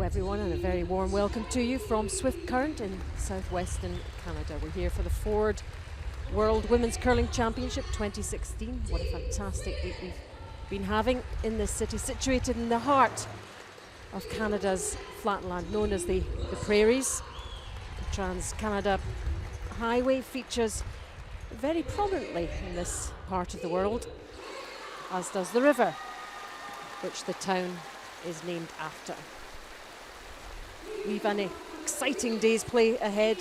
everyone, and a very warm welcome to you from Swift Current in southwestern Canada. We're here for the Ford World Women's Curling Championship 2016. What a fantastic week we've been having in this city, situated in the heart of Canada's flatland, known as the Prairies. The Trans-Canada Highway features very prominently in this part of the world, as does the river, which the town is named after. We've an exciting day's play ahead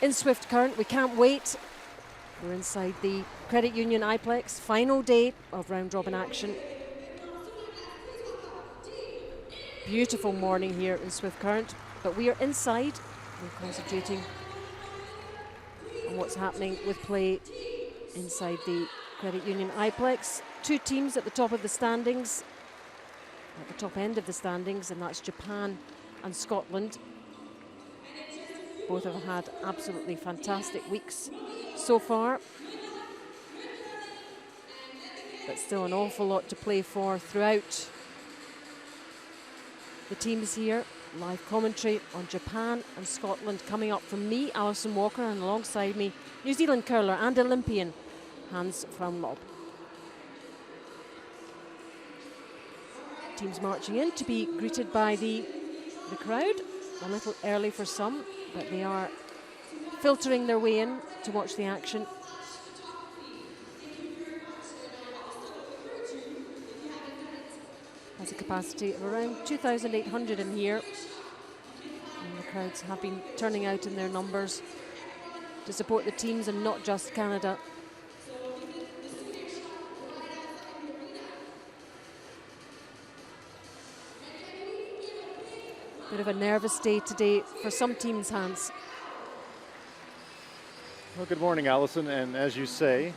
in Swift Current. We can't wait. We're inside the Credit Union Iplex, final day of round robin action. Beautiful morning here in Swift Current, but we are inside. We're concentrating on what's happening with play inside the Credit Union Iplex. Two teams at the top of the standings, at the top end of the standings, and that's Japan and Scotland. Both have had absolutely fantastic weeks so far, but still an awful lot to play for throughout the teams here. Live commentary on Japan and Scotland coming up from me, Alison Walker, and alongside me, New Zealand curler and Olympian Hans van Lob. Teams marching in to be greeted by the crowd. A little early for some, but they are filtering their way in to watch the action. Has a capacity of around 2,800 in here. And the crowds have been turning out in their numbers to support the teams and not just Canada. Bit of a nervous day today for some teams, Hans. Well, good morning, Alison. And as you say,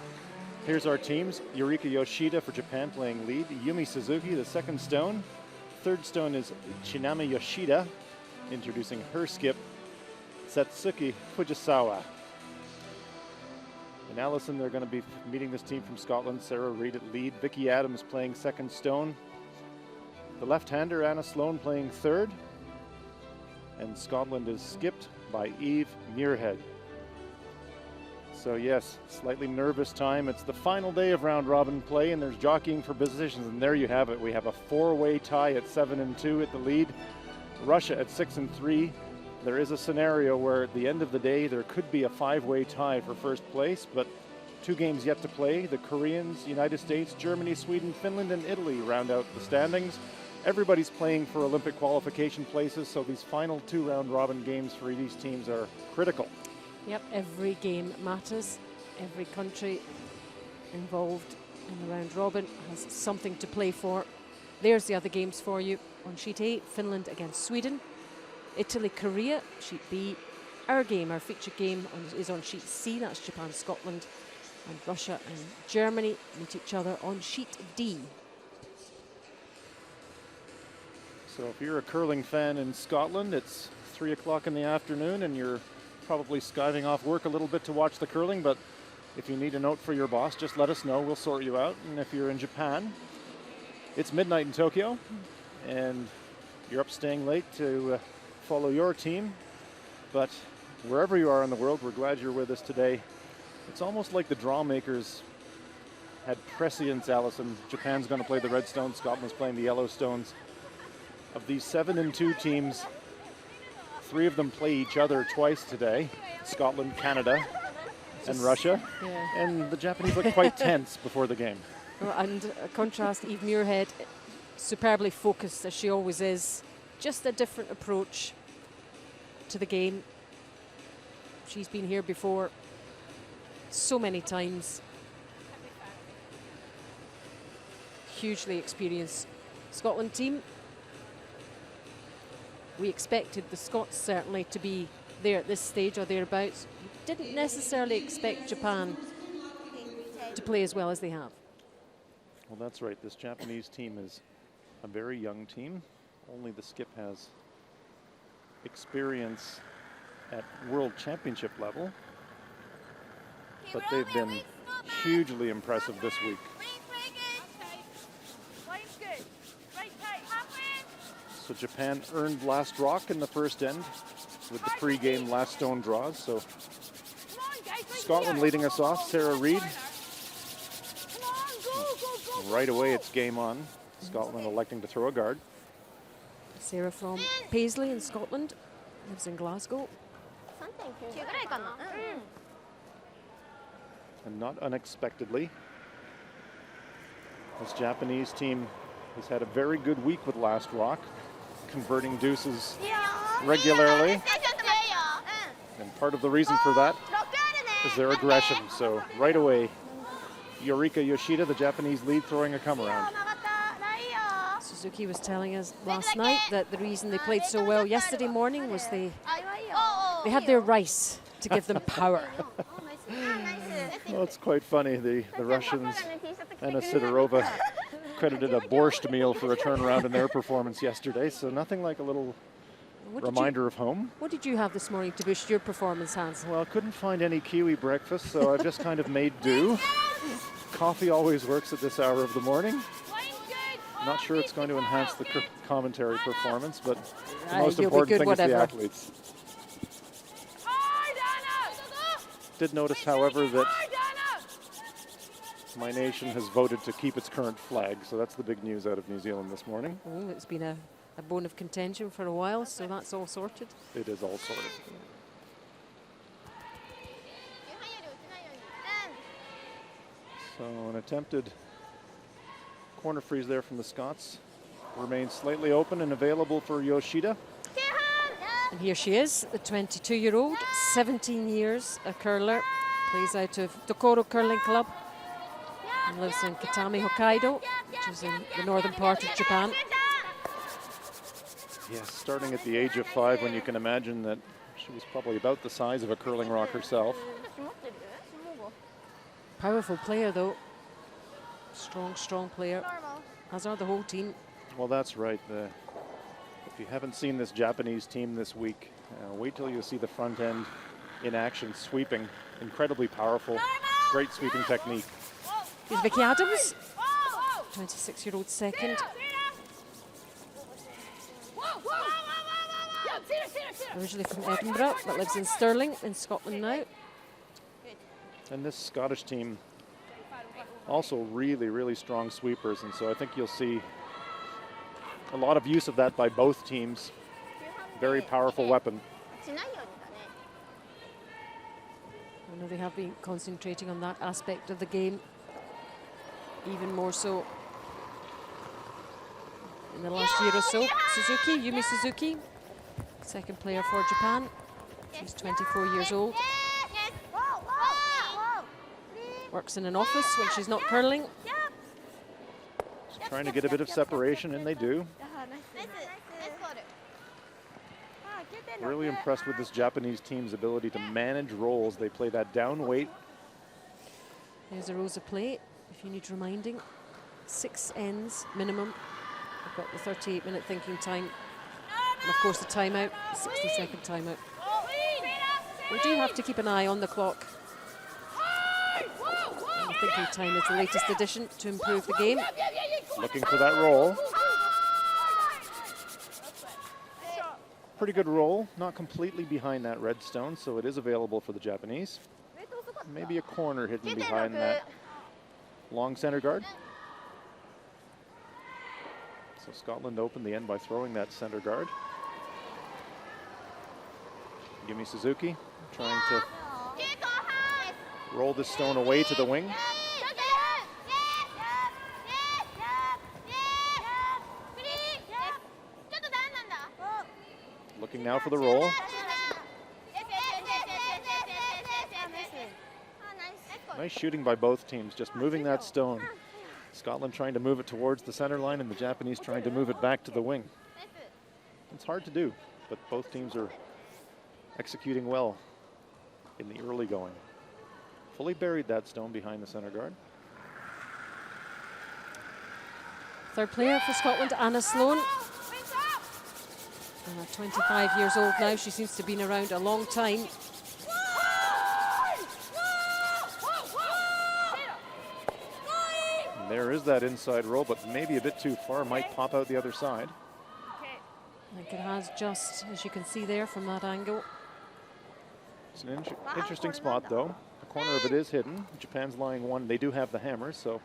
here's our teams. Yurika Yoshida for Japan playing lead. Yumi Suzuki, the second stone. Third stone is Chinami Yoshida, introducing her skip, Satsuki Fujisawa. And Alison, they're going to be meeting this team from Scotland. Sarah Reid at lead. Vicky Adams playing second stone. The left-hander, Anna Sloan, playing third. And Scotland is skipped by Eve Muirhead. So yes, slightly nervous time. It's the final day of round robin play, and there's jockeying for positions, and there you have it. We have a four-way tie at 7-2 at the lead. Russia at 6-3. There is a scenario where at the end of the day there could be a five-way tie for first place, but two games yet to play. The Koreans, United States, Germany, Sweden, Finland, and Italy round out the standings. Everybody's playing for Olympic qualification places, so these final two round robin games for these teams are critical. Yep, every game matters. Every country involved in the round robin has something to play for. There's the other games for you. On sheet A, Finland against Sweden. Italy, Korea, sheet B. Our game, our feature game is on sheet C, that's Japan, Scotland. And Russia and Germany meet each other on sheet D. So if you're a curling fan in Scotland, it's 3 o'clock in the afternoon and you're probably skiving off work a little bit to watch the curling, but if you need a note for your boss, just let us know, we'll sort you out. And if you're in Japan, it's midnight in Tokyo and you're up staying late to follow your team. But wherever you are in the world, we're glad you're with us today. It's almost like the draw makers had prescience, Alison. Japan's going to play the red stones, Scotland's playing the yellow stones. Of these 7-2 teams, 3 of them play each other twice today. Scotland, Canada, and Russia. Yeah. And the Japanese look quite tense before the game. Well, and contrast, Eve Muirhead, superbly focused as she always is. Just a different approach to the game. She's been here before so many times. Hugely experienced Scotland team. We expected the Scots certainly to be there at this stage or thereabouts. We didn't necessarily expect Japan to play as well as they have. Well, that's right. This Japanese team is a very young team. Only the skip has experience at World Championship level. But they've been hugely impressive this week. So Japan earned last rock in the first end with the pre-game last stone draws. So Scotland leading us off, Sarah Reid. Right away it's game on. Scotland electing to throw a guard. Sarah from Paisley in Scotland, lives in Glasgow. And not unexpectedly, this Japanese team has had a very good week with last rock, converting deuces regularly. And part of the reason for that is their aggression. So right away, Yorika Yoshida, the Japanese lead, throwing a come around. Suzuki was telling us last night that the reason they played so well yesterday morning was they had their rice to give them power. Well, it's quite funny. The Russians, Anna Sidorova, credited a borscht meal for a turnaround in their performance yesterday. So nothing like a little reminder of home. What did you have this morning to boost your performance, Hans? Well, I couldn't find any Kiwi breakfast, so I just kind of made do. Coffee always works at this hour of the morning. Not sure it's going to enhance the commentary performance, but the most important thing is the athletes. Did notice, however, that my nation has voted to keep its current flag, so that's the big news out of New Zealand this morning. Oh, it's been a bone of contention for a while, so that's all sorted. It is all sorted. So an attempted corner freeze there from the Scots. Remains slightly open and available for Yoshida. And here she is, the 22-year-old, 17 years, a curler, plays out of Tokoro Curling Club and lives in Kitami, Hokkaido, which is in the northern part of Japan. Yes, starting at the age of 5, when you can imagine that she was probably about the size of a curling rock herself. Powerful player, though. Strong player, as are the whole team. Well, that's right. If you haven't seen this Japanese team this week, wait till you see the front end in action, sweeping. Incredibly powerful, great sweeping technique. Here's Vicky Adams, 26-year-old second. Originally from Edinburgh, but lives in Stirling in Scotland now. And this Scottish team also really strong sweepers, and so I think you'll see a lot of use of that by both teams. Very powerful weapon. I know they have been concentrating on that aspect of the game, even more so in the last year or so. Yumi Suzuki, second player for Japan. She's 24 years old. Works in an office when she's not curling. Just trying to get a bit of separation, and they do. Really impressed with this Japanese team's ability to manage rolls. They play that down weight. There's the rules of play, if you need reminding. 6 ends minimum. We've got the 38-minute thinking time. And of course the timeout, 60-second timeout. We do have to keep an eye on the clock. And the thinking time is the latest addition to improve the game. Looking for that roll. Pretty good roll, not completely behind that red stone, so it is available for the Japanese. Maybe a corner hidden behind that long center guard. So Scotland opened the end by throwing that center guard. Yumi Suzuki trying to roll this stone away to the wing. Looking now for the roll. Nice shooting by both teams, just moving that stone. Scotland trying to move it towards the center line and the Japanese trying to move it back to the wing. It's hard to do, but both teams are executing well in the early going. Fully buried that stone behind the center guard. Third player for Scotland, Anna Sloan. 25 years old now. She seems to have been around a long time. And there is that inside roll, but maybe a bit too far. Might pop out the other side. I think it has, just as you can see there from that angle. It's an interesting spot, though. The corner of it is hidden. Japan's lying 1. They do have the hammer, so.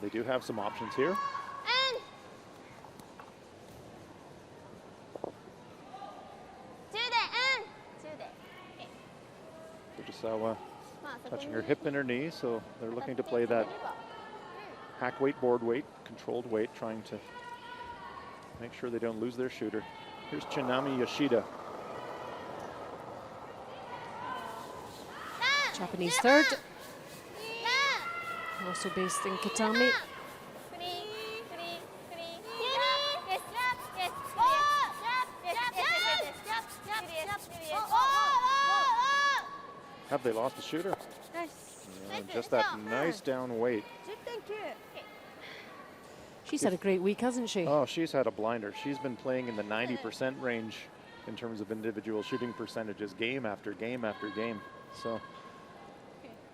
They do have some options here. Fujisawa touching her hip and her knee, so they're looking to play that hack weight, board weight, controlled weight, trying to make sure they don't lose their shooter. Here's Chinami Yoshida. Japanese third. Also based in Kitami. Have they lost the shooter? Yeah, just that nice down weight. She's had a great week, hasn't she? Oh, she's had a blinder. She's been playing in the 90% range in terms of individual shooting percentages, game after game after game. So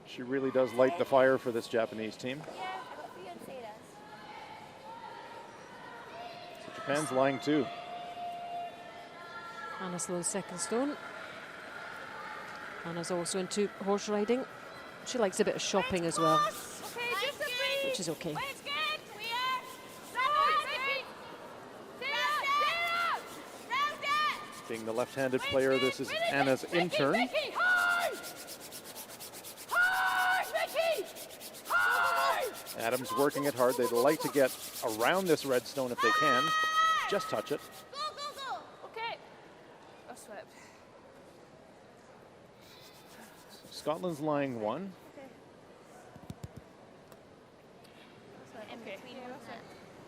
she really does light the fire for this Japanese team. So Japan's lying 2. Anna Sloan's second stone. Anna's also into horse riding. She likes a bit of shopping as well, which is okay. Being the left-handed player, this is Anna's intern. Adams working it hard. They'd like to get around this red stone if they can. Just touch it. Scotland's lying 1.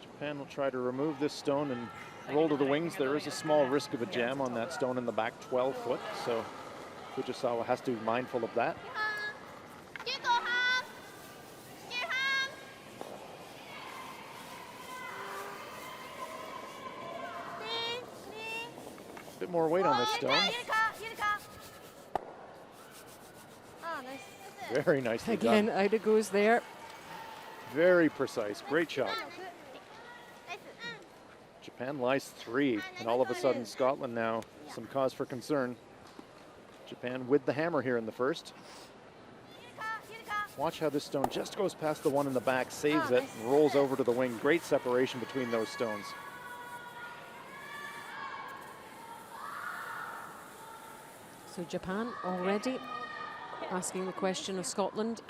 Japan will try to remove this stone and roll to the wings. There is a small risk of a jam on that stone in the back 12 foot, so Fujisawa has to be mindful of that. A bit more weight on this stone. Very nicely Again, done. out it goes there. Very precise. Great shot. Japan lies 3, and all of a sudden Scotland now some cause for concern. Japan with the hammer here in the first. Watch how this stone just goes past the one in the back, saves it, and rolls over to the wing. Great separation between those stones. So Japan already asking the question of Scotland.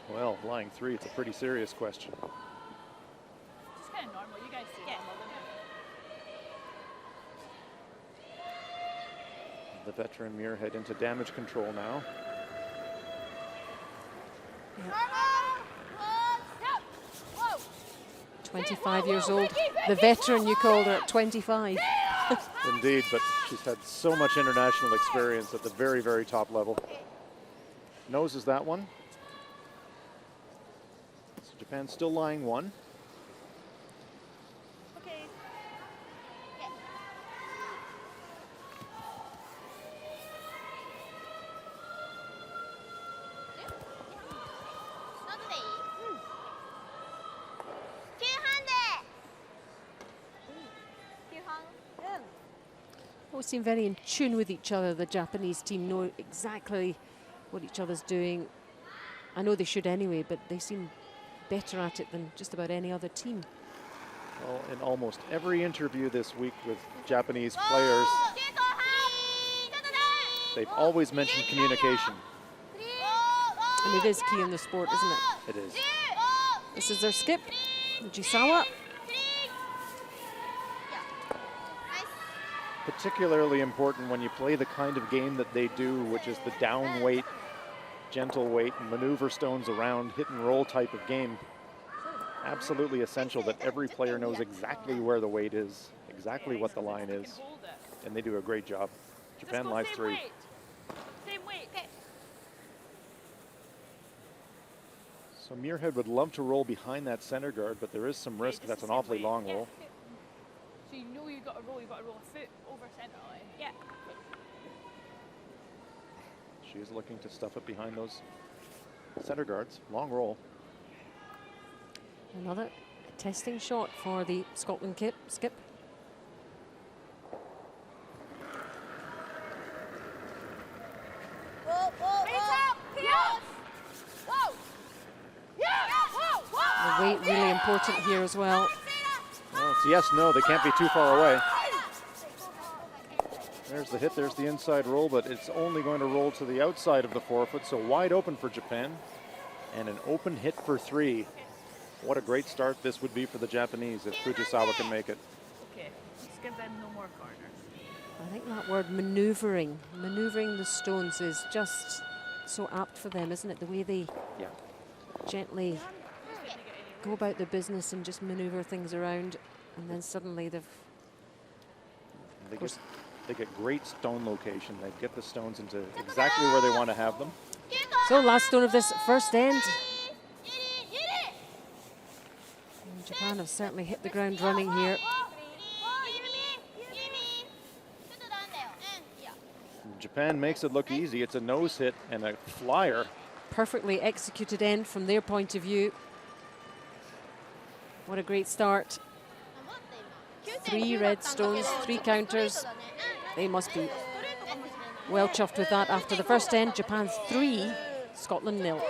Well, lying 3, it's a pretty serious question. It's kind of normal. You guys see normal, The veteran Muirhead into damage control now. Yeah. 25 years old. The veteran, you called her at 25. Indeed, but she's had so much international experience at the very, very top level. Noses that one. So Japan's still lying 1. Always seem very in tune with each other. The Japanese team know exactly what each other's doing. I know they should anyway, but they seem better at it than just about any other team. Well, in almost every interview this week with Japanese players, they've always mentioned communication. And it is key in the sport, isn't it? It is. This is their skip, Fujisawa. Particularly important when you play the kind of game that they do, which is the down weight, gentle weight, and maneuver stones around, hit and roll type of game. Absolutely essential that every player knows exactly where the weight is, exactly what the line is, and they do a great job. Japan lies 3. Same weight. So Muirhead would love to roll behind that center guard, but there is some risk. That's an awfully long roll. So you know you've got to roll a foot over centre line. Yeah. She is looking to stuff it behind those center guards. Long roll. Another testing shot for the Scotland skip. The weight really important here as well. Well, it's yes, no. They can't be too far away. There's the hit. There's the inside roll, but it's only going to roll to the outside of the forefoot, so wide open for Japan. And an open hit for 3. What a great start this would be for the Japanese if Fujisawa can make it. Okay, let's give them no more corners. I think that word maneuvering the stones is just so apt for them, isn't it? The way they gently go about their business and just maneuver things around, and then suddenly they get great stone location. They get the stones into exactly where they want to have them. So last stone of this first end. And Japan have certainly hit the ground running here. Japan makes it look easy. It's a nose hit and a flyer. Perfectly executed end from their point of view. What a great start. 3 red stones, 3 counters. They must be well chuffed with that after the first end. Japan's 3, Scotland 0.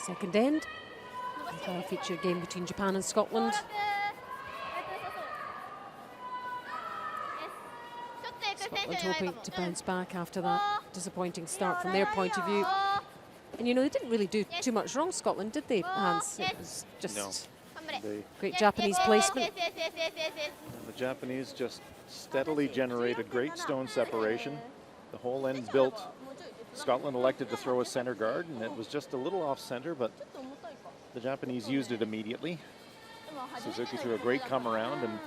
Second end. A feature game between Japan and Scotland. Scotland hoping to bounce back after that disappointing start from their point of view. And you know, they didn't really do too much wrong, Scotland, did they, Hans? It was just great Japanese placement. The Japanese just steadily generated great stone separation. The whole end built. Scotland elected to throw a center guard, and it was just a little off center, but the Japanese used it immediately. Suzuki threw a great come around, and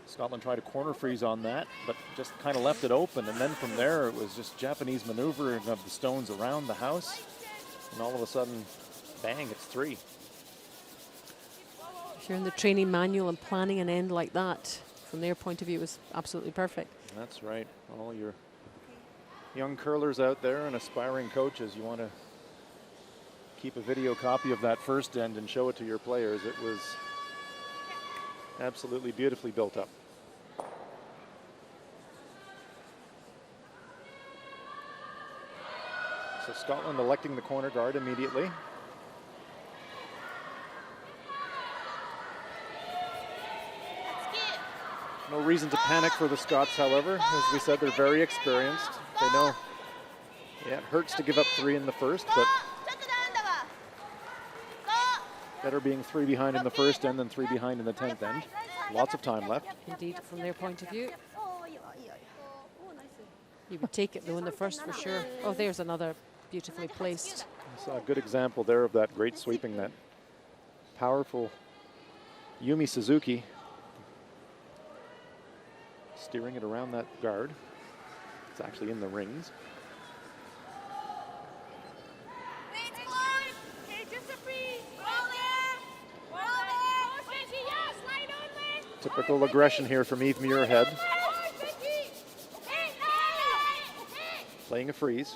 Scotland tried a corner freeze on that, but just kind of left it open. And then from there, it was just Japanese maneuvering of the stones around the house. And all of a sudden, bang, it's 3. If you're in the training manual and planning an end like that, from their point of view, it was absolutely perfect. That's right. All your young curlers out there and aspiring coaches, you want to keep a video copy of that first end and show it to your players. It was absolutely beautifully built up. So Scotland electing the corner guard immediately. No reason to panic for the Scots, however. As we said, they're very experienced. They know, yeah, it hurts to give up 3 in the first, but better being 3 behind in the first end than 3 behind in the 10th end. Lots of time left. Indeed, from their point of view. He would take it though in the first for sure. Oh, there's another beautifully placed. I saw a good example there of that great sweeping, that powerful Yumi Suzuki steering it around that guard. It's actually in the rings. Typical aggression here from Eve Muirhead. Playing a freeze.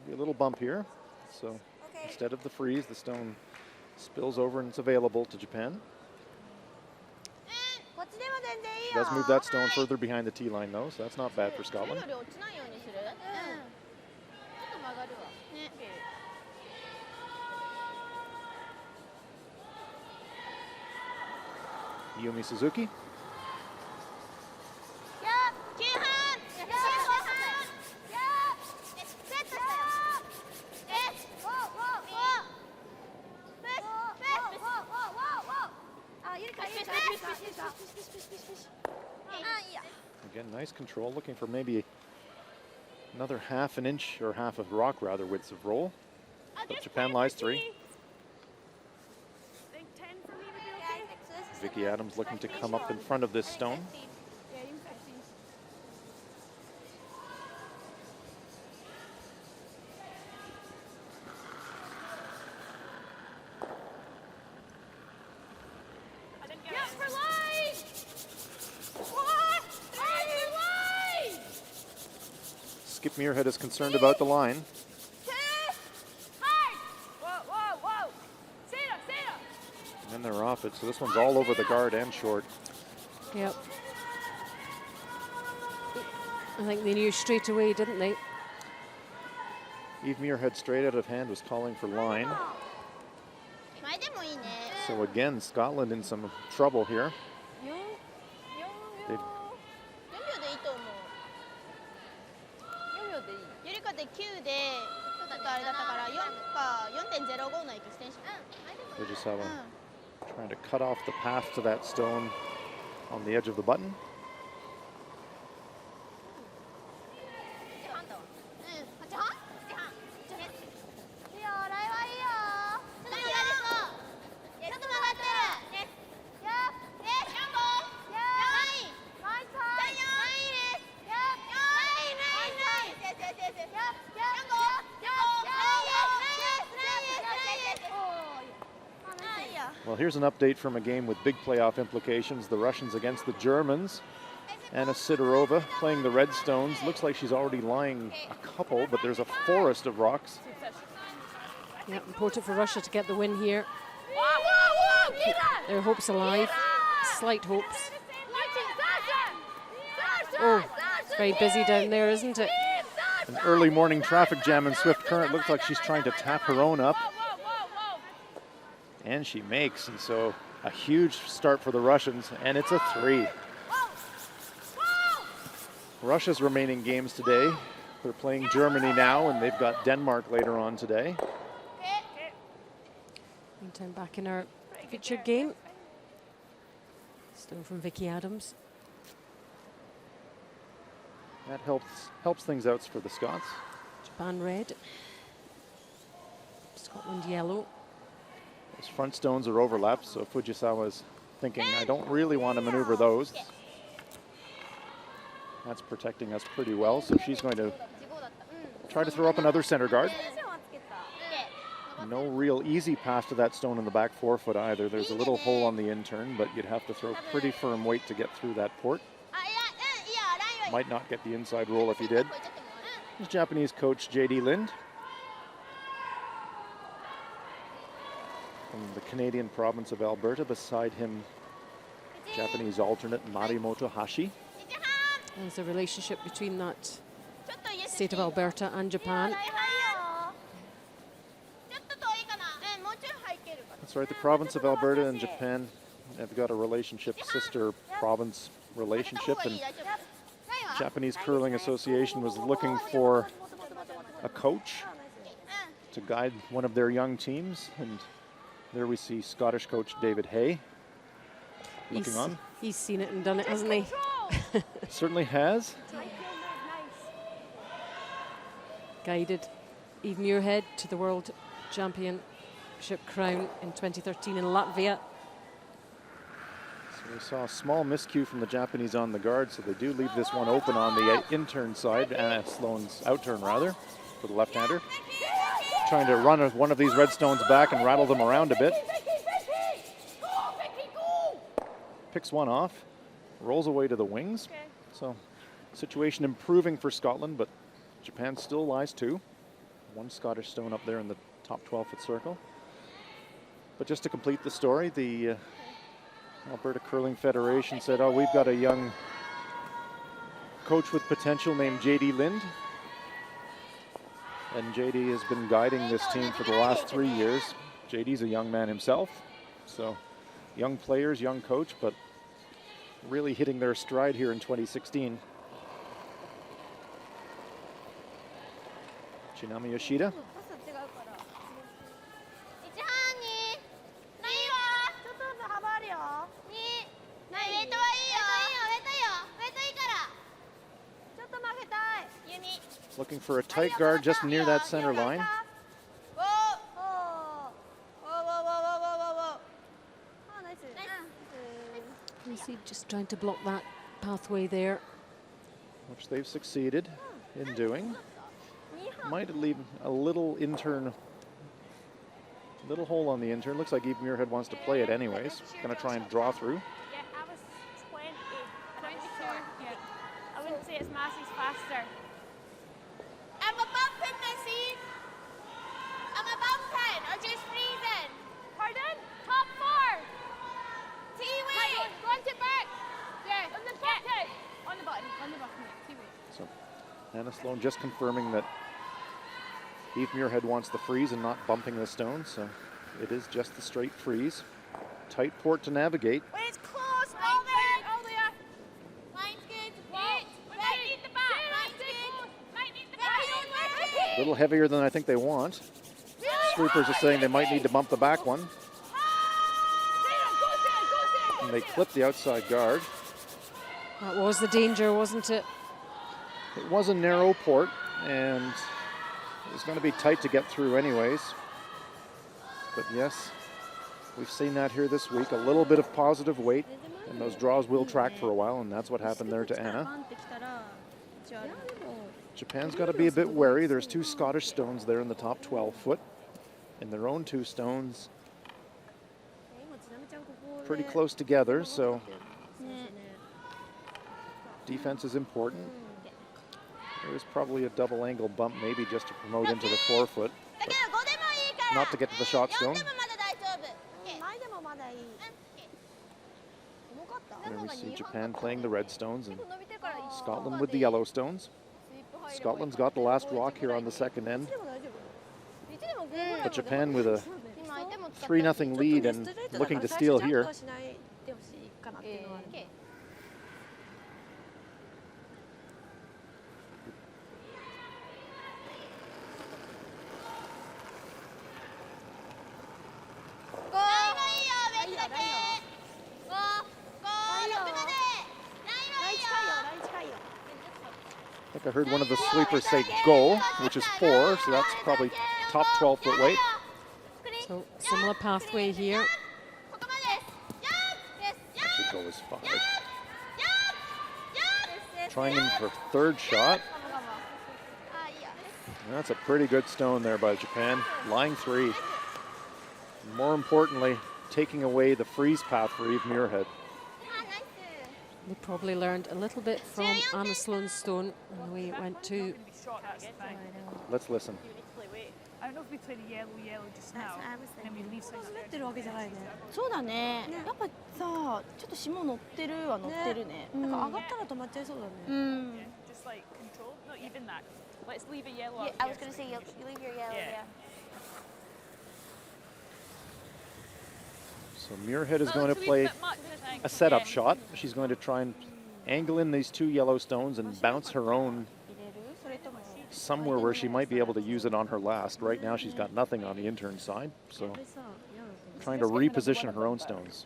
Be a little bump here. So instead of the freeze, the stone spills over and it's available to Japan. She does move that stone further behind the tee line though, so that's not bad for Scotland. Yumi Suzuki. Again, nice control, looking for maybe another half an inch or half of rock rather widths of roll. But Japan lies 3. Vicky Adams looking to come up in front of this stone. Skip Muirhead is concerned about the line. And they're off it, so this one's all over the guard and short. Yep. I think they knew straight away, didn't they? Eve Muirhead straight out of hand was calling for line. So again, Scotland in some trouble here. They've Fujisawa trying to cut off the path to that stone on the edge of the button. Well, here's an update from a game with big playoff implications. The Russians against the Germans. Anna Sidorova playing the red stones. Looks like she's already lying a couple, but there's a forest of rocks. Yeah, important for Russia to get the win here. Keep their hopes alive. Slight hopes. Oh, it's very busy down there, isn't it? An early morning traffic jam in Swift Current. Looks like she's trying to tap her own up. And she makes, and so a huge start for the Russians, and it's a 3. Russia's remaining games today, they're playing Germany now, and they've got Denmark later on today. Meantime, back in our featured game. Still from Vicky Adams. That helps things out for the Scots. Japan red. Scotland yellow. Those front stones are overlapped, so Fujisawa's thinking, I don't really want to maneuver those. That's protecting us pretty well, so she's going to try to throw up another center guard. No real easy pass to that stone in the back forefoot either. There's a little hole on the in-turn, but you'd have to throw pretty firm weight to get through that port. Might not get the inside roll if you did. There's Japanese coach J.D. Lind. From the Canadian province of Alberta, beside him, Japanese alternate Marimoto Hashi. There's a relationship between that state of Alberta and Japan. That's right, the province of Alberta and Japan have got a relationship, sister province relationship, and Japanese Curling Association was looking for a coach to guide one of their young teams, and there we see Scottish coach David Hay. looking on. He's seen it and done it, hasn't he? Certainly has. Guided Eve Muirhead to the World Championship crown in 2013 in Latvia. So we saw a small miscue from the Japanese on the guard, so they do leave this one open on the in-turn side, Sloane's out-turn rather, for the left-hander. Trying to run one of these red stones back and rattle them around a bit. Picks one off, rolls away to the wings. So situation improving for Scotland, but Japan still lies 2. One Scottish stone up there in the top 12-foot circle. But just to complete the story, the Alberta Curling Federation said, oh, we've got a young coach with potential named J.D. Lind. And J.D. has been guiding this team for the last 3 years. J.D.'s a young man himself. So young players, young coach, but really hitting their stride here in 2016. Chinami Yoshida. Looking for a tight guard just near that center line. Lucy just trying to block that pathway there. Which they've succeeded in doing. Might leave a little intern, little hole on the intern. Looks like Eve Muirhead wants to play it anyways. Gonna try and draw through. Yeah, I was 22. Yeah. I wouldn't say it's masses faster. I'm above 10, Messi. I'm above 10 or just freezing. Pardon? Top 4. T-way. Go on tip back. Yeah, on the button. On the button. On the button. T-way. So Anna Sloane just confirming that Eve Muirhead wants the freeze and not bumping the stone, so it is just the straight freeze. Tight port to navigate. But it's close. All there. Line's good. Might need the back. Line's good. Might need the back. A little heavier than I think they want. Sweepers are saying they might need to bump the back one. And they clip the outside guard. That was the danger, wasn't it? It was a narrow port, and it was going to be tight to get through anyways. But yes, we've seen that here this week. A little bit of positive weight, and those draws will track for a while, and that's what happened there to Anna. Japan's got to be a bit wary. There's 2 Scottish stones there in the top 12-foot, and their own 2 stones pretty close together, so defense is important. There is probably a double angle bump, maybe just to promote into the 4-foot, but not to get to the shot stone. There we see Japan playing the red stones and Scotland with the yellow stones. Scotland's got the last rock here on the second end, but Japan with a 3-0 lead and looking to steal here. I think I heard one of the sweepers say go, which is 4, so that's probably top 12-foot weight. So similar pathway here. Actually, go is 5. Trying in for 3rd shot. That's a pretty good stone there by Japan. Line 3. More importantly, taking away the freeze path for Eve Muirhead. They probably learned a little bit from Anna Sloane's stone and the way it went to. Let's listen. I don't know if we play the yellow just now, and we leave some. そうだね。やっぱさ、ちょっと霜乗ってるは乗ってるね。なんか上がったら止まっちゃいそうだね。Just like control, not even that. Let's leave a yellow. Yeah, I was gonna say you leave your yellow there. So Muirhead is going to play a setup shot. She's going to try and angle in these 2 yellow stones and bounce her own somewhere where she might be able to use it on her last. Right now she's got nothing on the intern side, so trying to reposition her own stones.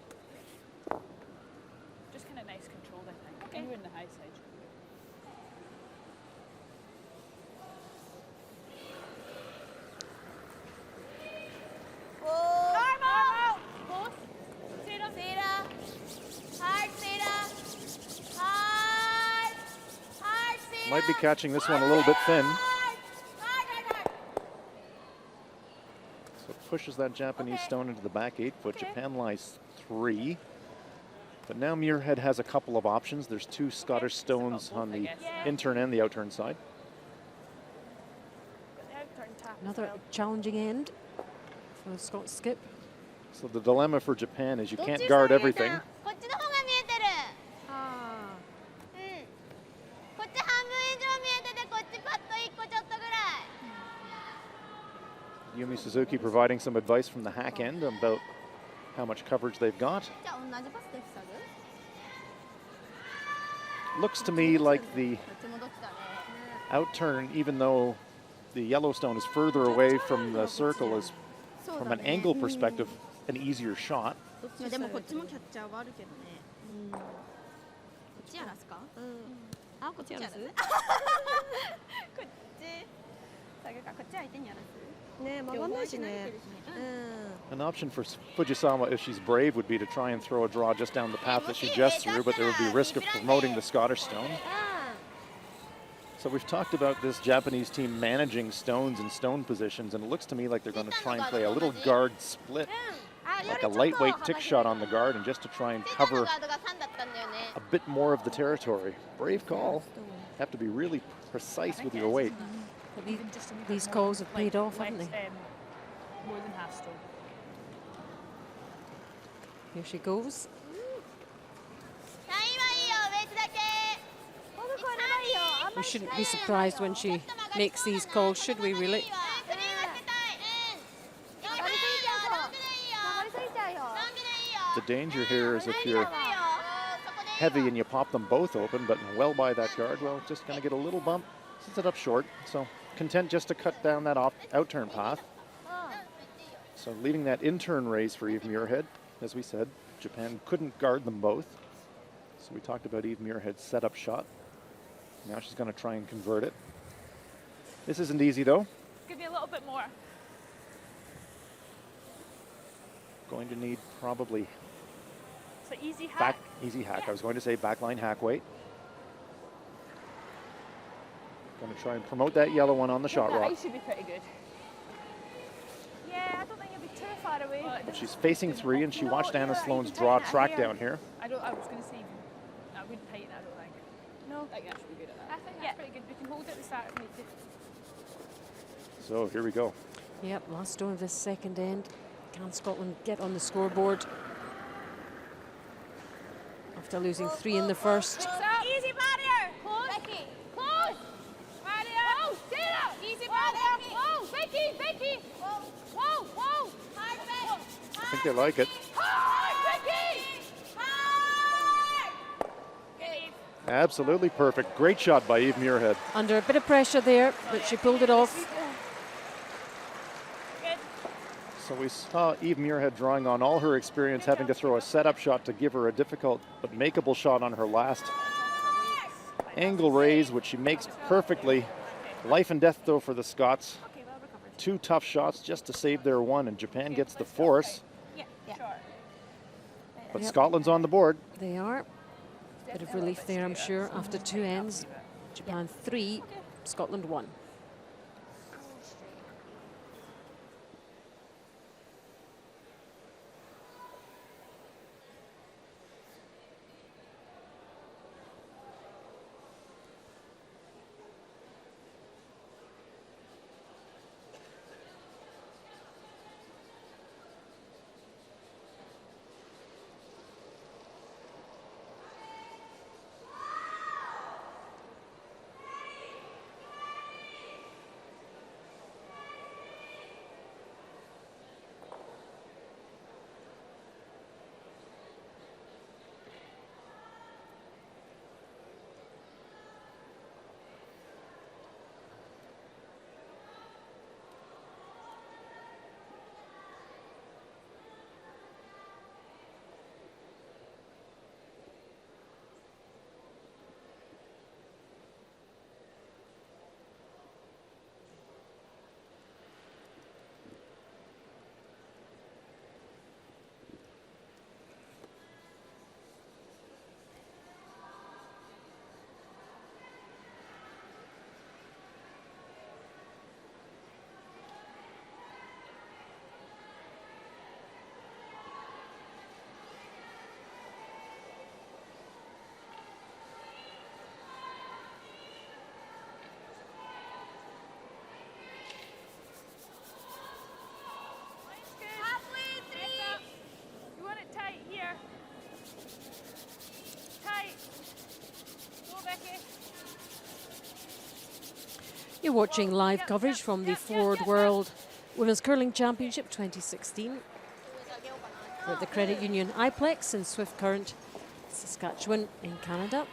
Might be catching this one a little bit thin. So pushes that Japanese stone into the back 8 foot. Japan lies 3. But now Muirhead has a couple of options. There's 2 Scottish stones on the in-turn and the out-turn side. Another challenging end for the Scott skip. So the dilemma for Japan is you can't guard everything. こっちの方が見えてる。こっち半分以上見えてて、こっちパッと1個ちょっとぐらい。 Yumi Suzuki providing some advice from the hack end about how much coverage they've got. じゃあ同じパスで塞ぐ？ Looks to me like the こっち戻ってたね。 out-turn, even though the Yellowstone is further away from the circle, is そう from だ an ね。 angle perspective an easier shot. いやでもこっちもキャッチャーはあるけどね。こっちやらすか？あ、こっちやらす？こっち。下げか、こっち相手にやらす？ね、曲がんないしね。 An option for Fujisawa, if she's brave, would be to try and throw a draw just down the path that she just threw, but there would be risk of promoting the Scottish stone. So we've talked about this Japanese team managing stones and stone positions, and it looks to me like they're going to try and play a little guard split, like a lightweight tick shot on the guard, and just to try and cover a bit more of the territory. Brave call. Have to be really precise with your weight. These calls have paid off, haven't they? More than half stone. Here she goes. いいわいいよ、ウェイトだけ。 We shouldn't be surprised when she makes these calls, should we really? スリーはしてたい。ロングでいいよ、ロングでいいよ。ロングでいいよ。 The danger here is if you're heavy and you pop them both open, but well by that guard, well, just going to get a little bump, sets it up short. So content just to cut down that out-turn path. So leaving that in-turn raise for Eve Muirhead. As we said, Japan couldn't guard them both. So we talked about Eve Muirhead's setup shot. Now she's going to try and convert it. This isn't easy, though. Give me a little bit more. Going to need probably So easy hack. easy hack. I was going to say backline hack weight. Going to try and promote that yellow one on the shot rock. That should be pretty good. Yeah, I don't think you'll be too far away. But she's facing 3, and she watched Anna Sloan's draw track down here. I was going to say, I wouldn't tighten it, I don't think. No. I think that should be good at that. I think that's pretty good. We can hold it at the start and make it. So here we go. Yep, last stone of this second end. Can Scotland get on the scoreboard after losing 3 in the first? Easy barrier. Close. Becky. Close. Barrier. Whoa, Sarah. Easy barrier. Whoa, Becky. Becky. Whoa, whoa, whoa. Hard, Becky. I think they like it. Hard, Becky. Hard. Absolutely perfect. Great shot by Eve Muirhead. Under a bit of pressure there, but she pulled it off. So we saw Eve Muirhead drawing on all her experience, having to throw a setup shot to give her a difficult but makeable shot on her last angle raise, which she makes perfectly. Life and death, though, for the Scots. 2 tough shots just to save their one, and Japan gets the force. But Scotland's on the board. They are. Bit of relief there, I'm sure, after 2 ends. Japan 3, Scotland 1. You're watching live coverage from the Ford World Women's Curling Championship 2016 at the Credit Union iPlex in Swift Current, Saskatchewan in Canada.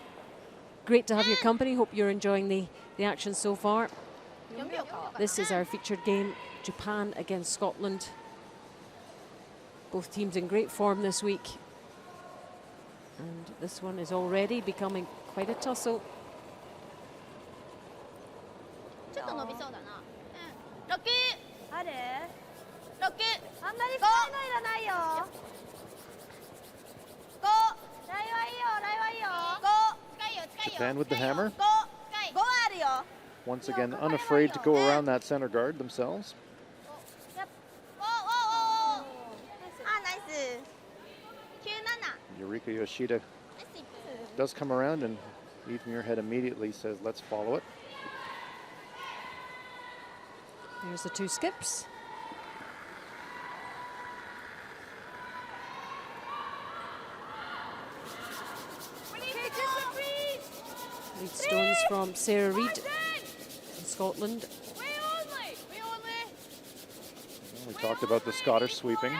Great to have your company. Hope you're enjoying the action so far. This is our featured game, Japan against Scotland. Both teams in great form this week. And this one is already becoming quite a tussle. ちょっと伸びそうだな。うん。6。ある？ 6。あんまり深いのいらないよ。 5。ライはいいよ、ライはいいよ。 5。近いよ、近いよ。 Japan with the hammer. 5。近い。 5はあるよ。 Once again, unafraid to go around that center guard themselves. おおおお。あ、ナイス。 9、7。 Eureka Yoshida does come around, and Eve Muirhead immediately says, let's follow it. Here's the two skips. Lead stones from Sarah Reid in Scotland. We talked about the Scottish sweeping.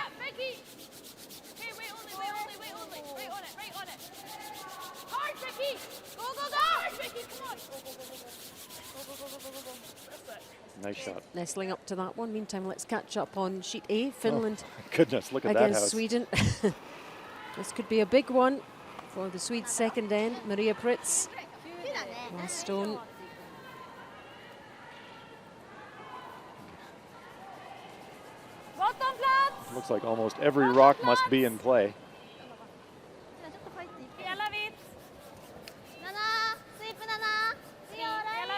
Nice shot. Nestling up to that one. Meantime, let's catch up on sheet A. Finland Goodness, look at that against house. Sweden. This could be a big one for the Swedes' second end. Maria Pritz, last stone. Looks like almost every rock must be in play. スイープ7。いいよ、ラインよ。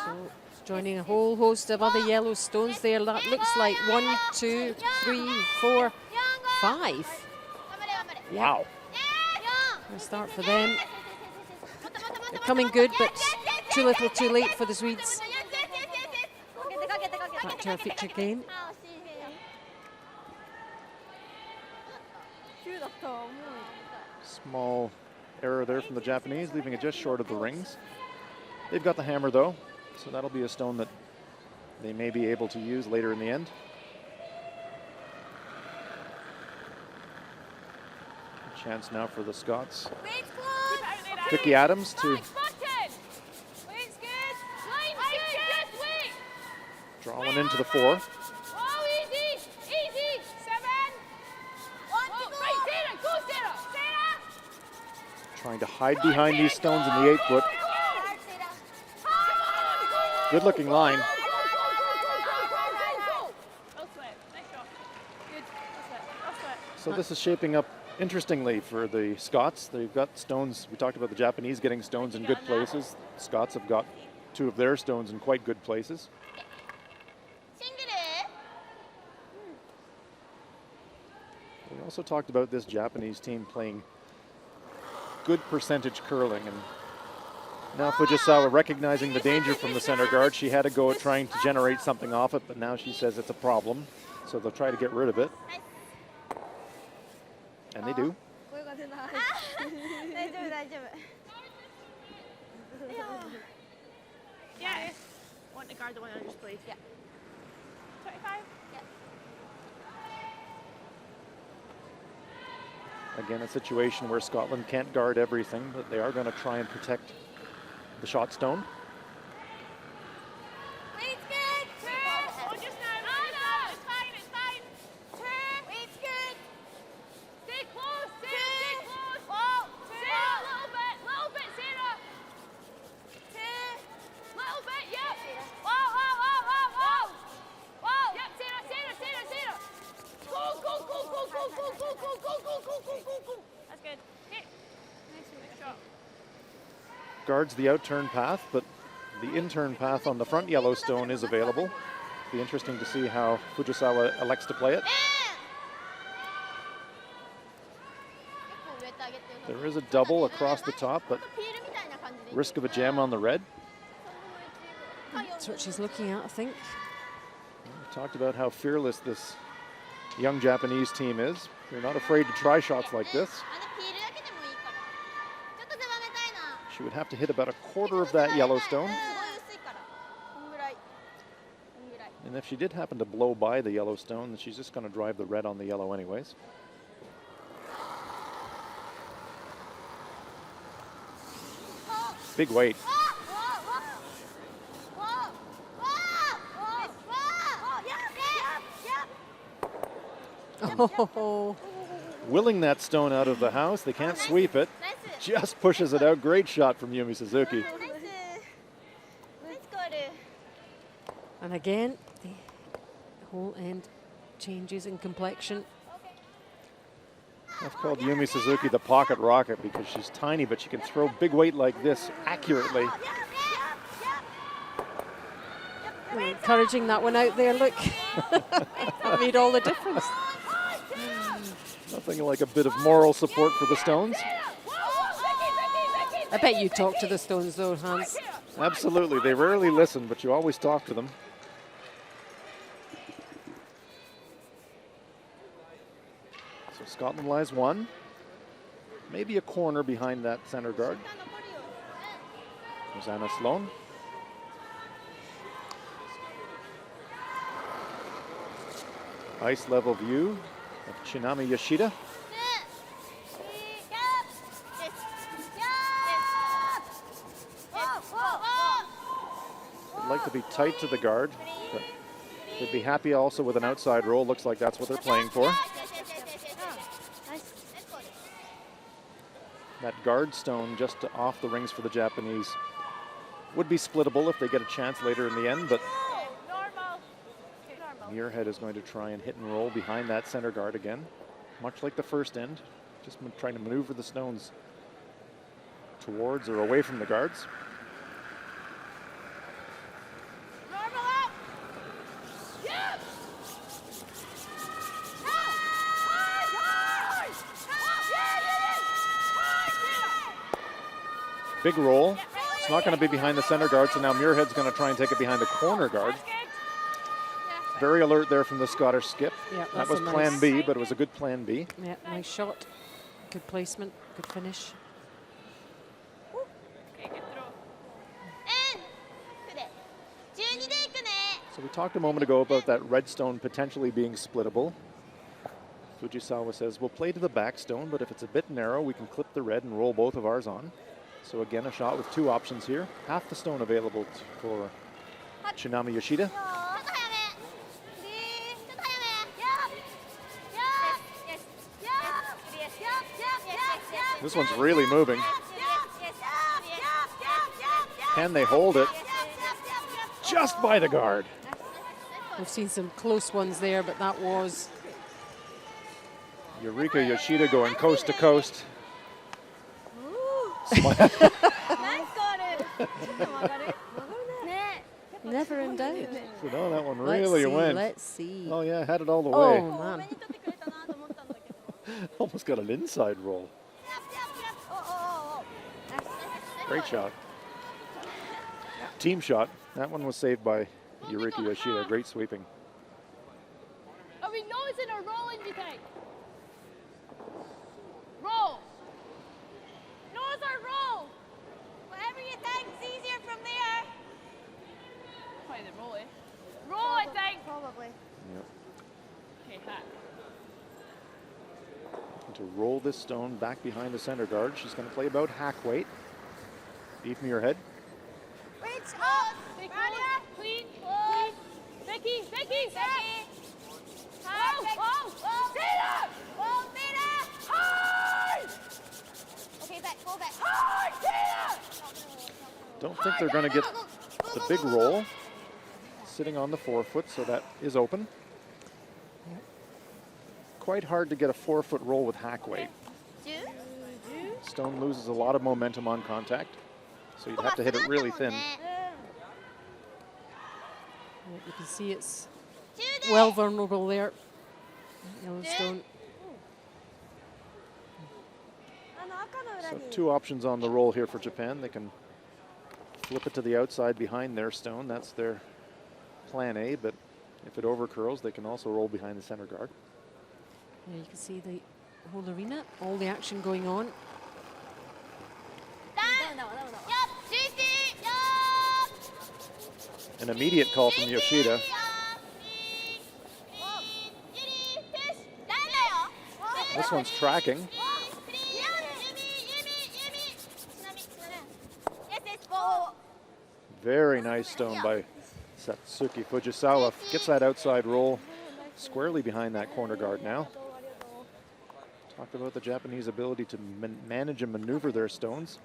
So joining a whole host of other yellow stones there. That looks like 1, 2, 3, 4, 5. Wow. A start for them. They're coming good, but too little, too late for the Swedes. Back to our featured game. Small error there from the Japanese, leaving it just short of the rings. They've got the hammer though, so that'll be a stone that they may be able to use later in the end. A chance now for the Scots. Vicky Adams to draw one into the 4. Trying to hide behind these stones in the 8-foot. Good looking line. So this is shaping up interestingly for the Scots. They've got stones. We talked about the Japanese getting stones in good places. Scots have got 2 of their stones in quite good places. We also talked about this Japanese team playing good percentage curling, and now Fujisawa recognizing the danger from the center guard. She had a go at trying to generate something off it, but now she says it's a problem, so they'll try to get rid of it. And they do. Yeah. Want to guard the one I just played. Yeah. 25. Yeah. Again, a situation where Scotland can't guard everything, but they are going to try and protect the shot stone. Weight's good. 2. Oh, just now. Oh, no. It's fine. It's fine. 2. Weight's good. Stay close. Stay close. Oh, Sarah, a little bit, Sarah. 2. Little bit, yep. Whoa, whoa, whoa, whoa, whoa. Whoa. Yep, Sarah. Go. That's good. Hit. Nice shot. Guards the outturn path, but the in-turn path on the front yellow stone is available. Be interesting to see how Fujisawa elects to play it. There is a double across the top, but risk of a jam on the red. That's what she's looking at, I think. We talked about how fearless this young Japanese team is. They're not afraid to try shots like this. She would have to hit about a quarter of that yellow stone. And if she did happen to blow by the yellow stone, then she's just going to drive the red on the yellow anyways. Big weight. Oh, Willing that stone out of the house. They can't sweep it. Just pushes it out. Great shot from Yumi Suzuki. and again, the whole end changes in complexion. I've called Yumi Suzuki the pocket rocket because she's tiny, but she can throw big weight like this accurately. Encouraging that one out there, look. That made all the difference. Nothing like a bit of moral support for the stones. I bet you talk to the stones though, Hans. Absolutely. They rarely listen, but you always talk to them. So Scotland lies 1. Maybe a corner behind that center guard. There's Anna Sloan. Ice level view of Chinami Yoshida. I'd like to be tight to the guard, but they'd be happy also with an outside roll. Looks like that's what they're playing for. That guard stone just off the rings for the Japanese would be splittable if they get a chance later in the end, but Muirhead is going to try and hit and roll behind that center guard again, much like the first end, just trying to maneuver the stones towards or away from the guards. Big roll. It's not going to be behind the center guard, so now Muirhead's going to try and take it behind the corner guard. Very alert there from the Scottish skip. Yeah, that was plan B, but it was a good plan B. Yeah, nice shot. Good placement, good finish. So we talked a moment ago about that red stone potentially being splittable. Fujisawa says, we'll play to the back stone, but if it's a bit narrow, we can clip the red and roll both of ours on. So again, a shot with 2 options here. Half the stone available for Chinami Yoshida. This one's really moving. Can they hold it? Just by the guard. We've seen some close ones there, but that was... Eureka Yoshida going coast to coast. Never in doubt. So no, that one really went. Let's see. Oh yeah, had it all the way. Oh man. Almost got an inside roll. Great shot. Team shot. That one was saved by Eureka Yoshida. Great sweeping. Are we nosing or rolling, do you think? Roll. Nose or roll? Whatever you think's easier from there. Probably the roll, eh? Roll, I think. Probably. Yep. Okay, hack. To roll this stone back behind the center guard. She's going to play about hack weight. Deep in your head. Reach up. Big close. Clean. Clean. Vicky. Whoa. Tina. Whoa, Tina. High. Okay, back, go back. High, Tina. Don't think they're going to get the big roll. Sitting on the 4-foot, so that is open. Quite hard to get a 4-foot roll with hack weight. Stone loses a lot of momentum on contact, so you'd have to hit it really thin. You can see it's well vulnerable there. Yellowstone. So 2 options on the roll here for Japan. They can flip it to the outside behind their stone. That's their plan A, but if it overcurls, they can also roll behind the center guard. Yeah, you can see the whole arena, all the action going on. An immediate call from Yoshida. This one's tracking. Very nice stone by Satsuki Fujisawa. Gets that outside roll squarely behind that corner guard now. Talked about the Japanese ability to manage and maneuver their stones.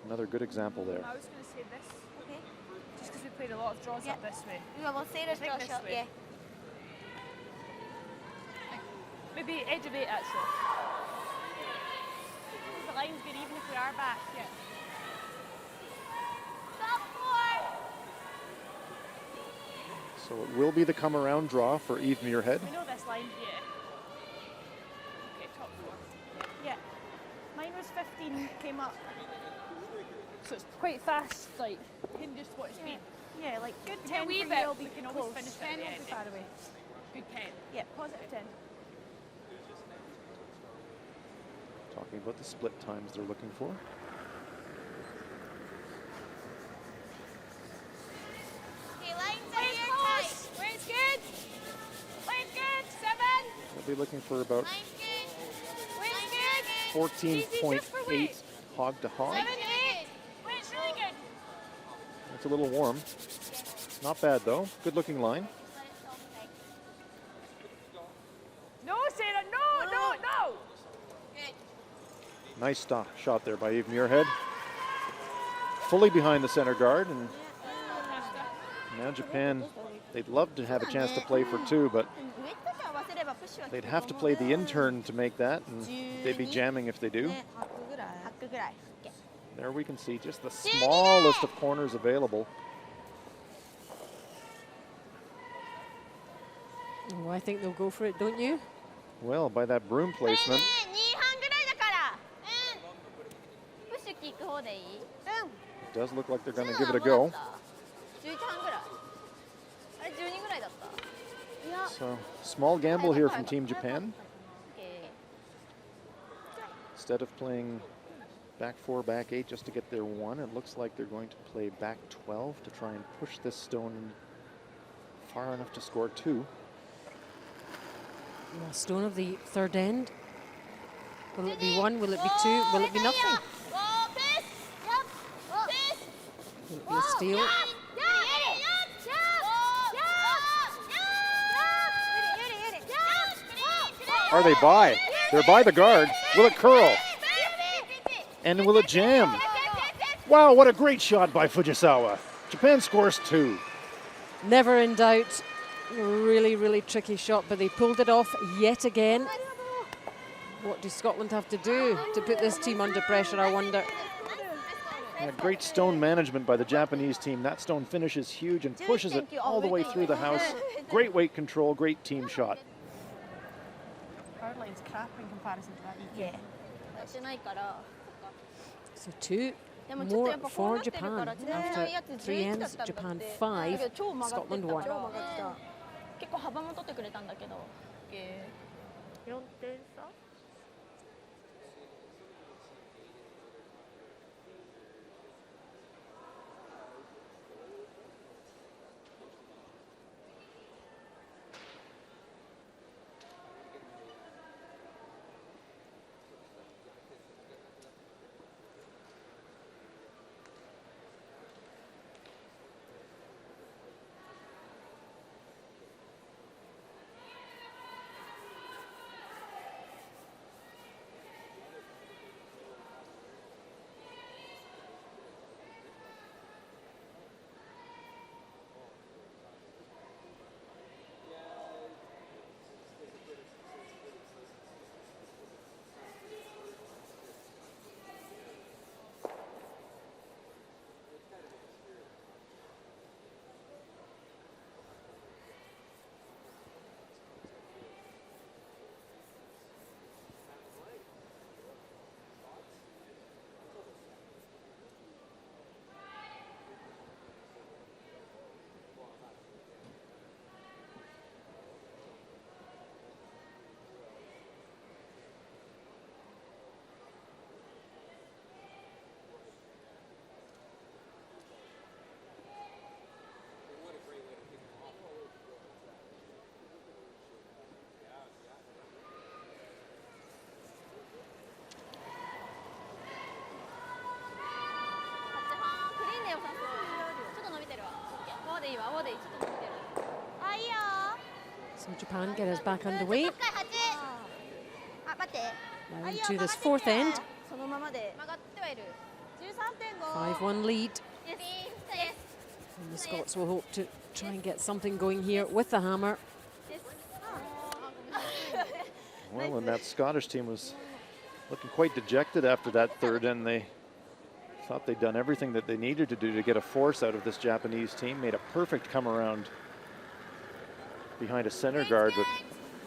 Another good example there. I was going to say this. Okay. Just because we played a lot of draws up this way. We'll say the draw this shot, way. yeah. Maybe edge of 8 actually. The line's good even if we are back. Yeah. So it will be the come around draw for Eve Muirhead. We know this line, yeah. Okay, top 4. Yeah. Mine was 15, came up. So it's quite fast, like, hinges what it's been. Yeah, like good We 10 can wee for bit, you, we can always finish 10 it will at be the far end. away. Good 10. Yeah, positive 10. Talking about the split times they're looking for. Okay, lines are here tight. Line's good. Line's good. 7. They'll be looking for about Line's good. Line's good. 14.8 hog to hog. 7, 8. Line's really good. It's a little warm. Not bad though. Good looking line. No, Sarah, no, no, no. Nice shot there by Eve Muirhead. Fully behind the center guard, and now Japan, they'd love to have a chance to play for 2, but they'd have to play the intern to make that, and they'd be jamming if they do. There we can see just the smallest of corners available. Oh, I think they'll go for it, don't you? Well, by that broom placement, 2半ぐらいだから。プッシュキック方でいい？ it does look like they're going to give it a go. 11半ぐらい。あれ12ぐらいだった。いや。 So, small gamble here from Team Japan. Okay. Instead of playing back 4, back 8 just to get their 1, it looks like they're going to play back 12 to try and push this stone far enough to score 2. Well, stone of the third end. Will it be 1? Will it be 2? Will it be nothing? Will it be a steal? Are they by? They're by the guard. Will it curl? And will it jam? Wow, what a great shot by Fujisawa. Japan scores 2. Never in doubt. Really, really tricky shot, but they pulled it off yet again. What do Scotland have to do to put this team under pressure, I wonder? Yeah, great stone management by the Japanese team. That stone finishes huge and pushes it all the way through the house. Great weight control, great team shot. Hard line's crap in comparison to that. Yeah. してないから。 So 2 more for Japan. After 3 ends, Japan 5, Scotland 1. 結構幅も取ってくれたんだけど。4点差。泡で1度持ってる。あ、いいよ。 So Japan get us back underway. 10回8。あ、待って。 Now into this fourth end. そのままで曲がってはいる。 13.5 5-1 lead. Yes. And the Scots will hope to try and get something going here with the hammer. Well, and that Scottish team was looking quite dejected after that third end. They thought they'd done everything that they needed to do to get a force out of this Japanese team. Made a perfect come around behind a center guard, but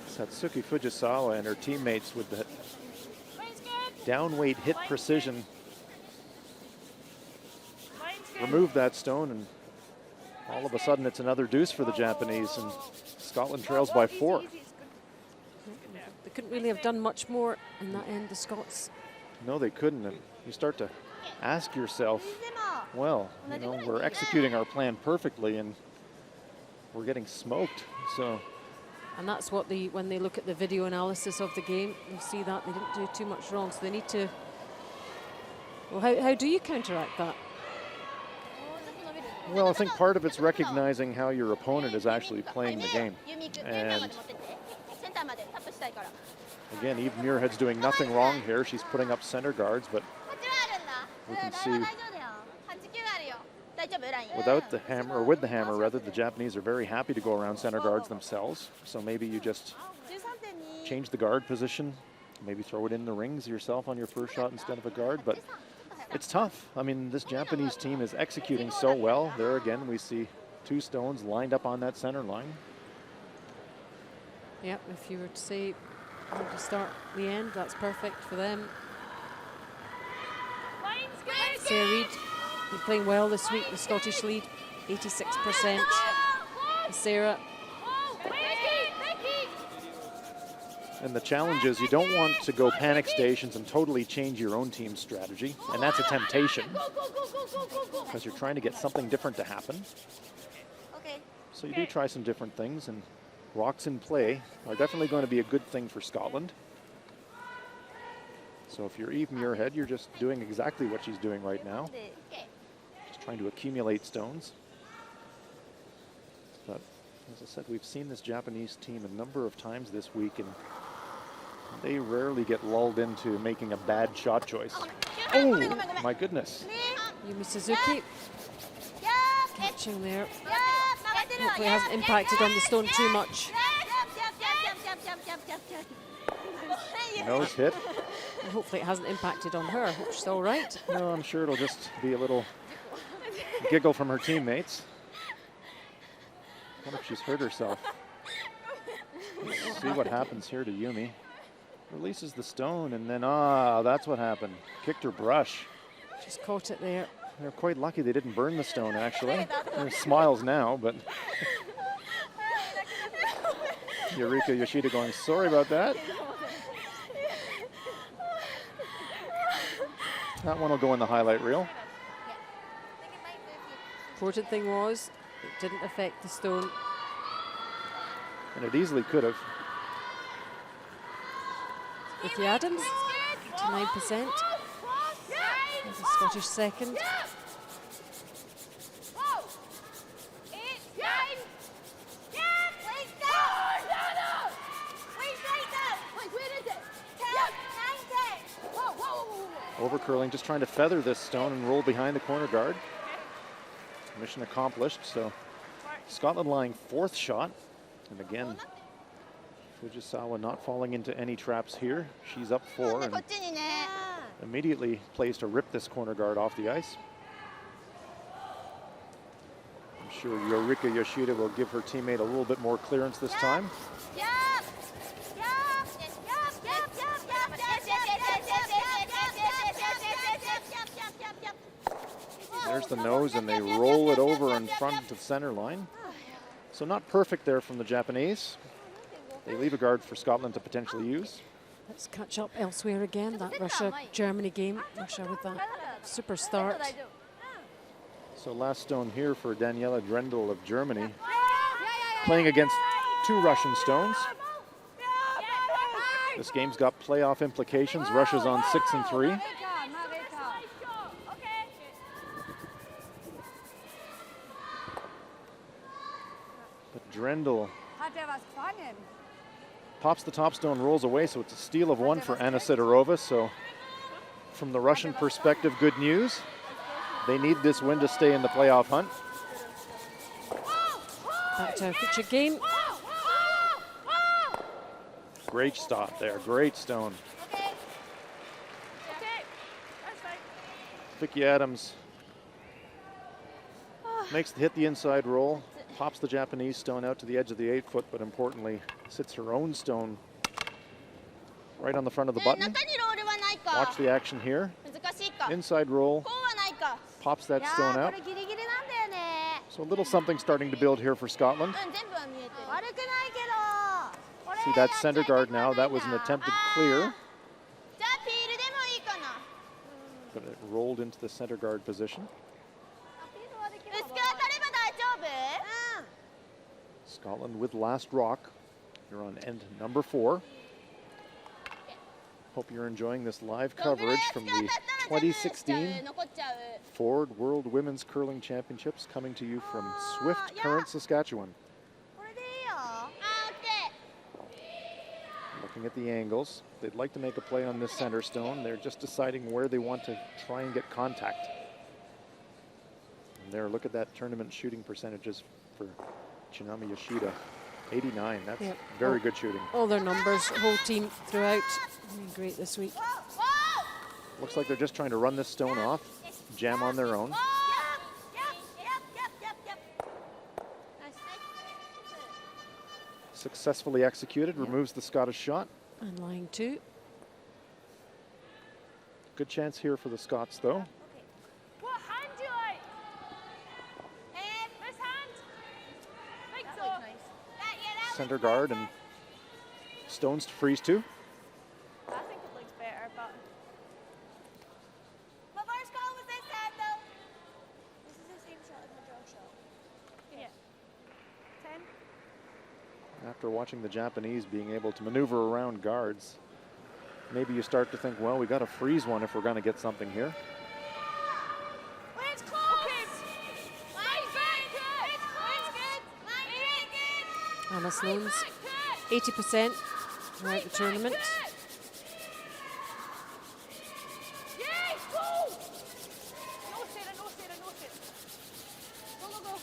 Satsuki Fujisawa and her teammates with the downweight hit precision removed that stone, and all of a sudden it's another deuce for the Japanese, and Scotland trails by 4. They couldn't really have done much more in that end, the Scots. No, they couldn't, and you start to ask yourself, well, you know, we're executing our plan perfectly and we're getting smoked. So, And that's what when they look at the video analysis of the game, you see that they didn't do too much wrong, so they need to, well, how do you counteract that? well, I think part of it's recognizing how your opponent is actually playing the game. And again, Eve Muirhead's doing nothing wrong here. She's putting up center guards, but we can see without the hammer, or with the hammer rather, the Japanese are very happy to go around center guards themselves. So maybe you just change the guard position, maybe throw it in the rings yourself on your first shot instead of a guard, but it's tough. I mean, this Japanese team is executing so well. There again, we see 2 stones lined up on that center line. Yep, if you were to say how to start the end, that's perfect for them. Sarah Reid, they're playing well this week. The Scottish lead, 86%. Sarah. And the challenge is you don't want to go panic stations and totally change your own team's strategy. And that's a temptation because you're trying to get something different to happen. So you do try some different things, and rocks in play are definitely going to be a good thing for Scotland. So if you're Eve Muirhead, you're just doing exactly what she's doing right now. Just trying to accumulate stones. But as I said, we've seen this Japanese team a number of times this week, and they rarely get lulled into making a bad shot choice. Oh, my goodness. Yumi Suzuki catching there. Hopefully it hasn't impacted on the stone too much. Nose hit. And hopefully it hasn't impacted on her. I hope she's all right. No, I'm sure it'll just be a little giggle from her teammates. I wonder if she's hurt herself. Let's see what happens here to Yumi. Releases the stone, and then, that's what happened. Kicked her brush. Just caught it there. They're quite lucky they didn't burn the stone, actually. There's smiles now, but Eureka Yoshida going, sorry about that. That one will go in the highlight reel. Important thing was, it didn't affect the stone. And it easily could have. Vicky Adams, 89%. There's a Scottish second. Over curling, just trying to feather this stone and roll behind the corner guard. Mission accomplished. So Scotland lying 4th shot. And again, Fujisawa not falling into any traps here. She's up 4 and immediately plays to rip this corner guard off the ice. I'm sure Eureka Yoshida will give her teammate a little bit more clearance this time. There's the nose, and they roll it over in front of center line. So not perfect there from the Japanese. They leave a guard for Scotland to potentially use. Let's catch up elsewhere again. That Russia-Germany game. Russia with that super start. So last stone here for Daniela Drendel of Germany. Playing against 2 Russian stones. This game's got playoff implications. Russia's on 6-3. Grendel pops the top stone, rolls away, so it's a steal of one for Anna Sidorova. So from the Russian perspective, good news. They need this win to stay in the playoff hunt. Back to our feature game. Great stop there, great stone. Okay. That's fine. Vicky Adams makes the hit the inside roll, pops the Japanese stone out to the edge of the 8-foot, but importantly sits her own stone right on the front of the button. Watch the action here. Inside roll, pops that stone out. So a little something starting to build here for Scotland. See that center guard now. That was an attempted clear, but it rolled into the center guard position. Scotland with last rock. You're on end number 4. Hope you're enjoying this live coverage from the 2016 Ford World Women's Curling Championships, coming to you from Swift Current, Saskatchewan. Looking at the angles, they'd like to make a play on this center stone. They're just deciding where they want to try and get contact. And there, look at that tournament shooting percentages for Chinami Yoshida. 89, that's very good shooting. All their numbers, whole team throughout. Great this week. Looks like they're just trying to run this stone off, jam on their own. Successfully executed, removes the Scottish shot. And line 2. Good chance here for the Scots, though. What hand do you like? This hand? Think so. Center guard and stones to freeze to. I think it looks better, but. What first call was this hand though? This is the same shot as my draw shot. Yeah. 10. After watching the Japanese being able to maneuver around guards, maybe you start to think, well, we got to freeze one if we're going to get something here. It's close. Line's good. It's close. Line's good. Anna Sloan's 80% throughout the tournament. Yes, go. No, Sarah, no, Sarah, no, Sarah. Go, go, go.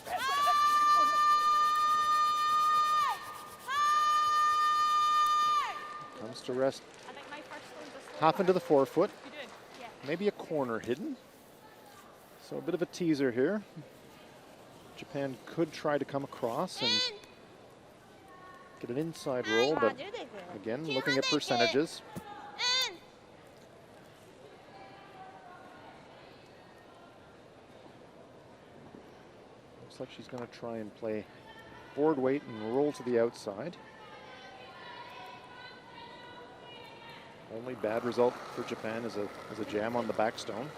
Comes to rest I think my first one was half into the 4-foot. You did? Yeah. Maybe a corner hidden. So a bit of a teaser here. Japan could try to come across and get an inside roll, but again, looking at percentages. Looks like she's going to try and play board weight and roll to the outside. Only bad result for Japan is a jam on the back stone.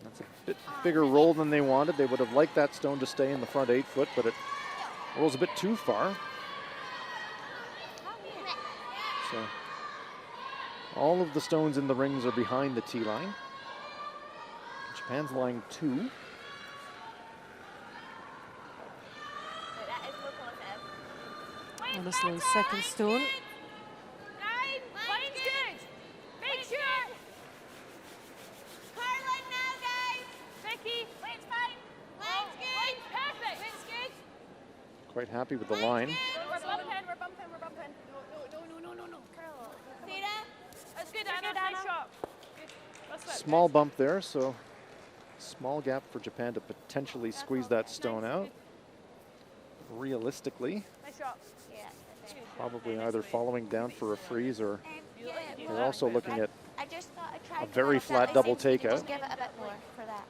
That's a bit bigger roll than they wanted. They would have liked that stone to stay in the front 8-foot, but it rolls a bit too far. So all of the stones in the rings are behind the tee line. Japan's line 2. Anna Sloan's second stone. Line's good. Make sure. Carlin now, guys. Vicky, line's fine. Line's good. Line's perfect. Line's good. Quite happy with the line. We're bumping, we're bumping, we're bumping. No. Sarah? That's good, Anna. Nice shot. Good. Let's flip. Small bump there, so small gap for Japan to potentially squeeze that stone out. Realistically, Nice shot. probably either following down for a freeze or they're also looking at I just thought I tried a very flat double takeout. Just give it a bit more for that.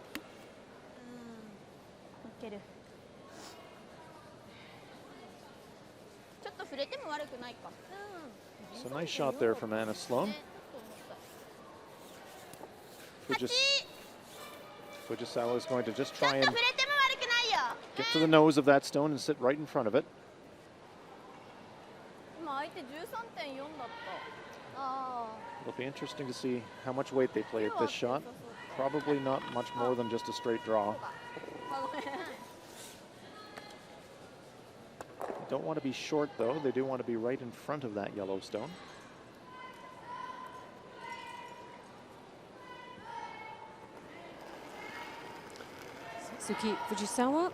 So nice shot there from Anna Sloan. Fujisawa is going to just try and get to the nose of that stone and sit right in front of it. 相手13.4だった。It'll be interesting to see how much weight they play at this shot. Probably not much more than just a straight draw. They don't want to be short though. They do want to be right in front of that yellow stone. Suzuki Fujisawa,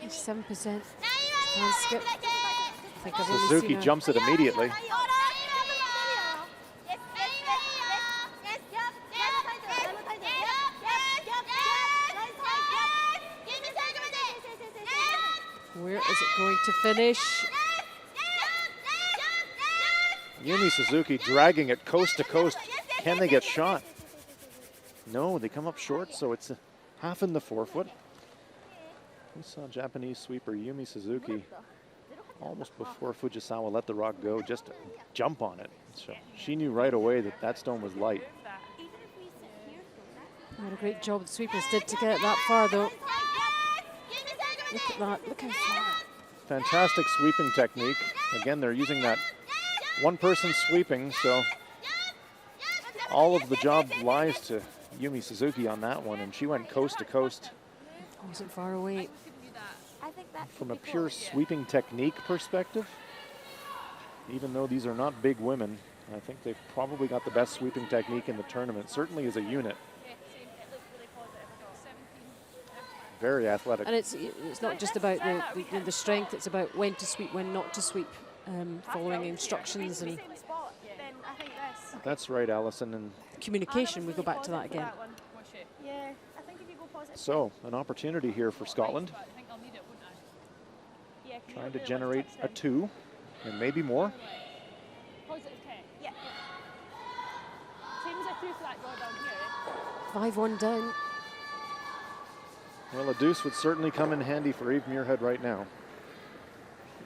87%. Japan skip. I think I've only Suzuki seen her- jumps it immediately. Where is it going to finish? Yumi Suzuki dragging it coast to coast. Can they get shot? No, they come up short, so it's half in the forefoot. We saw Japanese sweeper Yumi Suzuki almost before Fujisawa let the rock go, just jump on it. So she knew right away that that stone was light. What a great job the sweepers did to get it that far, though. Look at that, look how far. Fantastic sweeping technique. Again, they're using that one person sweeping, so all of the job lies to Yumi Suzuki on that one, and she went coast to coast. Wasn't far away. From a pure sweeping technique perspective, even though these are not big women, I think they've probably got the best sweeping technique in the tournament, certainly as a unit. Very athletic. And it's not just about the strength, it's about when to sweep, when not to sweep, following instructions and That's right, Alison. And communication. We go back to that again. Yeah, I think if you go positive. so, an opportunity here for Scotland, Yeah, trying to generate a 2 and maybe more. Positive 10. Yeah. Same as a 2 flat draw down here. 5-1 down. Well, a deuce would certainly come in handy for Eve Muirhead right now.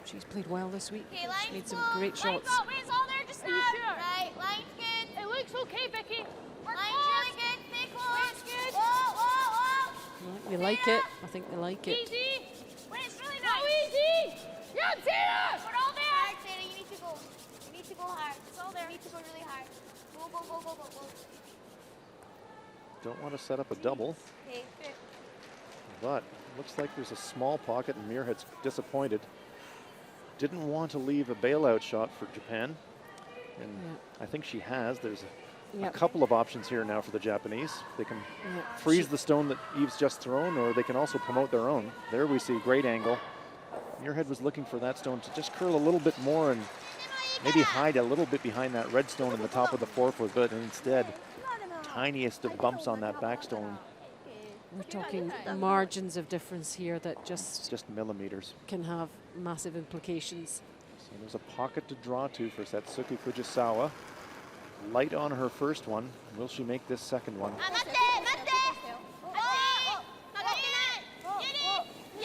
She's played well this week. Okay, She's line's made some full. great shots. Line's full. Where's all there just Are you now? sure? Right, line's good. It looks okay, Vicky. Line's really good. Stay close. Good. Whoa, whoa, whoa. Right, they like it. I think they like it. Easy. When it's really Go nice. easy. Yeah, Sarah. We're all there. Hard, Sarah. You need to go. You need to go hard. It's all there. You need to go really hard. Go, go, go, go, go, go. Don't want to set up a double, Okay, good. but looks like there's a small pocket and Muirhead's disappointed. Didn't want to leave a bailout shot for Japan, and I think she has. There's a couple of options here now for the Japanese. They can freeze the stone that Eve's just thrown, or they can also promote their own. There we see great angle. Muirhead was looking for that stone to just curl a little bit more and maybe hide a little bit behind that red stone in the top of the forefoot, but instead, tiniest of bumps on that back stone. We're talking margins of difference here that just millimeters. can have massive implications. So there's a pocket to draw to for Satsuki Fujisawa. Light on her first one. Will she make this second one?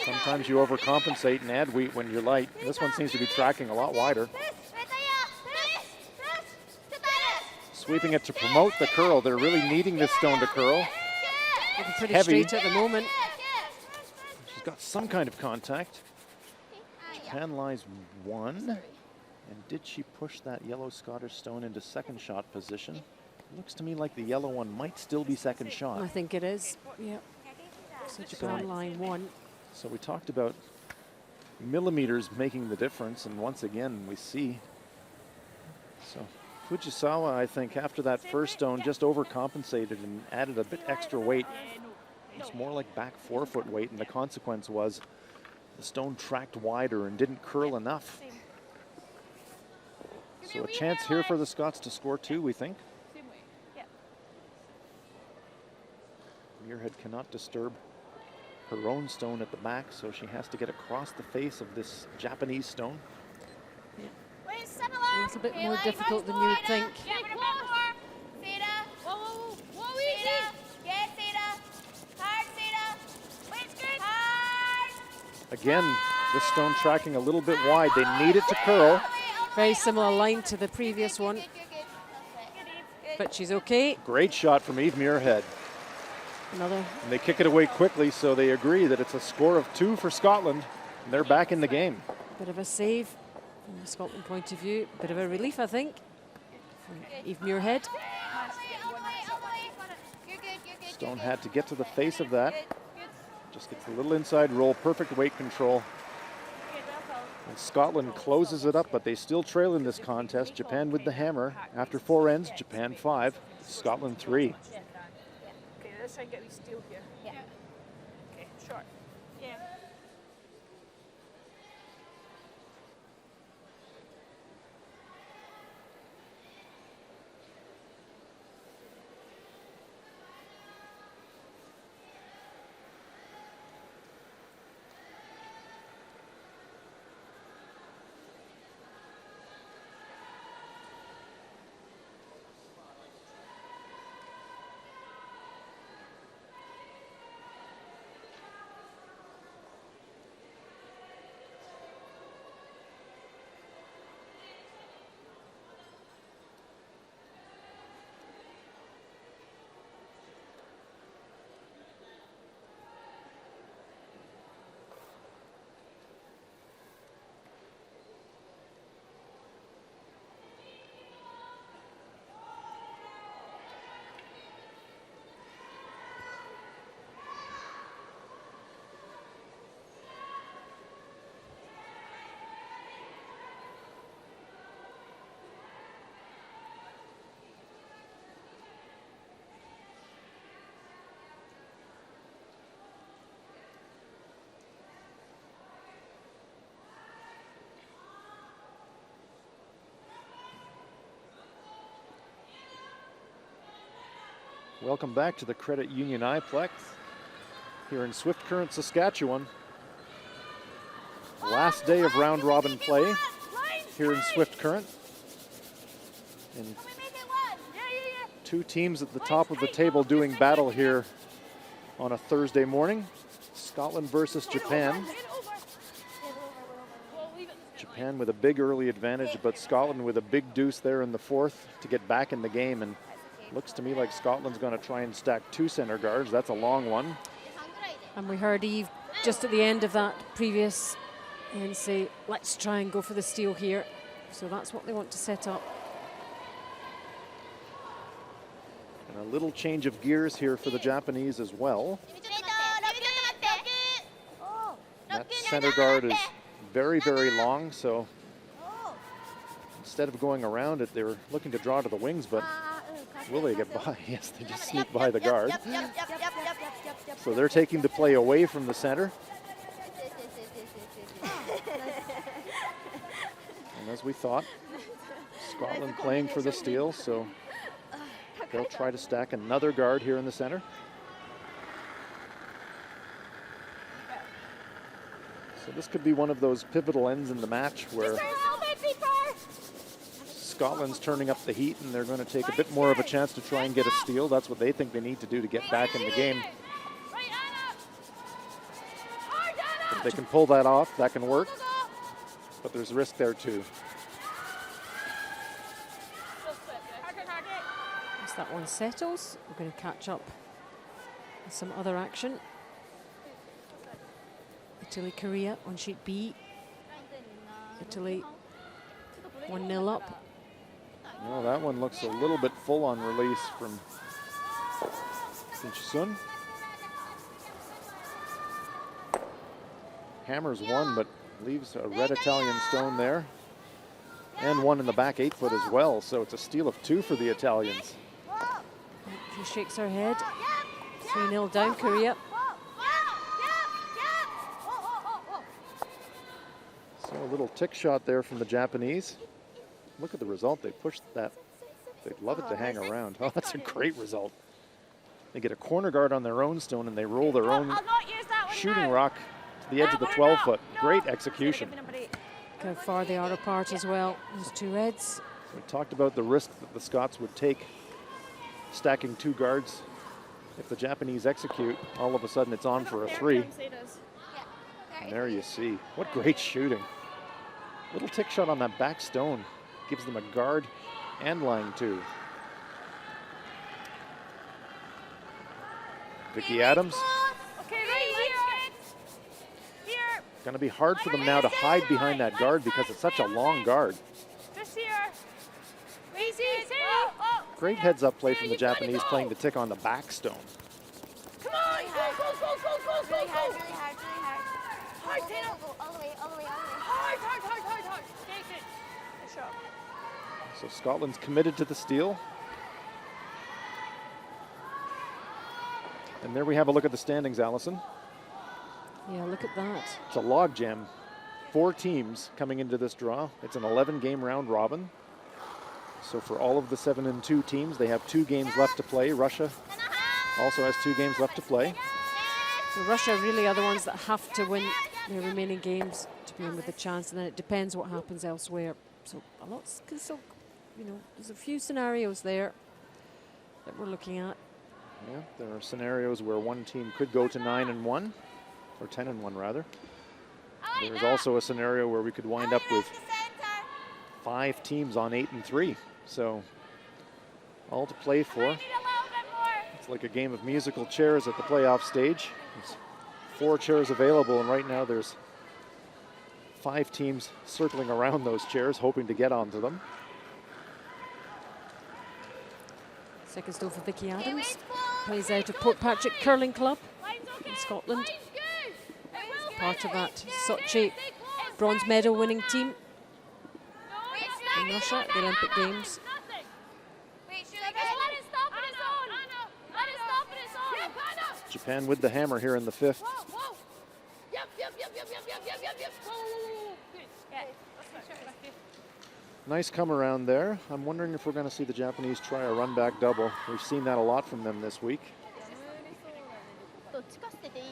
Sometimes you overcompensate and add weight when you're light. This one seems to be tracking a lot wider. Sweeping it to promote the curl. They're really needing this stone to curl. Looking pretty Heavy. straight at the moment. She's got some kind of contact. Japan lies 1. And did she push that yellow Scottish stone into second shot position? Looks to me like the yellow one might still be second shot. I think it is. Yeah. So Japan line 1. So we talked about millimeters making the difference, and once again we see. So Fujisawa, I think, after that first stone, just overcompensated and added a bit extra weight. It's more like back forefoot weight, and the consequence was the stone tracked wider and didn't curl enough. So a chance here for the Scots to score 2, we think. Muirhead cannot disturb her own stone at the back, so she has to get across the face of this Japanese stone. It's a bit more difficult than you would think. Again, this stone tracking a little bit wide. They need it to curl. Very similar line to the previous one. But she's okay. Great shot from Eve Muirhead. Another. And they kick it away quickly, so they agree that it's a score of 2 for Scotland. And they're back in the game. Bit of a save From the Scotland point of view, bit of a relief, I think, from Eve Muirhead. Stone had to get to the face of that. Just gets a little inside roll, perfect weight control. And Scotland closes it up, but they still trail in this contest. Japan with the hammer. After 4 ends, Japan 5, Scotland 3. Okay, let's try and get these steel here. Yeah. Okay, short. Yeah. Welcome back to the Credit Union iPlex here in Swift Current, Saskatchewan. Last day of round robin play here in Swift Current. And 2 teams at the top of the table doing battle here on a Thursday morning. Scotland versus Japan. Japan with a big early advantage, but Scotland with a big deuce there in the 4th to get back in the game. And looks to me like Scotland's going to try and stack 2 center guards. That's a long one. And we heard Eve just at the end of that previous and say, let's try and go for the steal here. So that's what they want to set up. And a little change of gears here for the Japanese as well. That center guard is very, very long, so instead of going around it, they were looking to draw to the wings, but will they get by? Yes, they just sneak by the guard. So they're taking the play away from the center. And as we thought, Scotland playing for the steal, so they'll try to stack another guard here in the center. So this could be one of those pivotal ends in the match where Scotland's turning up the heat and they're going to take a bit more of a chance to try and get a steal. That's what they think they need to do to get back in the game. If they can pull that off, that can work. But there's risk there too. As that one settles, we're going to catch up with some other action. Italy, Korea on sheet B. Italy 1-0 up. Well, that one looks a little bit full on release from Sun. Hammers one, but leaves a red Italian stone there. And one in the back 8 foot as well, so it's a steal of 2 for the Italians. She shakes her head. 3-0 down, Korea. So a little tick shot there from the Japanese. Look at the result. They pushed that. They'd love it to hang around. Oh, that's a great result. They get a corner guard on their own stone and they roll their own shooting rock to the edge of the 12 foot. Great execution. Look how far they are apart as well, those 2 reds. We talked about the risk that the Scots would take stacking 2 guards. If the Japanese execute, all of a sudden it's on for a 3. And there you see. What great shooting. Little tick shot on that back stone. Gives them a guard and line 2. Vicky Adams going to be hard for them now to hide behind that guard because it's such a long guard. Just here. Easy. Oh, oh. Great heads-up play from the Japanese playing the tick on the back stone. Come on. Go, go, go, go, go, go, Really go. hard, really hard, really hard. Hard, Go, Tina. go, go, all the way, all the way, all the way. Hard, hard, hard, hard, hard. Take it. Good shot. So Scotland's committed to the steal. And there we have a look at the standings, Allison. Yeah, look at that. It's a logjam. 4 teams coming into this draw. It's an 11-game round robin. So for all of the 7-2 teams, they have 2 games left to play. Russia also has 2 games left to play. So Russia really are the ones that have to win their remaining games to be in with a chance, and then it depends what happens elsewhere. So a lot's can still, you know, there's a few scenarios there that we're looking at. Yeah, there are scenarios where one team could go to 9-1, or 10-1 rather. There's also a scenario where we could wind up with 5 teams on 8-3. So all to play for. Need a little bit more. It's like a game of musical chairs at the playoff stage. There's 4 chairs available, and right now there's 5 teams circling around those chairs, hoping to get onto them. Second stone for Vicky Adams. Plays out of Port Patrick Curling Club Line's okay. in Scotland. Line's good. It will Part be. of that Stay Sochi close. bronze medal winning team No, in Russia at the Olympic Games. Nothing. Wait, should Just I let it stop in its own. Let it stop in its own. Yep, Anna. Japan with the hammer here in the 5th. Whoa, whoa. Yep, yep, yep, yep, yep, yep, yep, yep, yep. Whoa, whoa, whoa, whoa. Good. Yeah. That's right. Nice come around there. I'm wondering if we're going to see the Japanese try a run back double. We've seen that a lot from them this week. どっちか捨てていいね。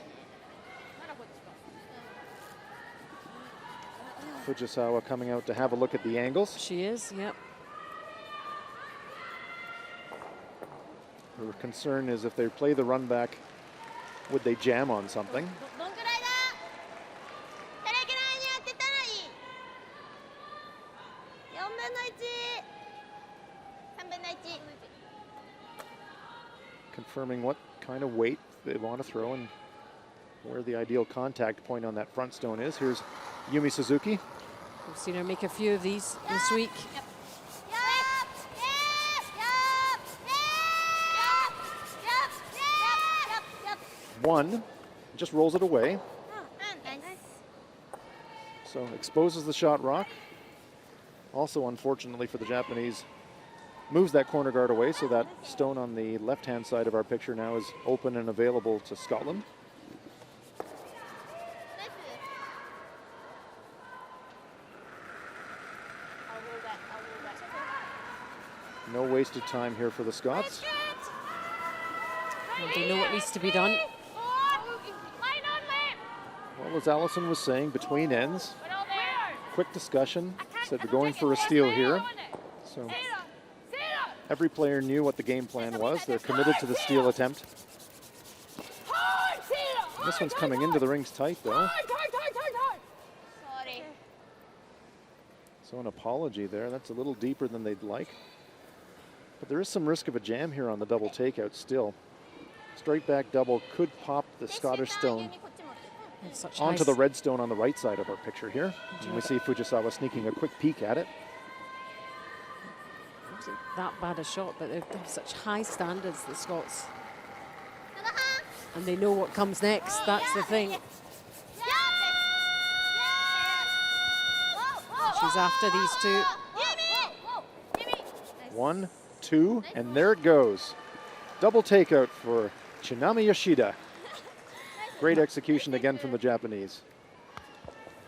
Fujisawa coming out to have a look at the angles. She is, yep. Her concern is if they play the run back, would they jam on something? どんくらいだ。それぐらいに当てたらいい。4分の1。3分の1。 Confirming what kind of weight they want to throw and where the ideal contact point on that front stone is. Here's Yumi Suzuki. We've seen her make a few of these this week. Yup, yup, yup, yup, yup, yup, yup. 1, just rolls it away. Nice. So exposes the shot rock. Also, unfortunately for the Japanese, moves that corner guard away, so that stone on the left-hand side of our picture now is open and available to Scotland. I'll roll back, I'll roll back. No wasted time here for the Scots. And they know what needs to be done. Line on left. Well, as Allison was saying, between ends, But all there. quick discussion, said we're going for a steal here. So every player knew what the game plan was. They're committed to the steal attempt. This one's coming into the rings tight, though. Sorry. So an apology there. That's a little deeper than they'd like. But there is some risk of a jam here on the double takeout still. Straight back double could pop the Scottish stone And such onto nice- the red stone on the right side of our picture here. And we see Fujisawa sneaking a quick peek at it. Wasn't that bad a shot, but they have such high standards, the Scots. And they know what comes next, that's the thing. She's after these two. 1, 2, and there it goes. Double takeout for Chinami Yoshida. Great execution again from the Japanese.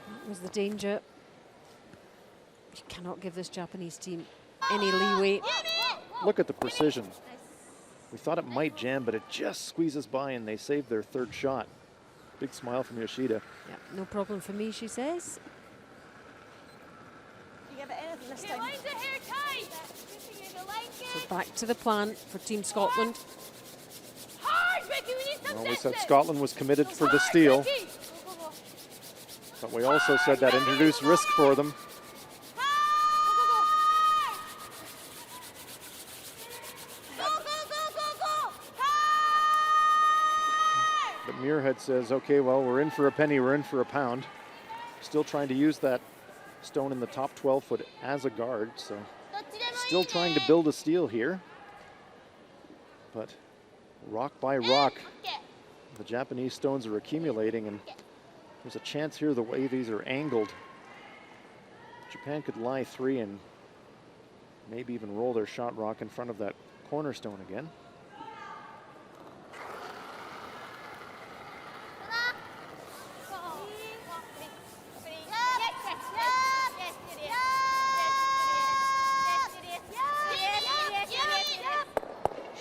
That was the danger. You cannot give this Japanese team any leeway. Look at the precision. We thought it might jam, but it just squeezes by and they saved their 3rd shot. Big smile from Yoshida. Yeah, no problem for me, she says. You give it anything this Okay, time. lines are here tight. So back to the plan for Team Scotland. Hard, Vicky, we need some Well, we said distance. Scotland was committed for the steal, Vicky. but we also said that introduced risk for them. But Muirhead says, okay, well, we're in for a penny, we're in for a pound. Still trying to use that stone in the top 12 foot as a guard, so still trying to build a steal here. But rock by rock, the Japanese stones are accumulating, and there's a chance here the way these are angled. Japan could lie 3 and maybe even roll their shot rock in front of that cornerstone again.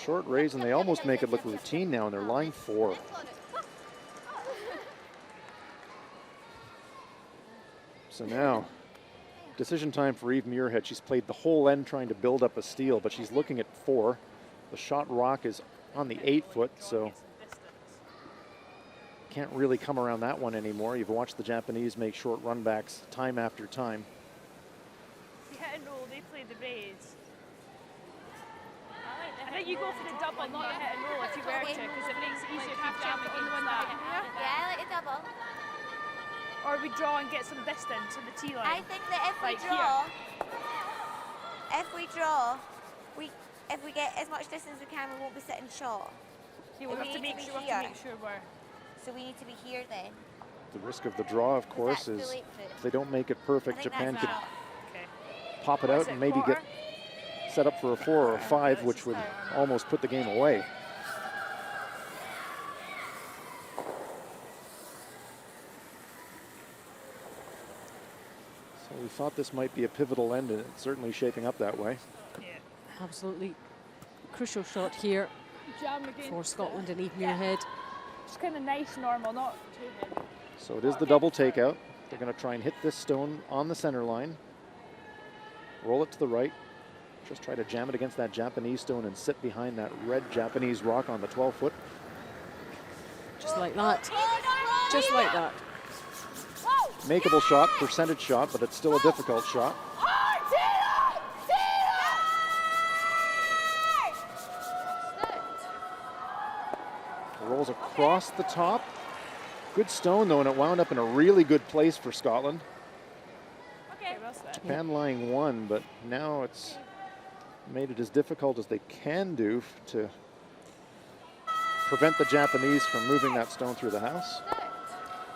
Short raise, and they almost make it look routine now, and they're line 4. So now, decision time for Eve Muirhead. She's played the whole end trying to build up a steal, but she's looking at 4. The shot rock is on the 8 foot, so can't really come around that one anymore. You've watched the Japanese make short runbacks time after time. You hit and roll, they play the raise. I think you go for the double, not the hit and roll if you were to, because it makes it easier if you jam against that. Yeah, I like the double. Or we draw and get some distance on the tee line. I think that if Like we get as much distance as we can, we won't be sitting short. Yeah, we'll have to make sure we're. So we need to be here then. The risk of the draw, of course, is if they don't make it perfect, Japan could pop it out and maybe get set up for a 4 or a 5, which would almost put the game away. So we thought this might be a pivotal end, and it's certainly shaping up that way. Yeah. Absolutely crucial shot here Jam against for Scotland and Eve Muirhead. Just kind of nice, normal, not too heavy. So it is the double takeout. They're going to try and hit this stone on the center line. Roll it to the right. Just try to jam it against that Japanese stone and sit behind that red Japanese rock on the 12 foot. Just like that. Just like that. Makeable shot, percentage shot, but it's still a difficult shot. Rolls across the top. Good stone though, and it wound up in a really good place for Scotland. Okay, well said. Japan lying 1, but now it's made it as difficult as they can do to prevent the Japanese from moving that stone through the house.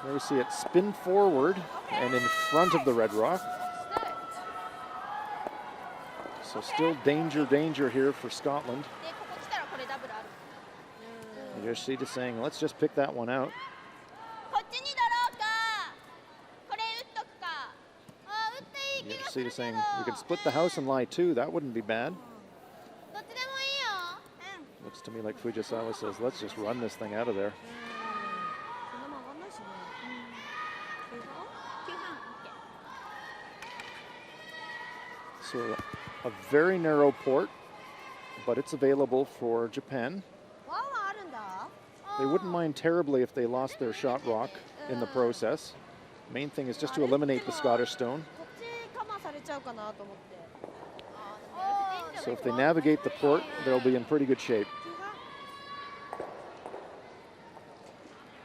There we see it spin forward and in front of the red rock. So still danger here for Scotland. Yoshida saying, let's just pick that one out. Yoshida saying, we could split the house and lie 2. That wouldn't be bad. Looks to me like Fujisawa says, let's just run this thing out of there. So a very narrow port, but it's available for Japan. They wouldn't mind terribly if they lost their shot rock in the process. Main thing is just to eliminate the Scottish stone. So if they navigate the port, they'll be in pretty good shape.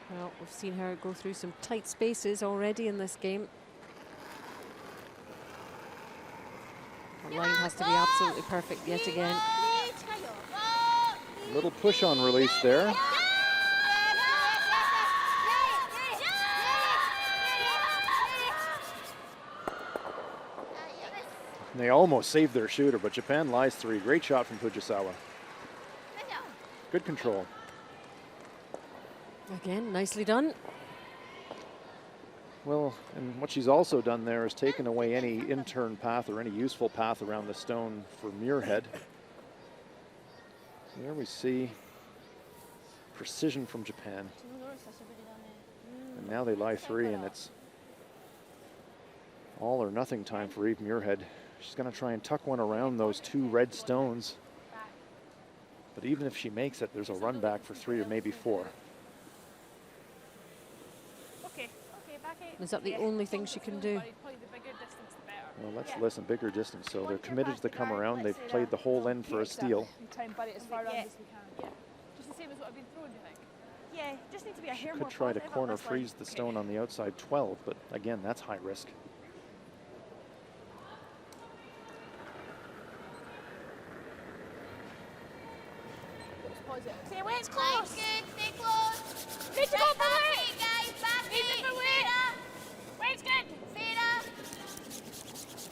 Well, we've seen her go through some tight spaces already in this game. The line has to be absolutely perfect yet again. Little push on release there. And they almost saved their shooter, but Japan lies 3. Great shot from Fujisawa. Good control. Again, nicely done. Well, and what she's also done there is taken away any in-turn path or any useful path around the stone for Muirhead. There we see precision from Japan. And now they lie 3, and it's all or nothing time for Eve Muirhead. She's going to try and tuck one around those 2 red stones. But even if she makes it, there's a run back for 3 or maybe 4. Is that the only thing she can do? Well, let's listen, bigger distance. So they're committed to the come around. They've played the whole end for a steal. Try and butt it as far around as we can. Just the same as what I've been throwing, you think? Yeah, just need to be a hair more Could try to positive on corner this one. freeze the stone on the outside 12, but again, that's high risk. Stay away, it's close. Stay close. Need to go for Back it. feet, guys. Back Need feet. to for Feet it. up. Wait's good. Feet up.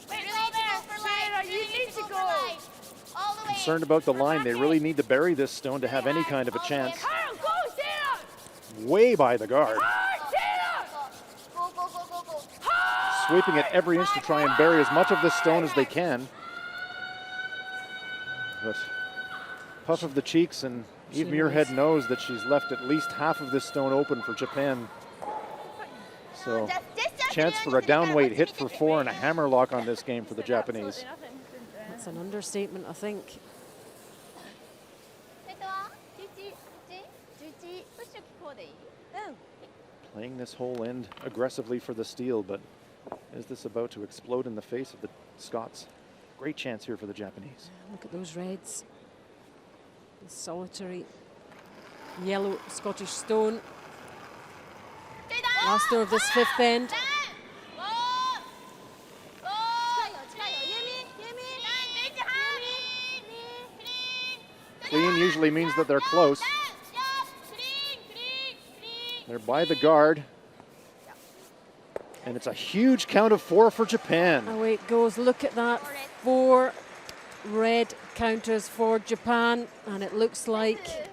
Wait, Really go need to there. go for light. Sarah, you Really need to for go. light. All the way. Concerned about the line. They really need to bury this stone to have any kind of a chance. Carl, go, Sarah. Way by the guard. Hard, Sarah. Go, go, go, go, go. Sweeping it every inch to try and bury as much of this stone as they can. But puff of the cheeks, and Eve Muirhead knows that she's left at least half of this stone open for Japan. So chance for a downweight hit for 4 and a hammerlock on this game for the Japanese. That's an understatement, I think. Playing this whole end aggressively for the steal, but is this about to explode in the face of the Scots? Great chance here for the Japanese. Look at those reds. The solitary yellow Scottish stone. Last throw of this fifth end. Clean usually means that they're close. They're by the guard. And it's a huge count of 4 for Japan. Away it goes. Look at that. 4 red counters for Japan. And it looks like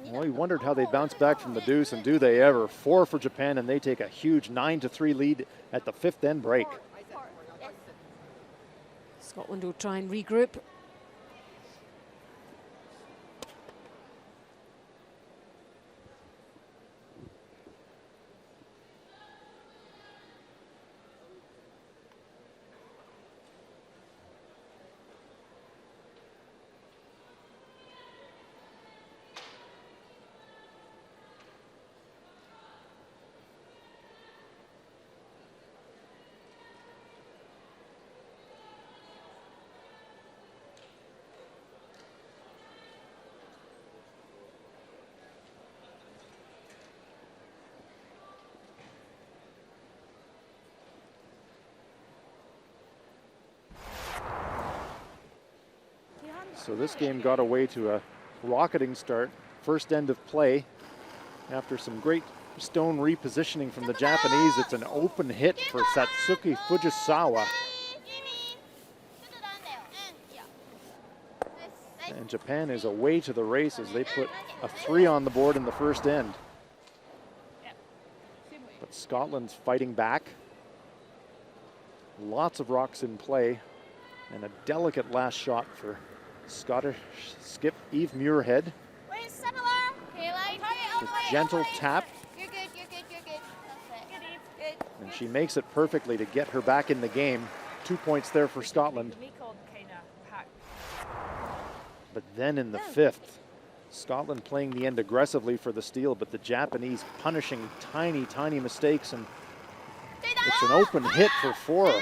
Well, we wondered how they bounce back from the deuce, and do they ever. 4 for Japan, and they take a huge 9-3 lead at the 5th end break. Scotland will try and regroup. So this game got away to a rocketing start. First end of play. After some great stone repositioning from the Japanese, it's an open hit for Satsuki Fujisawa. And Japan is away to the races. They put a 3 on the board in the first end. But Scotland's fighting back. Lots of rocks in play. And a delicate last shot for Scottish skip Eve Muirhead. Wait, similar. Okay, like, With gentle tap. You're good, you're good, you're good. That's it. Good. And she makes it perfectly to get her back in the game. 2 points there for Scotland. But then in the 5th, Scotland playing the end aggressively for the steal, but the Japanese punishing tiny, tiny mistakes, and it's an open hit for 4.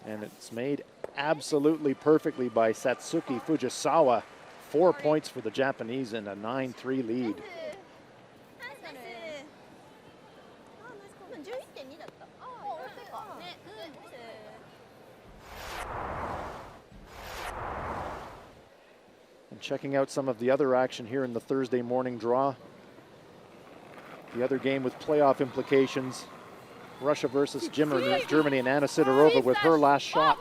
And it's made absolutely perfectly by Satsuki Fujisawa. 4 points for the Japanese and a 9-3 lead. And checking out some of the other action here in the Thursday morning draw. The other game with playoff implications. Russia versus Germany, and Anna Sidorova with her last shot.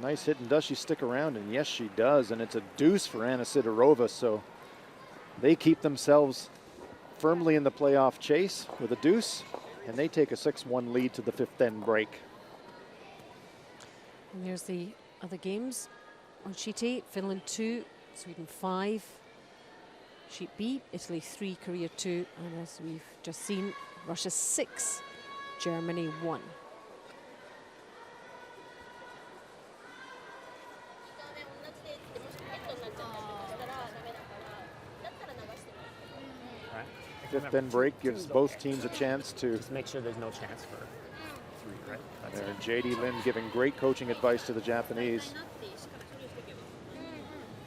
Nice hit, and does she stick around? And yes, she does. And it's a deuce for Anna Sidorova, so they keep themselves firmly in the playoff chase with a deuce, and they take a 6-1 lead to the 5th end break. And there's the other games on sheet A. Finland 2, Sweden 5. Sheet B, Italy 3, Korea 2. And as we've just seen, Russia 6, Germany 1. Fifth end break gives both teams a chance to. Just make sure there's no chance for 3, right? That's And it. JD Lin giving great coaching advice to the Japanese,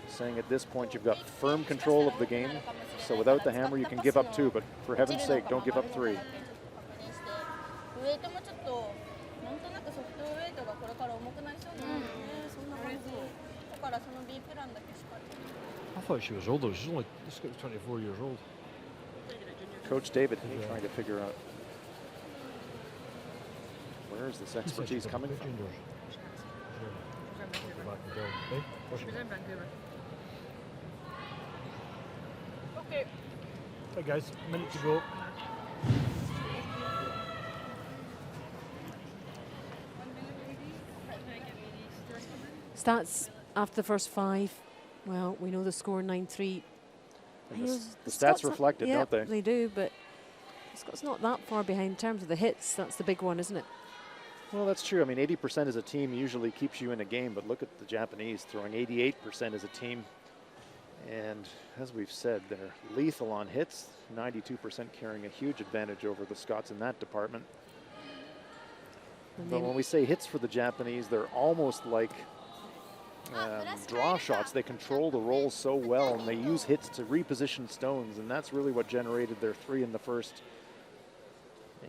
saying at this point you've got firm control of the game, so without the hammer you can give up 2, but for heaven's sake don't give up 3. ウェイトもちょっとなんとなくソフトウェイトがこれから重くなりそうなのね、そんな感じだからその B プランだけしっかり I thought she was older. She's only this girl's 24 years old. Coach David trying to figure out where is this expertise coming from. Okay. Hey guys, minute to go. Stats after the first 5. Well, we know the score 9-3. And the stats reflect it, yeah, don't they? They do, but Scott's not that far behind in terms of the hits. That's the big one, isn't it? Well, that's true. I mean, 80% as a team usually keeps you in a game, but look at the Japanese throwing 88% as a team. And as we've said, they're lethal on hits, 92% carrying a huge advantage over the Scots in that department. But when we say hits for the Japanese, they're almost like draw shots. They control the rolls so well, and they use hits to reposition stones, and that's really what generated their 3 in the first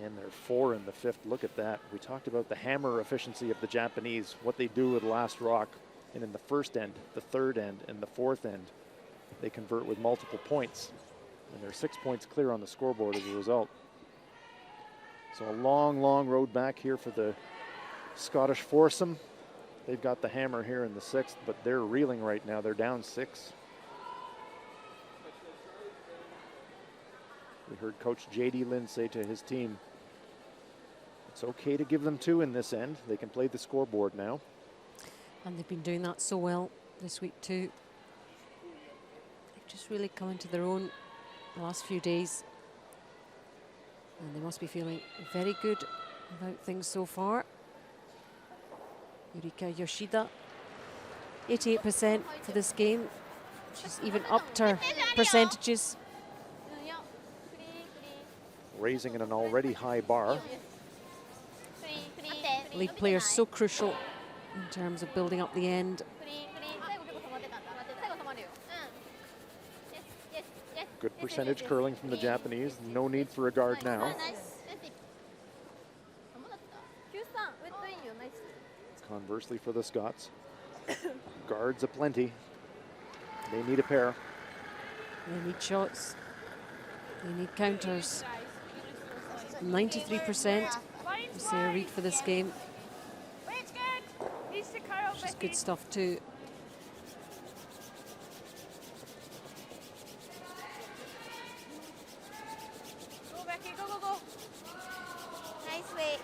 and their 4 in the 5th. Look at that. We talked about the hammer efficiency of the Japanese, what they do with last rock, and in the first end, the third end, and the fourth end, they convert with multiple points, and they're 6 points clear on the scoreboard as a result. So a long, long road back here for the Scottish foursome. They've got the hammer here in the 6th, but they're reeling right now. They're down 6. We heard Coach JD Lin say to his team, it's okay to give them 2 in this end. They can play the scoreboard now. And they've been doing that so well this week too. They've just really come into their own the last few days. And they must be feeling very good about things so far. Yurika Yoshida, 88% for this game. She's even upped her percentages. Raising in an already high bar. Lead players so crucial in terms of building up the end. Good percentage curling from the Japanese. No need for a guard now. Conversely for the Scots, guards aplenty. They need a pair. They need shots. They need counters. 93%. We see a read for this game. Which is good stuff too. Go, Becky, go, go, go. Nice weight.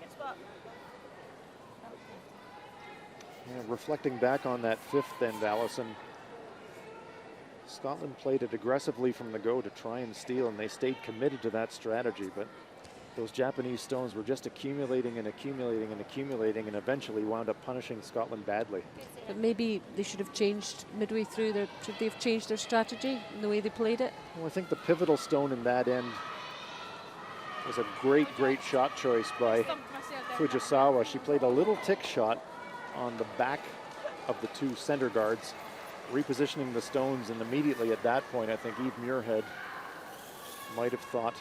Good spot. Yeah, reflecting back on that 5th end, Allison, Scotland played it aggressively from the go to try and steal, and they stayed committed to that strategy, but those Japanese stones were just accumulating and accumulating and accumulating, and eventually wound up punishing Scotland badly. But maybe they should have changed midway through. Should they have changed their strategy in the way they played it? Well, I think the pivotal stone in that end was a great, great shot choice by Fujisawa. She played a little tick shot on the back of the 2 center guards, repositioning the stones, and immediately at that point, I think Eve Muirhead might have thought,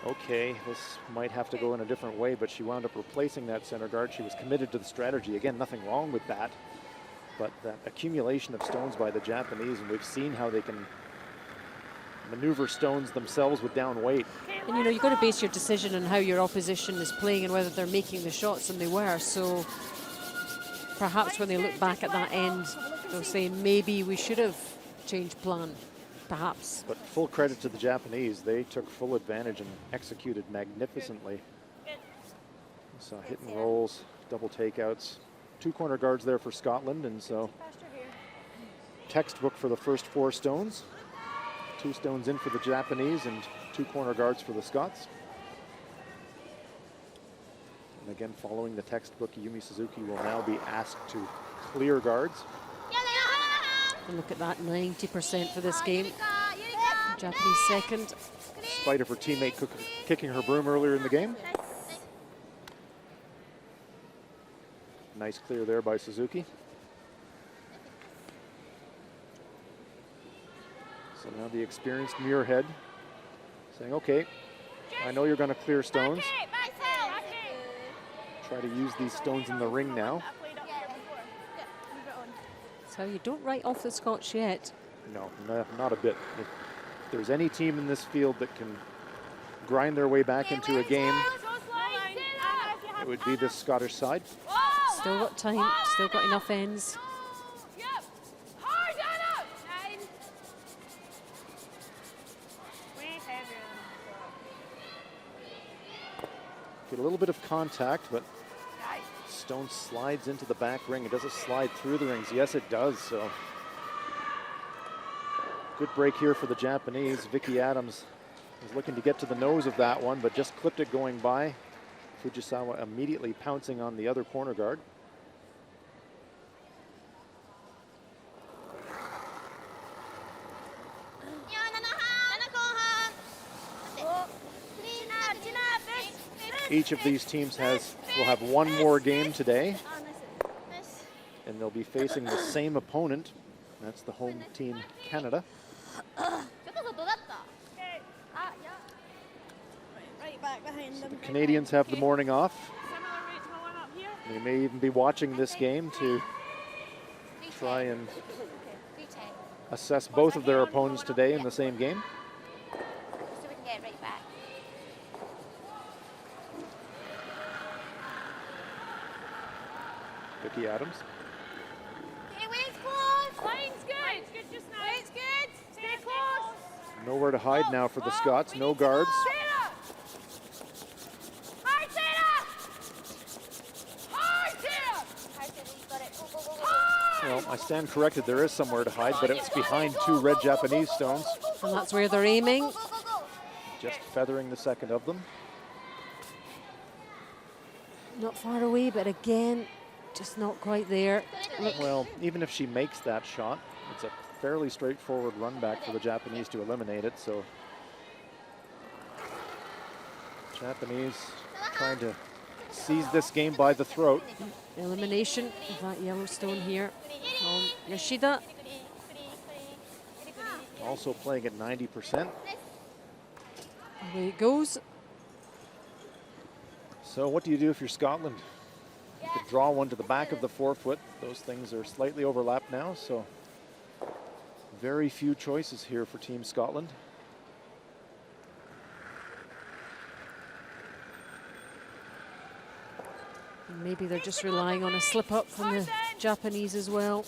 okay, this might have to go in a different way, but she wound up replacing that center guard. She was committed to the strategy. Again, nothing wrong with that, but that accumulation of stones by the Japanese, and we've seen how they can maneuver stones themselves with down weight. And you know, you've got to base your decision on how your opposition is playing and whether they're making the shots, and they were. So perhaps when they look back at that end, they'll say maybe we should have changed plan. Perhaps. But full credit to the Japanese. They took full advantage and executed magnificently. So hit and rolls, double takeouts. 2 corner guards there for Scotland, and so textbook for the first 4 stones. 2 stones in for the Japanese and 2 corner guards for the Scots. And again, following the textbook, Yumi Suzuki will now be asked to clear guards. And look at that, 90% for this game. Japanese second. In spite of her teammate kicking her broom earlier in the game. Nice clear there by Suzuki. So now the experienced Muirhead saying, okay, I know you're going to clear stones. Try to use these stones in the ring now. So you don't write off the Scots yet. No, not a bit. If there's any team in this field that can grind their way back into a game, it would be this Scottish side. Still got time, still got enough ends. Get a little bit of contact, but stone slides into the back ring. It doesn't slide through the rings. Yes, it does. So good break here for the Japanese. Vicky Adams was looking to get to the nose of that one, but just clipped it going by. Fujisawa immediately pouncing on the other corner guard. Each of these teams will have one more game today, and they'll be facing the same opponent. That's the home team, Canada. So the Canadians have the morning off. They may even be watching this game to try and assess both of their opponents today in the same game. Vicky Adams. Line's good just now. Line's good. Stay close. Nowhere to hide now for the Scots. No guards. Well, I stand corrected. There is somewhere to hide, but it's behind two red Japanese stones. And that's where they're aiming. Just feathering the second of them. Not far away, but again, just not quite there. Look. Well, even if she makes that shot, it's a fairly straightforward run back for the Japanese to eliminate it. So Japanese trying to seize this game by the throat. Elimination of that yellow stone here from Yoshida. Also playing at 90%. Away it goes. So what do you do if you're Scotland? You could draw one to the back of the forefoot. Those things are slightly overlapped now, so very few choices here for Team Scotland. Maybe they're just relying on a slip up from the Japanese as well.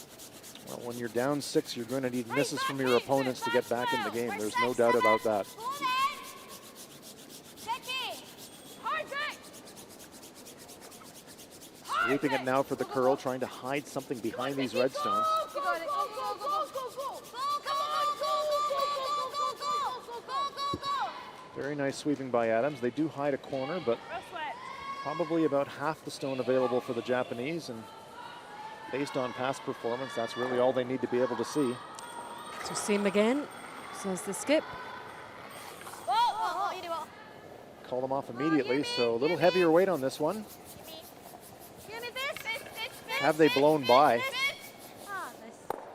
Well, when you're down 6, you're going to need misses from your opponents to get back in the game. There's no doubt about that. Sweeping it now for the curl, trying to hide something behind these red stones. Very nice sweeping by Adams. They do hide a corner, but probably about half the stone available for the Japanese, and based on past performance, that's really all they need to be able to see. So same again, says the skip. Call them off immediately, so a little heavier weight on this one. Have they blown by?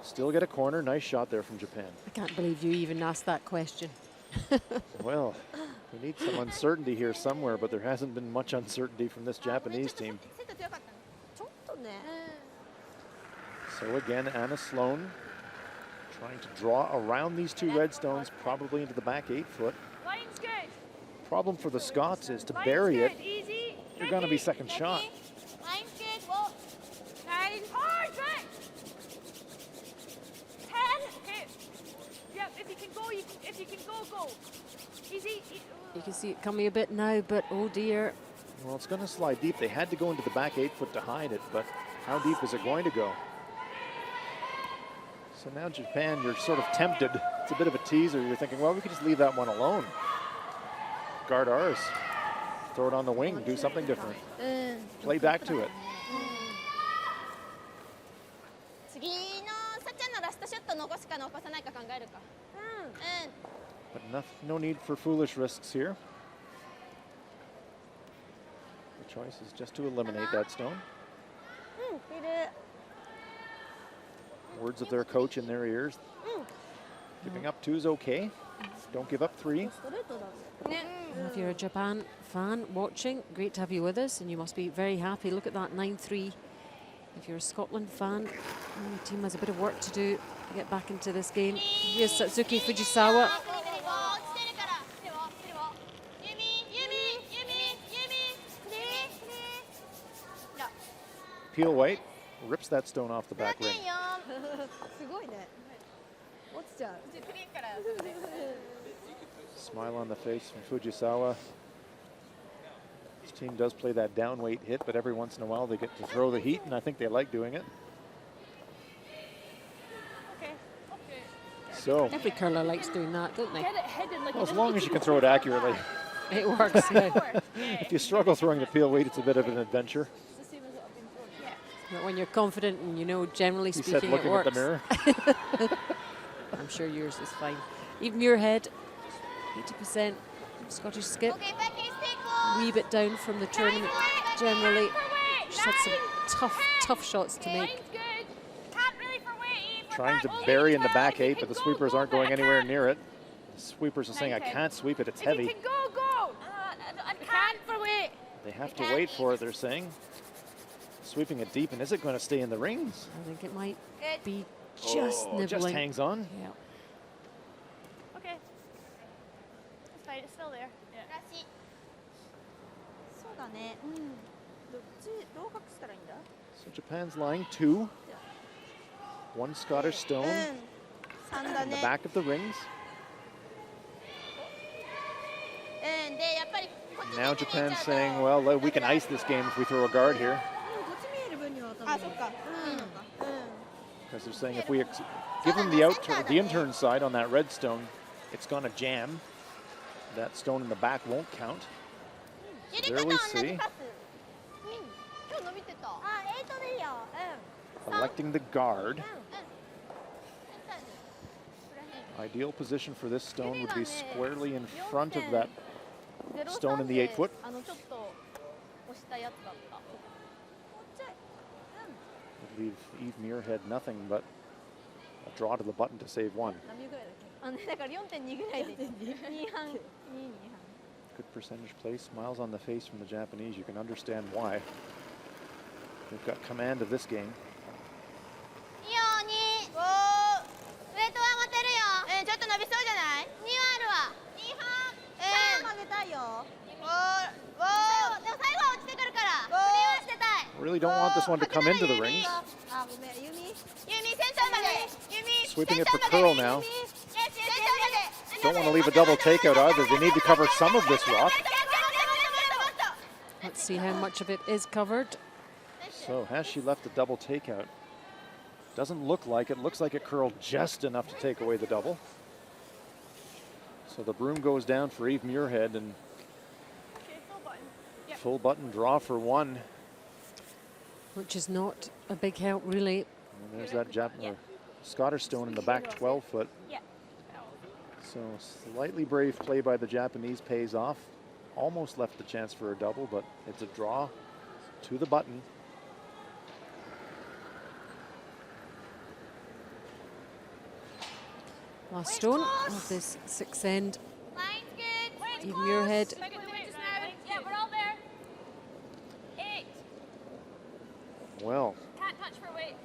Still get a corner. Nice shot there from Japan. I can't believe you even asked that question. Well, we need some uncertainty here somewhere, but there hasn't been much uncertainty from this Japanese team. So again, Anna Sloan trying to draw around these two red stones, probably into the back 8-foot. Problem for the Scots is to bury it. You're going to be second shot. Go. Easy. You can see it coming a bit now, but oh dear. Well, it's going to slide deep. They had to go into the back 8-foot to hide it, but how deep is it going to go? So now Japan, you're sort of tempted. It's a bit of a teaser. You're thinking, well, we could just leave that one alone. Guard ours. Throw it on the wing. Do something different. Play back to it. 残すか残さないか考えるか。But no need for foolish risks here. The choice is just to eliminate that stone. Words of their coach in their ears. Giving up 2 is okay. Don't give up 3. If you're a Japan fan watching, great to have you with us, and you must be very happy. Look at that 9-3. If you're a Scotland fan, your team has a bit of work to do to get back into this game. Here's Satsuki Fujisawa. Peel White rips that stone off the back ring. Smile on the face from Fujisawa. This team does play that down weight hit, but every once in a while they get to throw the heat, and I think they like doing it. So Every curler likes doing that, don't they? Get it hidden like well, as long as you can throw it accurately. It works, yeah. If you struggle throwing the peel weight, it's a bit of an adventure. But when you're confident and you know, generally He speaking, said looking it works. at the mirror. I'm sure yours is fine. Even Muirhead, 80% Scottish skip. Wee bit down from the tournament generally. She's had some tough shots to make. Trying to bury in the back 8, but the sweepers aren't going anywhere near it. The sweepers are saying, I can't sweep it, it's heavy. Go, go! I can't for weight. They have to wait for it, they're saying. Sweeping it deep, and is it going to stay in the rings? I think it might be just nibbling. Just hangs on. Yeah. Okay. It's fine, it's still there. Yeah. そうだね。どう隠したらいいんだ？ So Japan's lying 2. 1 Scottish stone 3だ in the ね。 back of the rings. でやっぱり。 Now Japan's saying, well, we can ice this game if we throw a guard here. あ、そっか。いいのか。 Because they're saying if we give them the intern side on that red stone, it's going to jam. That stone in the back won't count. So there we see. Electing the guard. Ideal position for this stone would be squarely in front of that stone in the 8-foot. Would leave Eve Muirhead nothing but a draw to the button to save 1. だから 4.2 ぐらいで2半。Good percentage play, smiles on the face from the Japanese. You can understand why. They've got command of this game. いいよ2。おウエイトは持てるよ。ちょっと伸びそうじゃない？2はあるわ。2半。曲げたいよ。でも最後は落ちてくるから。クリアしてたい。 Really don't want this one to come into the rings. あ、ごめん、ユミ。ユミセンターまで。ユミ。 Sweeping it for curl now. センターまで。 Don't want to leave a double takeout either. They need to cover some of this rock. Let's see how much of it is covered. So has she left a double takeout? Doesn't look like it. Looks like it curled just enough to take away the double. So the broom goes down for Eve Muirhead, and full button draw for 1. Which is not a big help, really. And there's that Scottish stone in the back 12-foot. Yeah. So slightly brave play by the Japanese pays off. Almost left the chance for a double, but it's a draw to the button. Last stone of this 6th end. Line's good. Eve Muirhead. Yeah, we're all there. 8. Well, Can't touch for weight.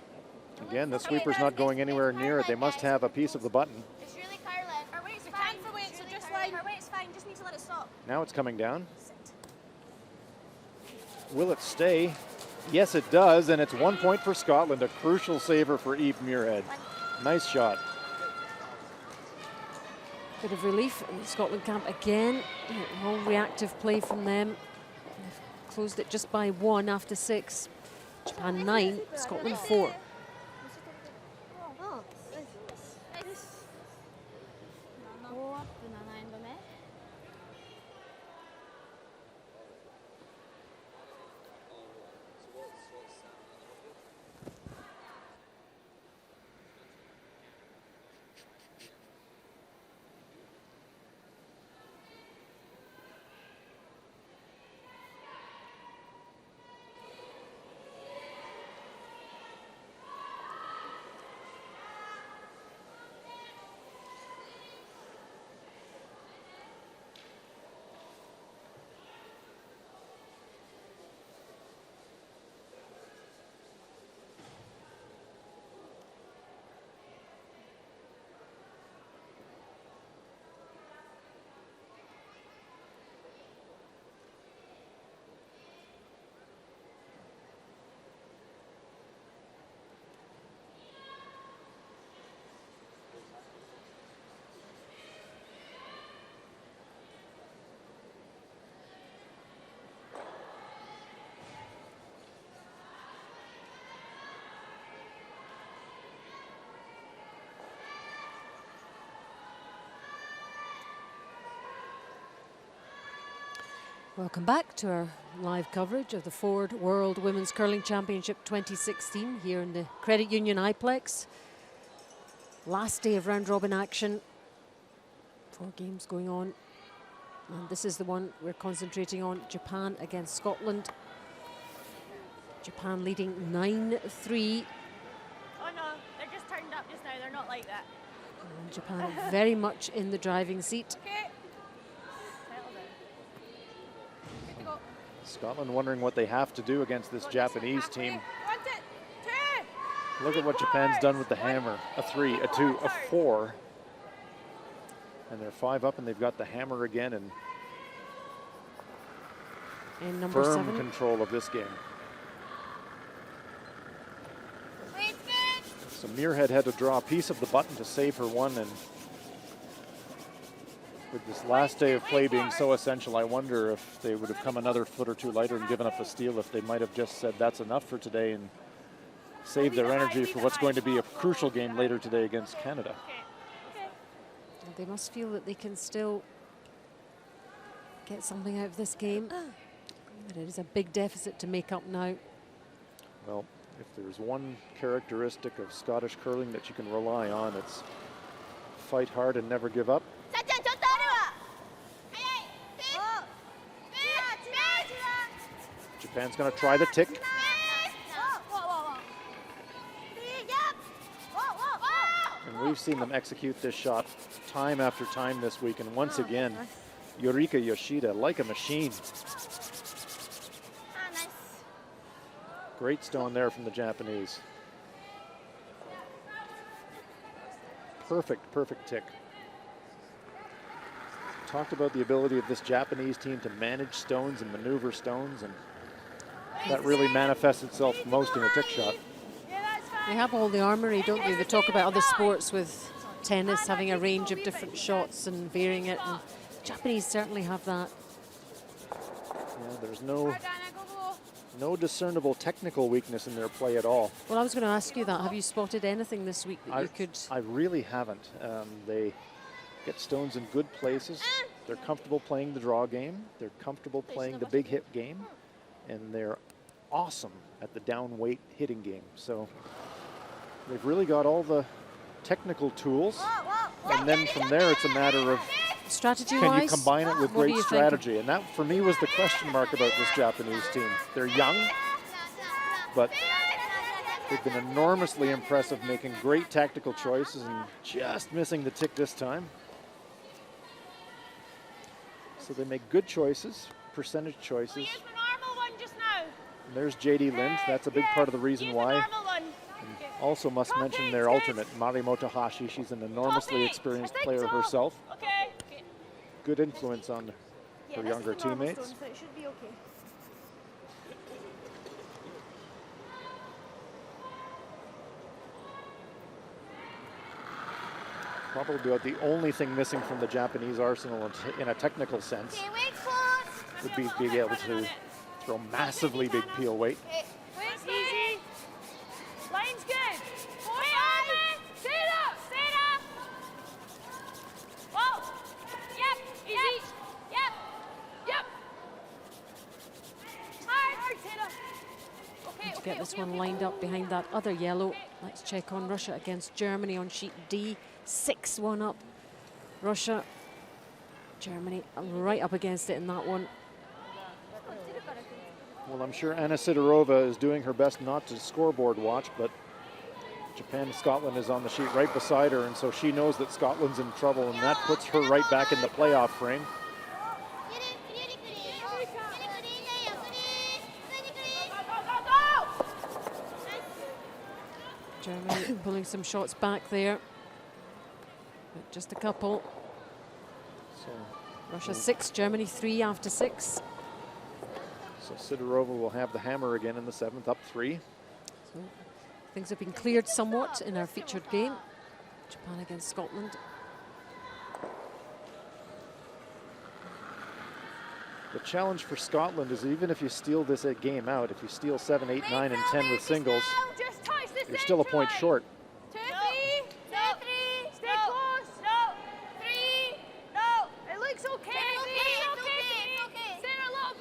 again, the sweeper's not going anywhere near it. They must have a piece of the button. It's really careless. Our weight's fine for weight, so just line. Our weight's fine, just need to let it stop. Now it's coming down. Will it stay? Yes, it does, and it's 1 point for Scotland. A crucial saver for Eve Muirhead. Nice shot. Bit of relief in the Scotland camp again. All reactive play from them. They've closed it just by 1 after 6. Japan 9, Scotland 4. Welcome back to our live coverage of the Ford World Women's Curling Championship 2016 here in the Credit Union Iplex. Last day of round robin action. 4 games going on. And this is the one we're concentrating on, Japan against Scotland. Japan leading 9-3. Oh no, they're just turned up just now. They're not like that. And Japan very much in the driving seat. Okay. Settle down. Good to go. Scotland wondering what they have to do against this Japanese team. 1, 2. Look at what Japan's done with the hammer. A 3, a 2, a 4. And they're 5 up, and they've got the hammer again, and number firm 7. control of this game. So Muirhead had to draw a piece of the button to save her one, and with this last day of play being so essential, I wonder if they would have come another foot or 2 lighter and given up the steal, if they might have just said that's enough for today and saved their energy for what's going to be a crucial game later today against Canada. They must feel that they can still get something out of this game. But it is a big deficit to make up now. Well, if there's one characteristic of Scottish curling that you can rely on, it's fight hard and never give up. Japan's going to try the tick. And we've seen them execute this shot time after time this week, and once again, Yurika Yoshida, like a machine. Great stone there from the Japanese. Perfect, perfect tick. Talked about the ability of this Japanese team to manage stones and maneuver stones, and that really manifests itself most in a tick shot. They have all the armory, don't they? They talk about other sports with tennis having a range of different shots and varying it, and Japanese certainly have that. Yeah, there's no discernible technical weakness in their play at all. Well, I was going to ask you that. Have you spotted anything this week that you could... I really haven't. They get stones in good places. They're comfortable playing the draw game. They're comfortable playing the big hit game. And they're awesome at the down weight hitting game. So they've really got all the technical tools. And then from there, it's a matter of strategy-wise, can you combine it with what great strategy? And that, for me, was the question mark about this Japanese team. They're young, but they've been enormously impressive, making great tactical choices and just missing the tick this time. So they make good choices, percentage choices. And there's JD Lind. That's a big part of the reason why. And also must mention their alternate, Marimoto Hashi. She's an enormously experienced player herself. Good influence on her younger teammates. So it should be okay. Probably about the only thing missing from the Japanese arsenal in a technical sense would be being able to throw massively big peel weight. Easy. Line's good. Sit up. Whoa. Yep. Easy. Yep. Hard. Sit up. Okay. To get this one lined up behind that other yellow. Let's check on Russia against Germany on sheet D. 6-1 up. Russia. Germany right up against it in that one. Well, I'm sure Anna Sidorova is doing her best not to scoreboard watch, but Japan-Scotland is on the sheet right beside her, and so she knows that Scotland's in trouble, and that puts her right back in the playoff frame. Germany pulling some shots back there. But just a couple. So Russia 6, Germany 3 after 6. So Sidorova will have the hammer again in the 7th, up 3. So things have been cleared somewhat in our featured game. Japan against Scotland. The challenge for Scotland is even if you steal this game out, if you steal 7, 8, 9, and 10 with singles, you're still a point short. 2, 3. Stay close. No. 3. No. It looks okay. Center a little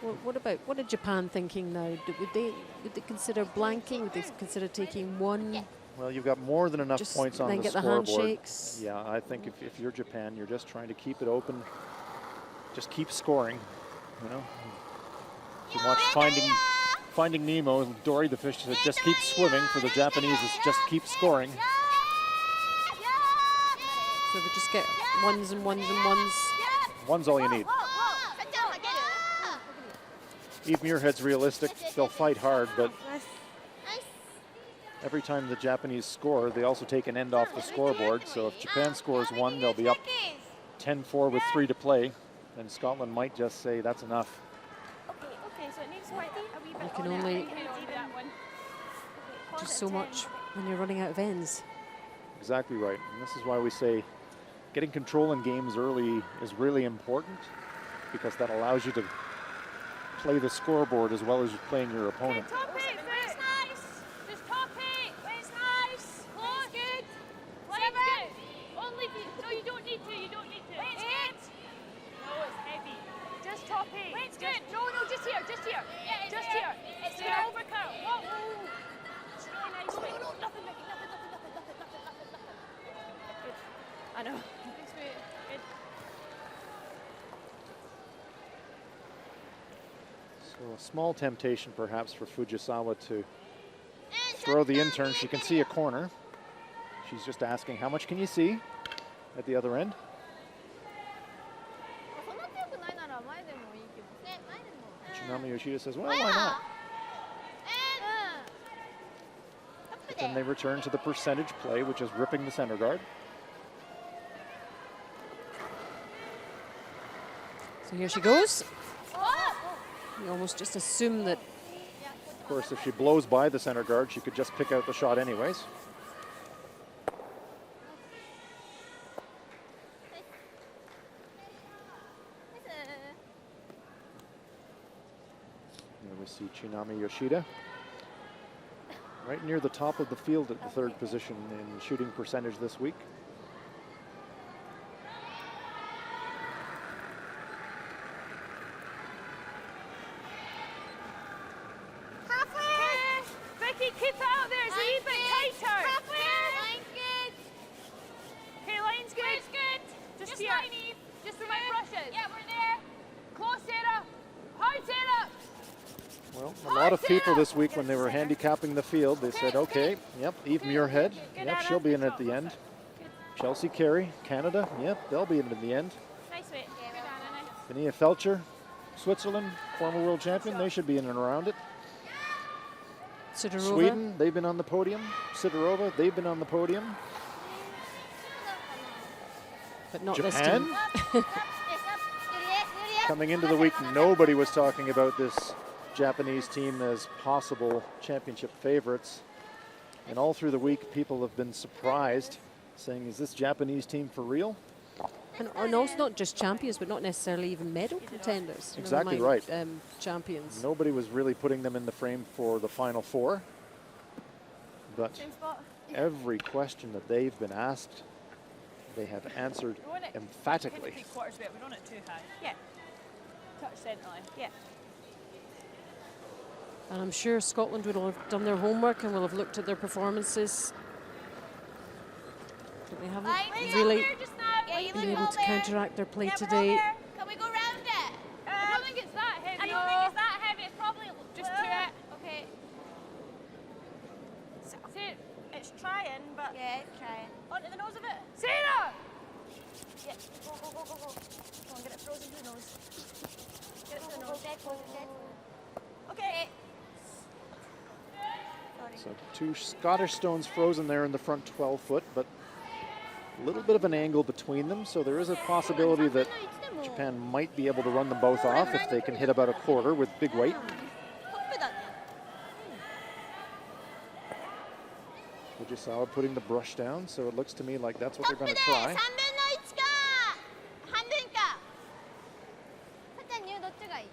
What are Japan thinking now? Would they consider blanking? Would they consider taking one? Well, you've got more than enough Just points on then the get the scoreboard. handshakes. Yeah, I think if you're Japan, you're just trying to keep it open. Just keep scoring, you know. If you watch Finding Nemo, Dory the fish said just keep swimming. For the Japanese, it's just keep scoring. So they just get ones and ones and ones. One's all you need. Eve Muirhead's realistic. They'll fight hard, but every time the Japanese score, they also take an end off the scoreboard. So if Japan scores one, they'll be up 10-4 with 3 to play. And Scotland might just say that's enough. Okay, so it needs a wee bit You can on only it. That one. do so much when you're running out of ends. Exactly right. And this is why we say getting control in games early is really important, because that allows you to play the scoreboard as well as you're playing your opponent. Top eight, it's nice. Just top eight. It's nice. Close. Good. Line's good. Only if you, no, you don't need to. You don't need to. Weight's good. No, it's heavy. Just top eight. Weight's good. No, just here. Just here. Yeah, just here. It's here. Over, Carl. Whoa, whoa. It's really nice. No, nothing, Mickey. Nothing. Good. I know. Thanks, mate. Good. So a small temptation perhaps for Fujisawa to throw the intern. She can see a corner. She's just asking, how much can you see at the other end? Tsunami Yoshida says, well, why not? But then they return to the percentage play, which is ripping the center guard. So here she goes. You almost just assume that. Of course, if she blows by the center guard, she could just pick out the shot anyways. There we see Tsunami Yoshida. Right near the top of the field at the third position in shooting percentage this week. Vicky, keep it out there. It's a wee bit tighter. Okay, line's good. Line's good. Just here. Line, Eve. Just for my brushes. Yeah, we're there. Close, Sarah. Hard, Sarah. Well, a lot of people this week, when they were handicapping the field, they said, okay, yep, Eve Muirhead, yep, she'll be in at the end. Chelsea Carey, Canada, yep, they'll be in at the end. Nice weight. Good, Anna. Vania Felcher, Switzerland, former world champion, they should be in and around it. Sidorova. Sweden, they've been on the podium. Sidorova, they've been on the podium. But not Japan, this team. coming into the week, nobody was talking about this Japanese team as possible championship favorites. And all through the week, people have been surprised, saying, is this Japanese team for real? And also not just champions, but not necessarily even medal contenders. Exactly Never mind, right. Champions. Nobody was really putting them in the frame for the Final Four. But every question that they've been asked, they have answered emphatically. 3/4 bit. We're on it too high. Yeah. Touch centre line. Yeah. And I'm sure Scotland would have done their homework and will have looked at their performances. But they haven't really been able to counteract their play today. Can we go round it? I don't think it's that heavy. I don't think it's that heavy. It's probably just to it. Okay. See, It's trying, but Yeah, trying. onto the nose of it. Sarah! Yeah, go. Come on, get it frozen to the nose. Get it to the nose. Okay. So 2 Scottish stones frozen there in the front 12 foot, but a little bit of an angle between them, so there is a possibility that Japan might be able to run them both off if they can hit about a quarter with big weight. Fujisawa putting the brush down, so it looks to me like that's what they're going to try. 半分か。さっちゃんニューどっちがいい？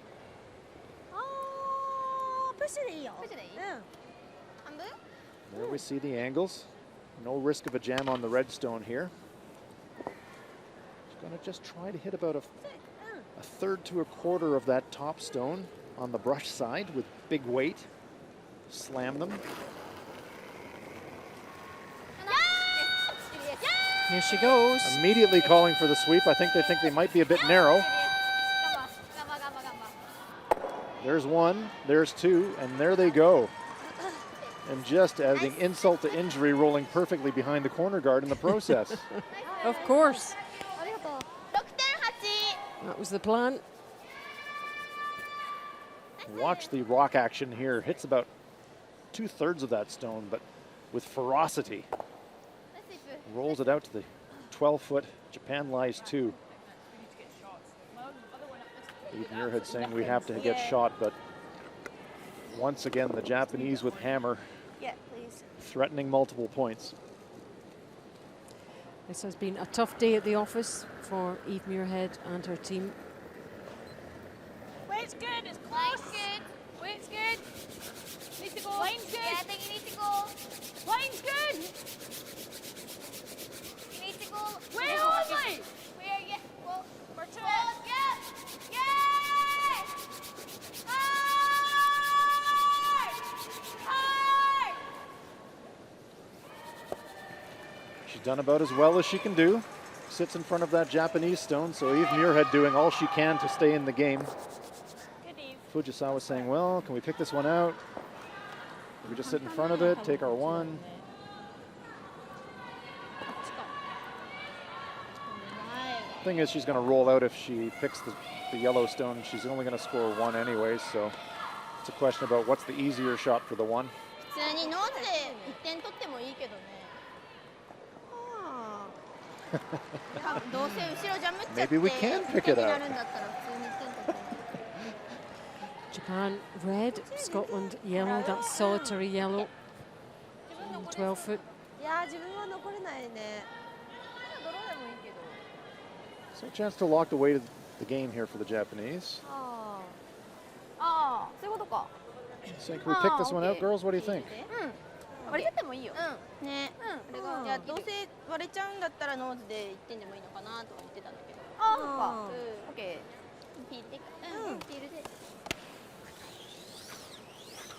プッシュでいいよ。プッシュでいい？半分？ There we see the angles. No risk of a jam on the red stone here. She's going to just try to hit about a third to a quarter of that top stone. on the brush side with big weight. Slam them. Here she goes. Immediately calling for the sweep. I think they might be a bit narrow. There's one, there's two, and there they go. And just adding insult to injury, rolling perfectly behind the corner guard in the process. Of course. That was the plan. Watch the rock action here. Hits about 2/3 of that stone, but with ferocity. Rolls it out to the 12-foot. Japan lies 2. Eve Muirhead saying we have to get shot, but once again the Japanese with hammer, threatening multiple points. This has been a tough day at the office for Eve Muirhead and her team. Weight's good, it's close. Weight's good. Need to go. Line's good. Yeah, I think you need to go. Line's good. You need to go. Way only. Where? Yeah. Well, We're to it. yeah. Yay! Hard! Hard! She's done about as well as she can do. Sits in front of that Japanese stone, so Eve Muirhead doing all she can to stay in the game. Good Eve. Fujisawa saying, well, can we pick this one out? Can we just sit in front of it, take our one? Thing is, she's going to roll out if she picks the yellow stone. She's only going to score 1 anyway, so it's a question about what's the easier shot for the 1. 普通にノーズで1点取ってもいいけどね。どうせ後ろジャムっちゃって Maybe we can pick it に out. なるんだったら普通に1点取ってもいい。 Japan red, Scotland yellow, that solitary yellow. 12-foot. いや自分は残れないね。ドローでもいいけど。 So a chance to lock away the game here for the Japanese. ああ、そういうことか。 So can we pick this one out, girls? What do you think? 割れちゃってもいいよ。ね。じゃあどうせ割れちゃうんだったらノーズで1点でもいいのかなとは言ってたんだけど。ああ、そっか。オッケー。ピーってピールで。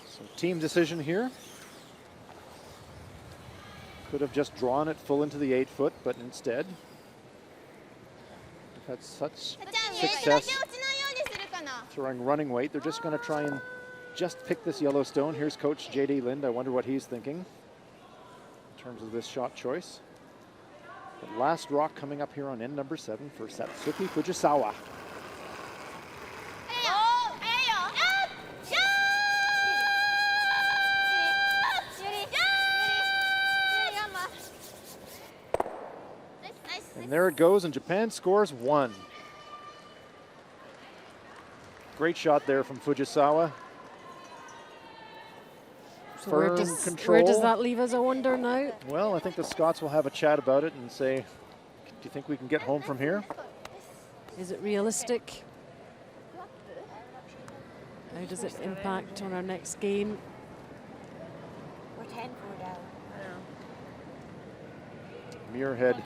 So team decision here. Could have just drawn it full into the 8-foot, but instead we've had such success throwing running weight. They're just going to try and just pick this yellow stone. Here's Coach J.D. Lind. I wonder what he's thinking in terms of this shot choice. The last rock coming up here on end number 7 for Satsuki Fujisawa. And there it goes, and Japan scores 1. Great shot there from Fujisawa. So where does that leave us, I wonder now? Well, I think the Scots will have a chat about it and say, do you think we can get home from here? Is it realistic? How does it impact on our next game? We're 10-4 down. Muirhead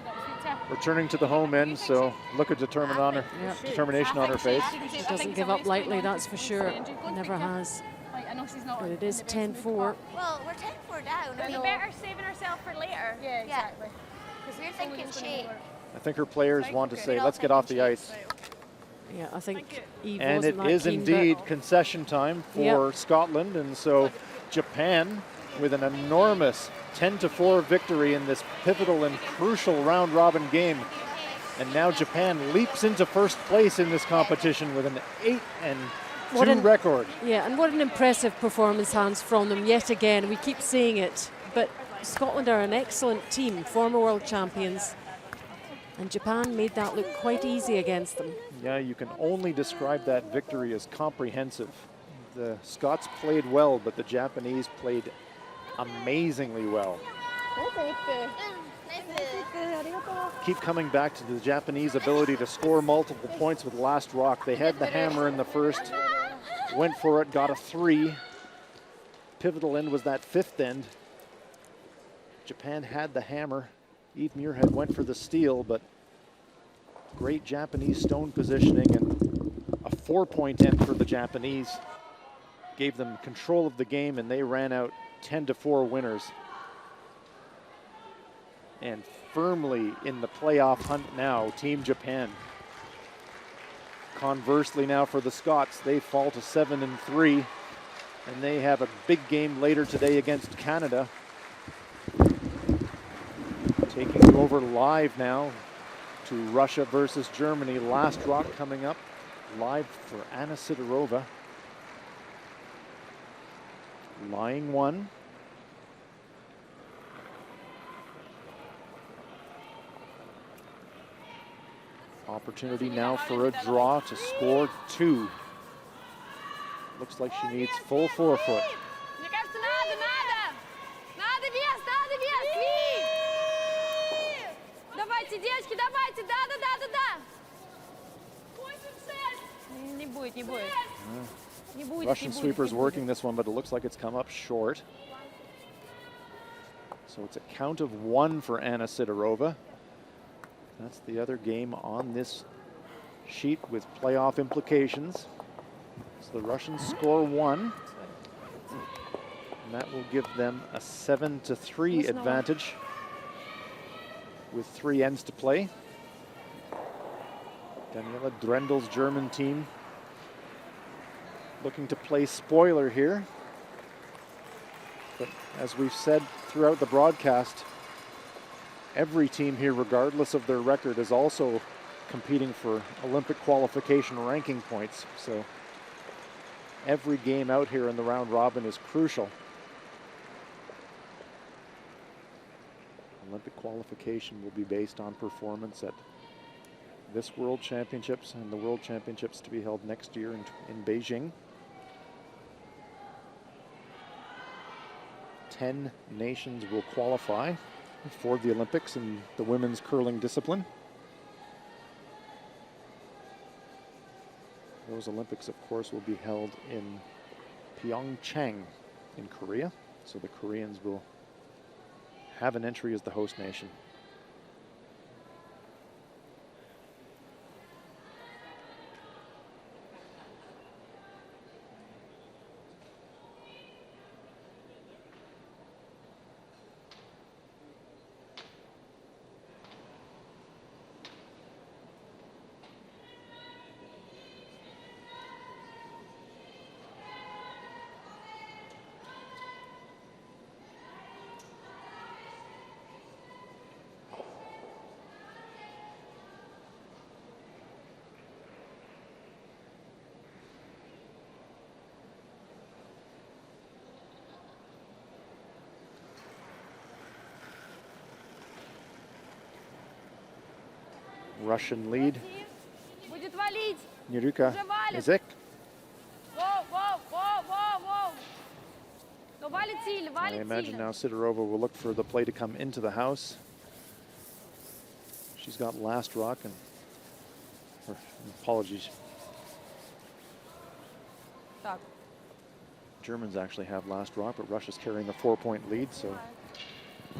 returning to the home end, so look at determination on her face. She doesn't give up lightly, that's for sure. Never has. But it is 10-4. Well, we're 10-4 down. But we better saving ourselves for later. Yeah, exactly. Because we're thinking shape. I think her players want to say, let's get off the ice. Yeah, I think Eve And wasn't it that is keen, indeed but concession time for Scotland, and so Japan with an enormous 10-4 victory in this pivotal and crucial round-robin game. And now Japan leaps into first place in this competition with an 8-2 record. Yeah, and what an impressive performance, Hans, from them yet again. We keep saying it, but Scotland are an excellent team, former world champions. And Japan made that look quite easy against them. Yeah, you can only describe that victory as comprehensive. The Scots played well, but the Japanese played amazingly well. Keep coming back to the Japanese ability to score multiple points with last rock. They had the hammer in the first, went for it, got a 3. Pivotal end was that 5th end. Japan had the hammer. Eve Muirhead went for the steal, but great Japanese stone positioning and a 4-point end for the Japanese. gave them control of the game, and they ran out 10-4 winners. And firmly in the playoff hunt now, Team Japan. Conversely now for the Scots, they fall to 7-3, and they have a big game later today against Canada. Taking you over live now to Russia versus Germany. Last rock coming up live for Anna Sidorova. Lying one. Opportunity now for a draw to score 2. Looks like she needs full forefoot. Мне кажется, надо! Надо вес, надо вес! Давайте, девочки, давайте! Да! Не будет, не будет. Не будет, Russian не будет, sweepers не working будет. this one, but it looks like it's come up short. So it's a count of 1 for Anna Sidorova. That's the other game on this sheet with playoff implications. So the Russians score 1. And that will give them a 7-3 advantage with 3 ends to play. Daniela Drendel's German team looking to play spoiler here. But as we've said throughout the broadcast, every team here, regardless of their record, is also competing for Olympic qualification ranking points. So every game out here in the round robin is crucial. Olympic qualification will be based on performance at this World Championships and the World Championships to be held next year in Beijing. 10 nations will qualify for the Olympics in the women's curling discipline. Those Olympics, of course, will be held in Pyeongchang in Korea. So the Koreans will have an entry as the host nation. Russian lead. Будет валить! Niruka Izek. Воу! Но валит сильно, I валит imagine сильно. now Sidorova will look for the play to come into the house. She's got last rock and, or, apologies. Так. Germans actually have last rock, but Russia's carrying a 4-point lead, so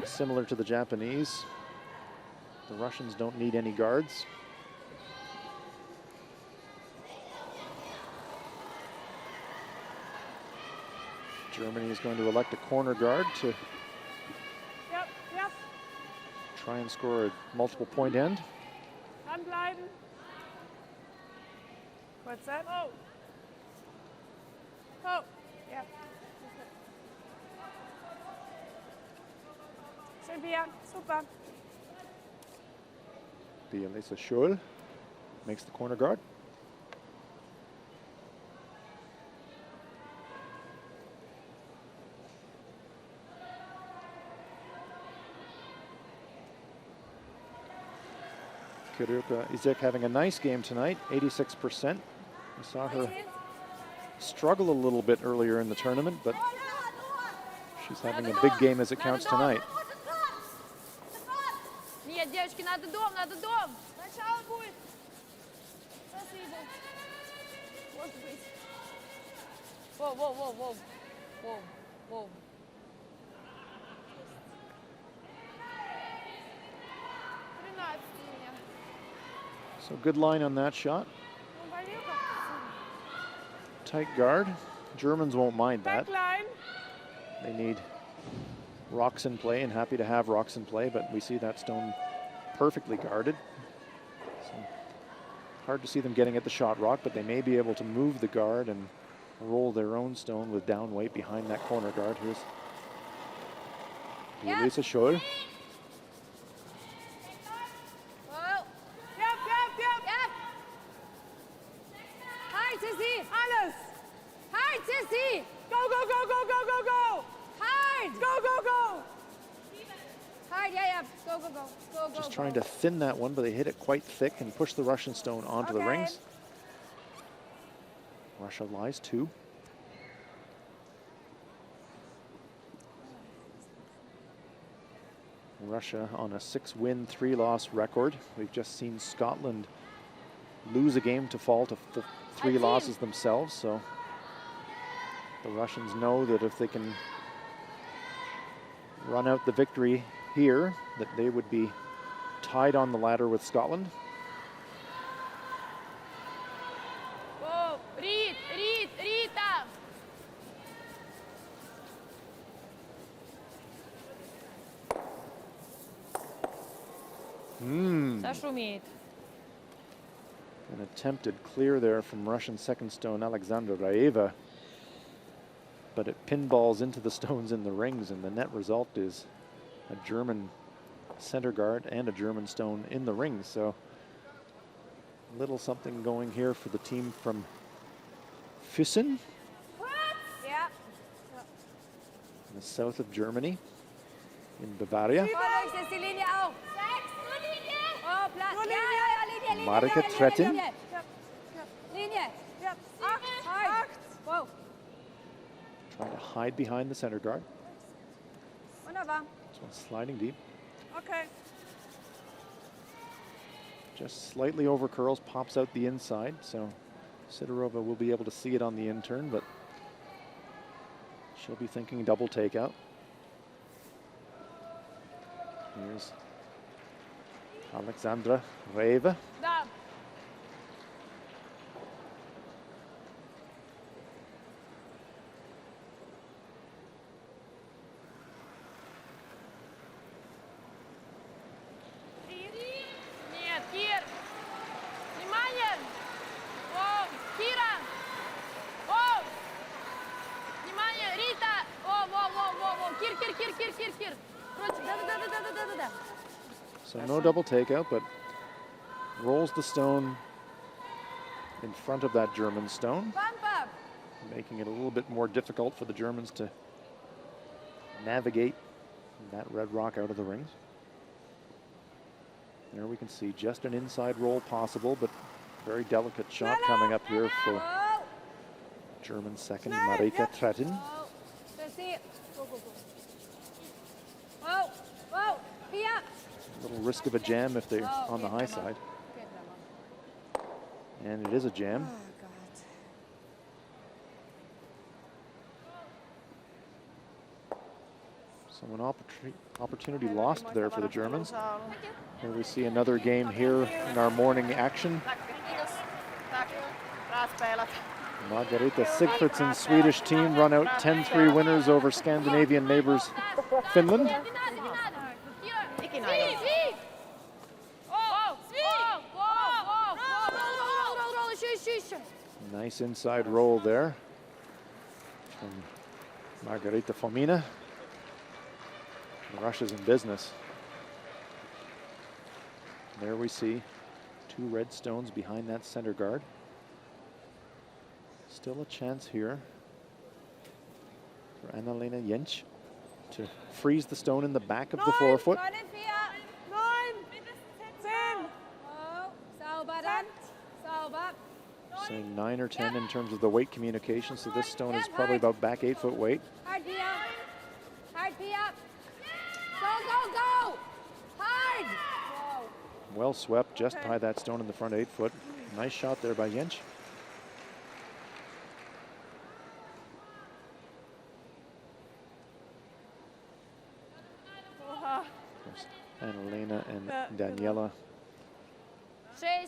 similar to the Japanese. The Russians don't need any guards. Germany is going to elect a corner guard to Yep. try and score a multiple point end. Dranbleiben. Kurz sein. Oh. Ja. Silvia, super. Elisa Scholl makes the corner guard. Kiruka Izek having a nice game tonight, 86%. We saw her struggle a little bit earlier in the tournament, but she's having a big game as it counts tonight. Нет, девочки, надо дом! Начало будет. Спасибо. Может быть. Воу. 13 у меня. So good line on that shot. Ну, болел как-то. Tight guard. Germans won't mind that. Backline. They need rocks in play, and happy to have rocks in play, but we see that stone perfectly guarded. So hard to see them getting at the shot rock, but they may be able to move the guard and roll their own stone with down weight behind that corner guard. Here's Elisa Scholl. Hard, Sissy. Alles. Hard, Sissy. Go, go, go, go, go, go, go. Hard. Go, go, go. Hard, yeah. Go, go, go. Go, go, Just trying to thin that one, but they hit it quite thick and push the Russian stone onto the rings. Russia lies 2. Russia on a 6-win, 3-loss record. We've just seen Scotland lose a game to fall to 3 losses themselves, so the Russians know that if they can run out the victory here, that they would be tied on the ladder with Scotland. Whoa, Rita. Zaszumit. An attempted clear there from Russian second stone Alexandra Raeva, but it pinballs into the stones in the rings, and the net result is a German center guard and a German stone in the rings. So a little something going here for the team from Füssen, Yeah. in the south of Germany, in Bavaria. Vorwärts, Sissy, Linie auf. Oh, Platz. Ja, Linie. Marika Trettin. Linie. Hard. Whoa. Trying to hide behind the center guard. Wunderbar. This one's sliding deep. Okay. Just slightly over curls, pops out the inside, so Sidorova will be able to see it on the in-turn, but she'll be thinking double takeout. Here's Alexandra Raeva. Da. Нет, Кир. Внимание. О, Кира. О. Внимание, Рита. О. Кир. Против. Да. So no double takeout, but rolls the stone in front of that German stone, Bump up. making it a little bit more difficult for the Germans to navigate that red rock out of the rings. There we can see just an inside roll possible, but very delicate shot coming up here for Oh. German second, Marika Trettin. Oh. Sissy. Go. Whoa. Here. A little risk of a jam if they're on the high side. And it is a jam. So an opportunity lost there for the Germans. Here we see another game here in our morning action. Margareta Sigfridsson's Swedish team run out 10-3 winners over Scandinavian neighbors Finland. Nice inside roll there from Margarita Fomina. Russia's in business. There we see 2 red stones behind that center guard. Still a chance here for Annalena Jentsch to freeze the stone in the back of the forefoot. 9, 10. Oh, sauber dann. Sauber. Saying 9 or 10 in terms of the weight communication, so this stone is probably about back 8-foot weight. Hard, Pia. Go. Hard. Whoa. Well swept just by that stone in the front 8-foot. Nice shot there by Jentsch. Annalena and Daniela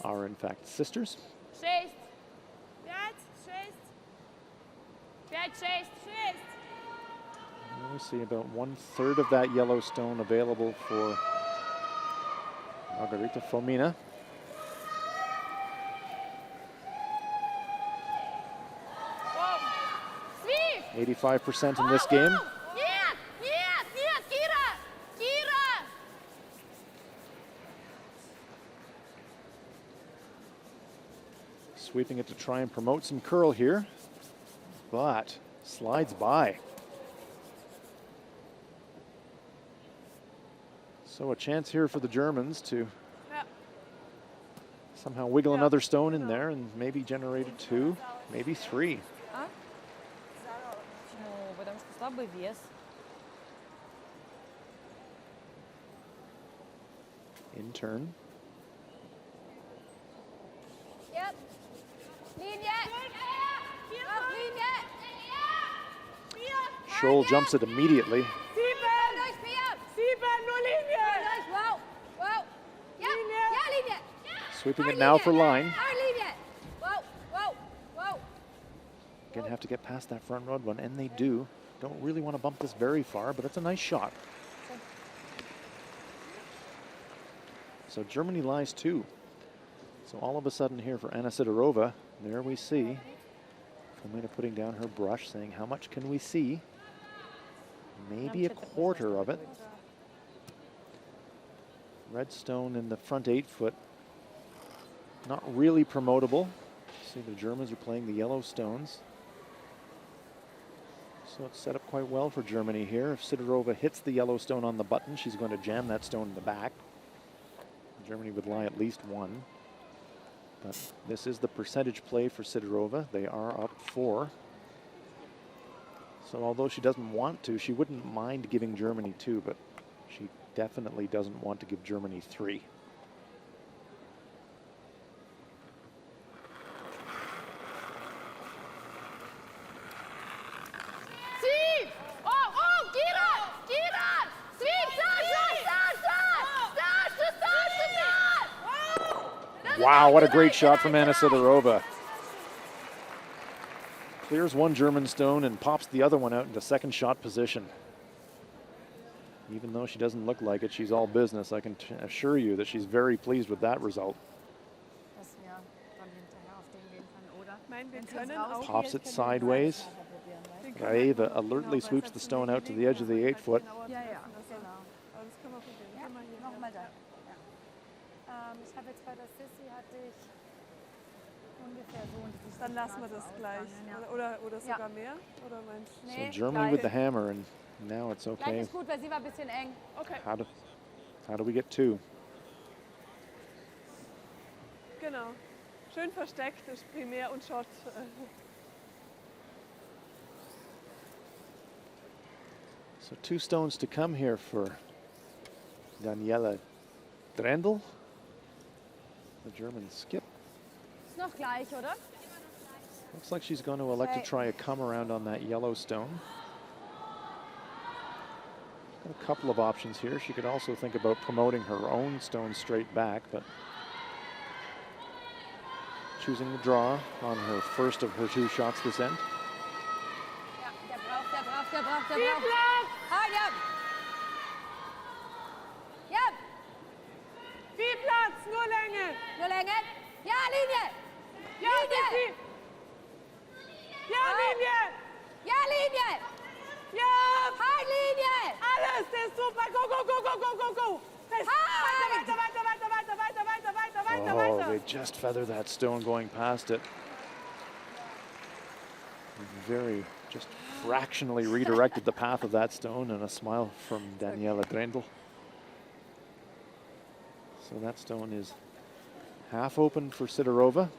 are in fact sisters. 6. 5. Side chest. We see about 1/3 of that yellow stone available for Margarita Fomina. Sweep! 85% in this game. Нет, Kira! Kira! Sweeping it to try and promote some curl here, but slides by. So a chance here for the Germans to somehow wiggle another stone in there and maybe generate a 2, maybe 3. In turn. Yep. Linie! Scholl jumps it immediately. Wow! Wow! Ja! Ja, Linie! Sweeping it now for line. Our Linie! Wow! Wow! Wow! Gonna have to get past that front road one, and they do. Don't really want to bump this very far, but it's a nice shot. So Germany lies 2. So all of a sudden here for Anna Sidorova, there we see Fomina putting down her brush, saying, how much can we see? Maybe a quarter of it. Red stone in the front 8-foot. Not really promotable. See, the Germans are playing the yellow stones. So it's set up quite well for Germany here. If Sidorova hits the yellow stone on the button, she's going to jam that stone in the back. Germany would lie at least 1. But this is the percentage play for Sidorova. They are up 4. So although she doesn't want to, she wouldn't mind giving Germany 2, but she definitely doesn't want to give Germany 3. Sweep! Oh, Kira! Kira! Sweep! Start! Wow, what a great shot from Anna Sidorova. Clears one German stone and pops the other one out into second shot position. Even though she doesn't look like it, she's all business. I can assure you that she's very pleased with that result. Pops it sideways. Gaeva alertly sweeps the stone out to the edge of the 8-foot. Dann lassen wir das gleich. Oder sogar mehr? Oder meinst du? So Germany with the hammer, and now it's okay. Gleich ist gut, weil sie war ein bisschen eng. Okay. How do we get 2? Genau. Schön versteckt ist Primär und Shot. So 2 stones to come here for Daniela Drendel. The German skip. Ist noch gleich, oder? Looks like she's going to elect to try a come around on that yellow stone. Got a couple of options here. She could also think about promoting her own stone straight back, but choosing to draw on her first of her 2 shots this end. Ja, der braucht. Ah, ja. Ja. Viel Platz, nur Länge. Nur Länge. Ja, Linie. Ja, Linie. Ja, Linie. Ja, Linie. Ja. Hi, Linie. Alles, das ist super. Go. Oh, they just feather that stone going past it. Very, just fractionally redirected the path of that stone, and a smile from Daniela Drendel. So that stone is half open for Sidorova.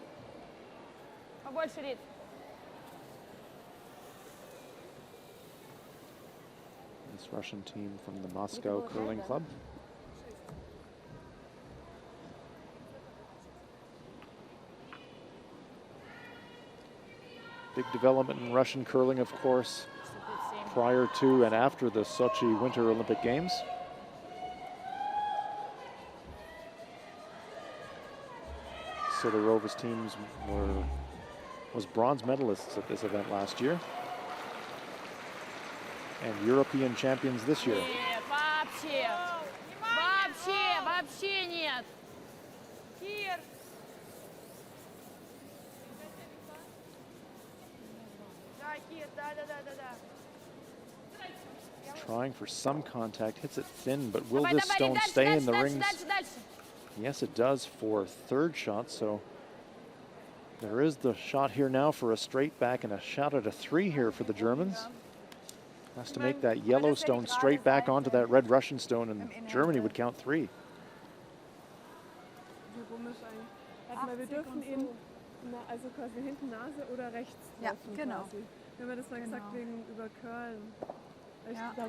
This Russian team from the Moscow Curling Club. Big development in Russian curling, of course, prior to and after the Sochi Winter Olympic Games. Sidorova's teams was bronze medalists at this event last year. and European champions this year. Нет, вообще. Вообще нет. Кир. Да, Кир, да. Trying for some contact, hits it thin, but will this stone stay in the rings? Yes, it does for third shot, so there is the shot here now for a straight back and a shot at a 3 here for the Germans. Has to make that yellow stone straight back onto that red Russian stone, and Germany would count 3. Wie komisch eigentlich. Warte mal, wir dürfen ihn, also quasi hinten Nase oder rechts treffen quasi. Wir haben ja das mal gesagt wegen über Curlen.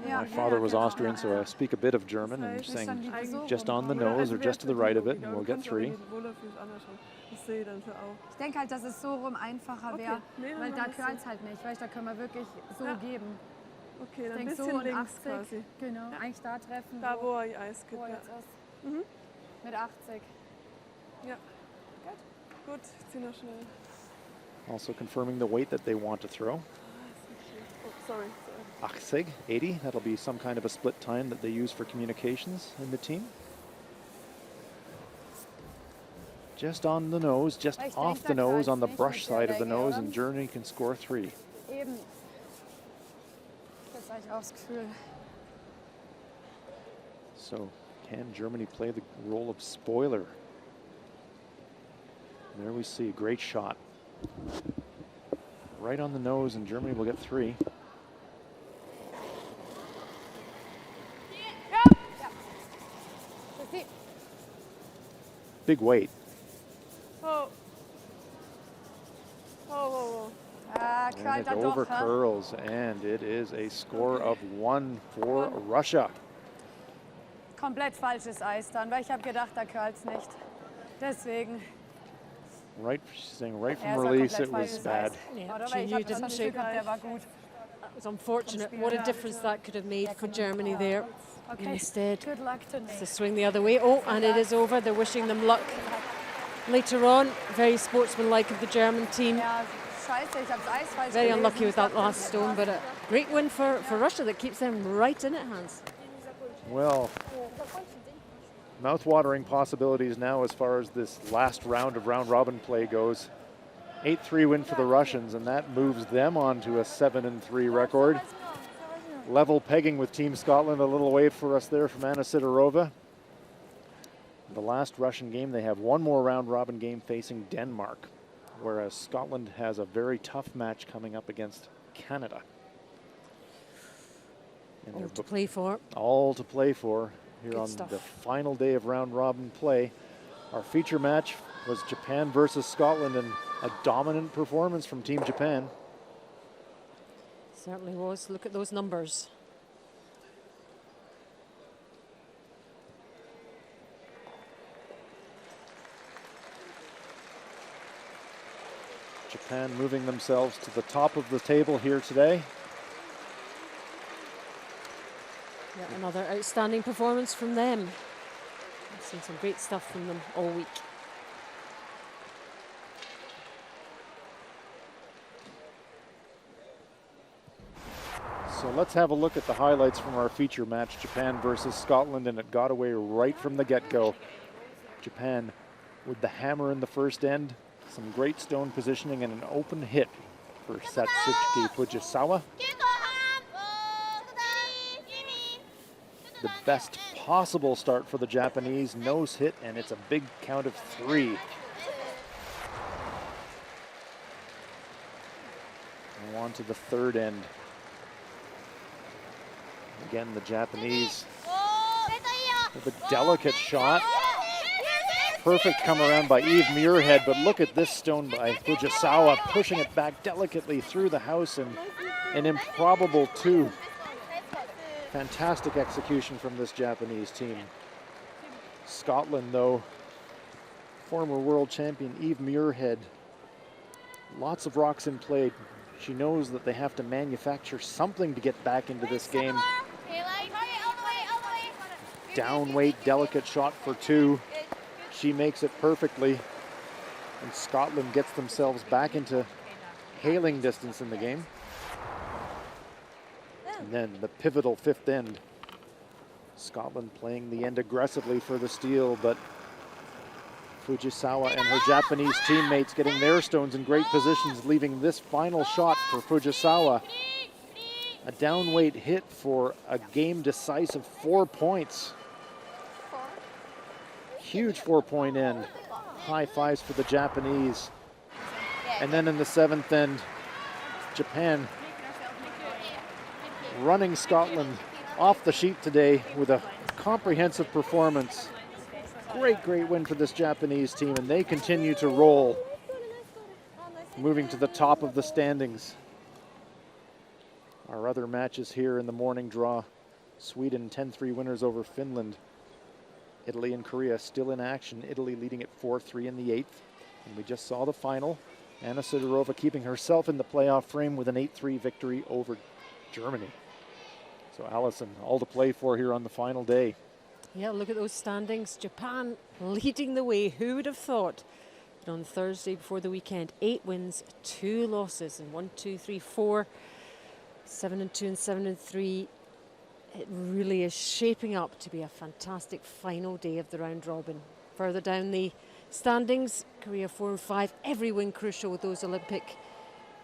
My father was Austrian, so I speak a bit of German, and saying just on the nose or just to the right of it, and we'll get 3. Ich denke halt, dass es so rum einfacher wäre, weil da curlt's halt nicht, weil da können wir wirklich so geben. Okay, dann ein bisschen so und links 80, quasi. genau, eigentlich da treffen, Da, wo er Eis gibt, wo er ja. jetzt ist. Mit 80. Ja. Gut, ich zieh noch schnell. Also confirming the weight that they want to throw. Oh, sorry. 80, that'll be some kind of a split time that they use for communications in the team. Just on the nose, just off the nose, on the brush side of the nose, and Germany can score 3. Eben. Das habe ich auch das Gefühl. So can Germany play the role of spoiler? There we see a great shot. Right on the nose, and Germany will get 3. Big weight. Oh. Ah, And it over curls, and it is a score of 1 for Russia. Komplett falsches Eis dann, weil ich habe gedacht, da curlt's nicht. Deswegen. Right, saying right from release, it was bad. Yeah, she knew, didn't she? It was unfortunate. What a difference that could have made for Germany there. Okay. Instead, Good luck tonight. it's a swing the other way. Oh, and it is over. They're wishing them luck later on. Very sportsmanlike of the German team. Ja, scheiße, ich habe das Eis falsch Very gelesen. unlucky with that last stone, but a great win for Russia that keeps them right in it, Hans. Well, mouth-watering possibilities now as far as this last round of round-robin play goes. 8-3 win for the Russians, and that moves them on to a 7-3 record. Level pegging with Team Scotland, a little wave for us there from Anna Sidorova. The last Russian game, they have one more round-robin game facing Denmark, whereas Scotland has a very tough match coming up against Canada. And All to play for. All to play for here Good on stuff. the final day of round-robin play. Our feature match was Japan versus Scotland, and a dominant performance from Team Japan. Certainly was. Look at those numbers. Japan moving themselves to the top of the table here today. Yeah, another outstanding performance from them. I've seen some great stuff from them all week. So let's have a look at the highlights from our feature match, Japan versus Scotland, and it got away right from the get-go. Japan with the hammer in the first end, some great stone positioning, and an open hit for Satsuki Fujisawa. The best possible start for the Japanese, nose hit, and it's a big count of 3. And on to the third end. Again, the Japanese with a delicate shot. Perfect come around by Eve Muirhead, but look at this stone by Fujisawa, pushing it back delicately through the house, and an improbable 2. Fantastic execution from this Japanese team. Scotland, though, former world champion Eve Muirhead, lots of rocks in play. She knows that they have to manufacture something to get back into this game. Down weight, delicate shot for 2. She makes it perfectly, and Scotland gets themselves back into hailing distance in the game. And then the pivotal fifth end. Scotland playing the end aggressively for the steal, but Fujisawa and her Japanese teammates getting their stones in great positions, leaving this final shot for Fujisawa. A downweight hit for a game decisive 4 points. Huge 4-point end. High fives for the Japanese. And then in the seventh end, Japan running Scotland off the sheet today with a comprehensive performance. Great win for this Japanese team, and they continue to roll, moving to the top of the standings. Our other matches here in the morning draw: Sweden 10-3 winners over Finland. Italy and Korea still in action. Italy leading at 4-3 in the eighth. And we just saw the final. Anna Sidorova keeping herself in the playoff frame with an 8-3 victory over Germany. So Allison, all to play for here on the final day. Yeah, look at those standings. Japan leading the way. Who would have thought? But on Thursday before the weekend, 8 wins, 2 losses, and 1, 2, 3, 4, 7-2 and 7-3. It really is shaping up to be a fantastic final day of the round robin. Further down the standings, Korea 4 and 5. Every win crucial with those Olympic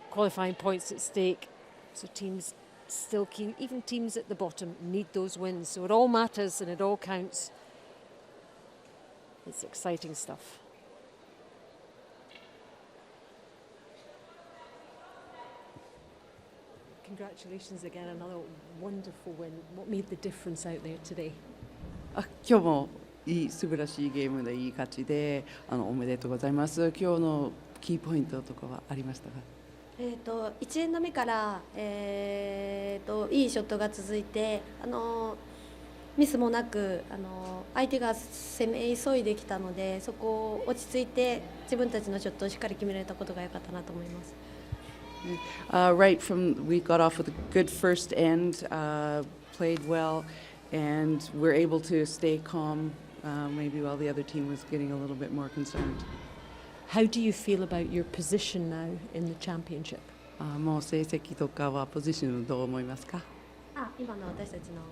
qualifying points at stake. So teams still keen, even teams at the bottom need those wins. So it all matters and it all counts. It's exciting stuff. Congratulations again, another wonderful win. What made the difference out there today? 今日も素晴らしいゲームでいい勝ちでおめでとうございます。今日のキーポイントとかはありましたか1エンド目から、いいショットが続いてミスもなく相手が攻め急いできたのでそこを落ち着いて自分たちのショットをしっかり決められたことが良かったなと思います。Right from we got off with a good first end, played well, and we're able to stay calm. Maybe while the other team was getting a little bit more concerned. How do you feel about your position now in the championship? もう成績とかはポジションどう思いますか？今の私たちの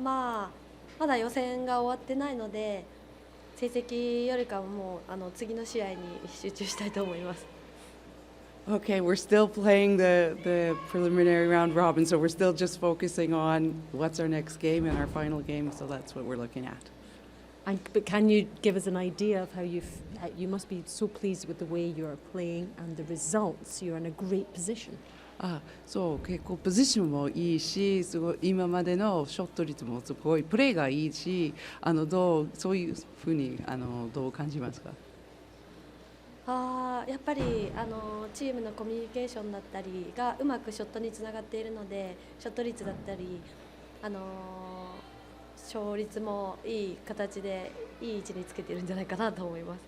まだ予選が終わってないので成績よりかはもう次の試合に集中したいと思います。Okay, we're still playing the preliminary round robin, so we're still just focusing on what's our next game and our final game, so that's what we're looking at. But can you give us an idea of how you must be so pleased with the way you are playing and the results? You're in a great position. そう結構ポジションもいいし、すごい今までのショット率もすごいプレーがいいし、そういうふうにどう感じますか？やっぱりチームのコミュニケーションだったりがうまくショットにつながっているので、ショット率だったり勝率もいい形でいい位置につけているんじゃないかなと思います。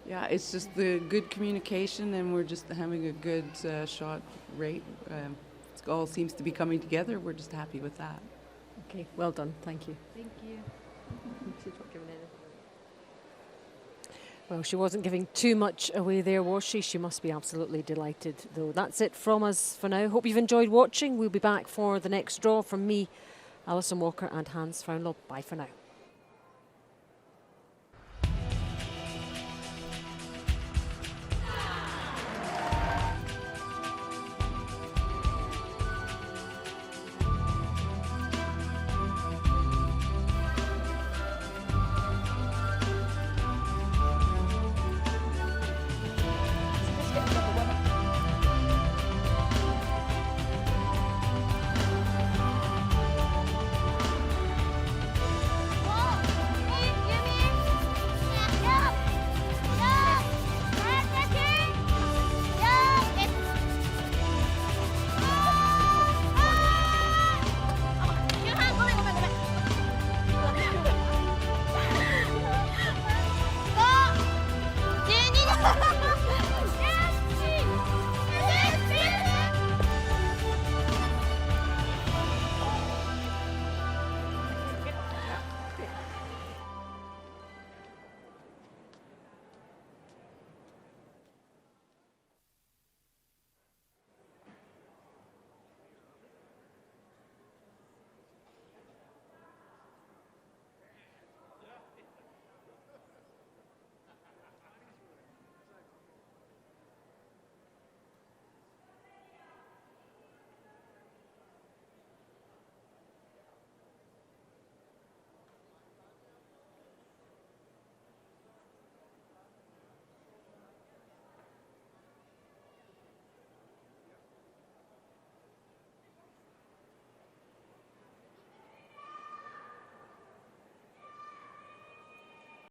Yeah, it's just the good communication, and we're just having a good shot rate. It all seems to be coming together. We're just happy with that. Okay, well done. Thank you. Thank you. Well, she wasn't giving too much away there, was she? She must be absolutely delighted, though. That's it from us for now. Hope you've enjoyed watching. We'll be back for the next draw from me, Alison Walker and Hans Frauenlob. Bye for now.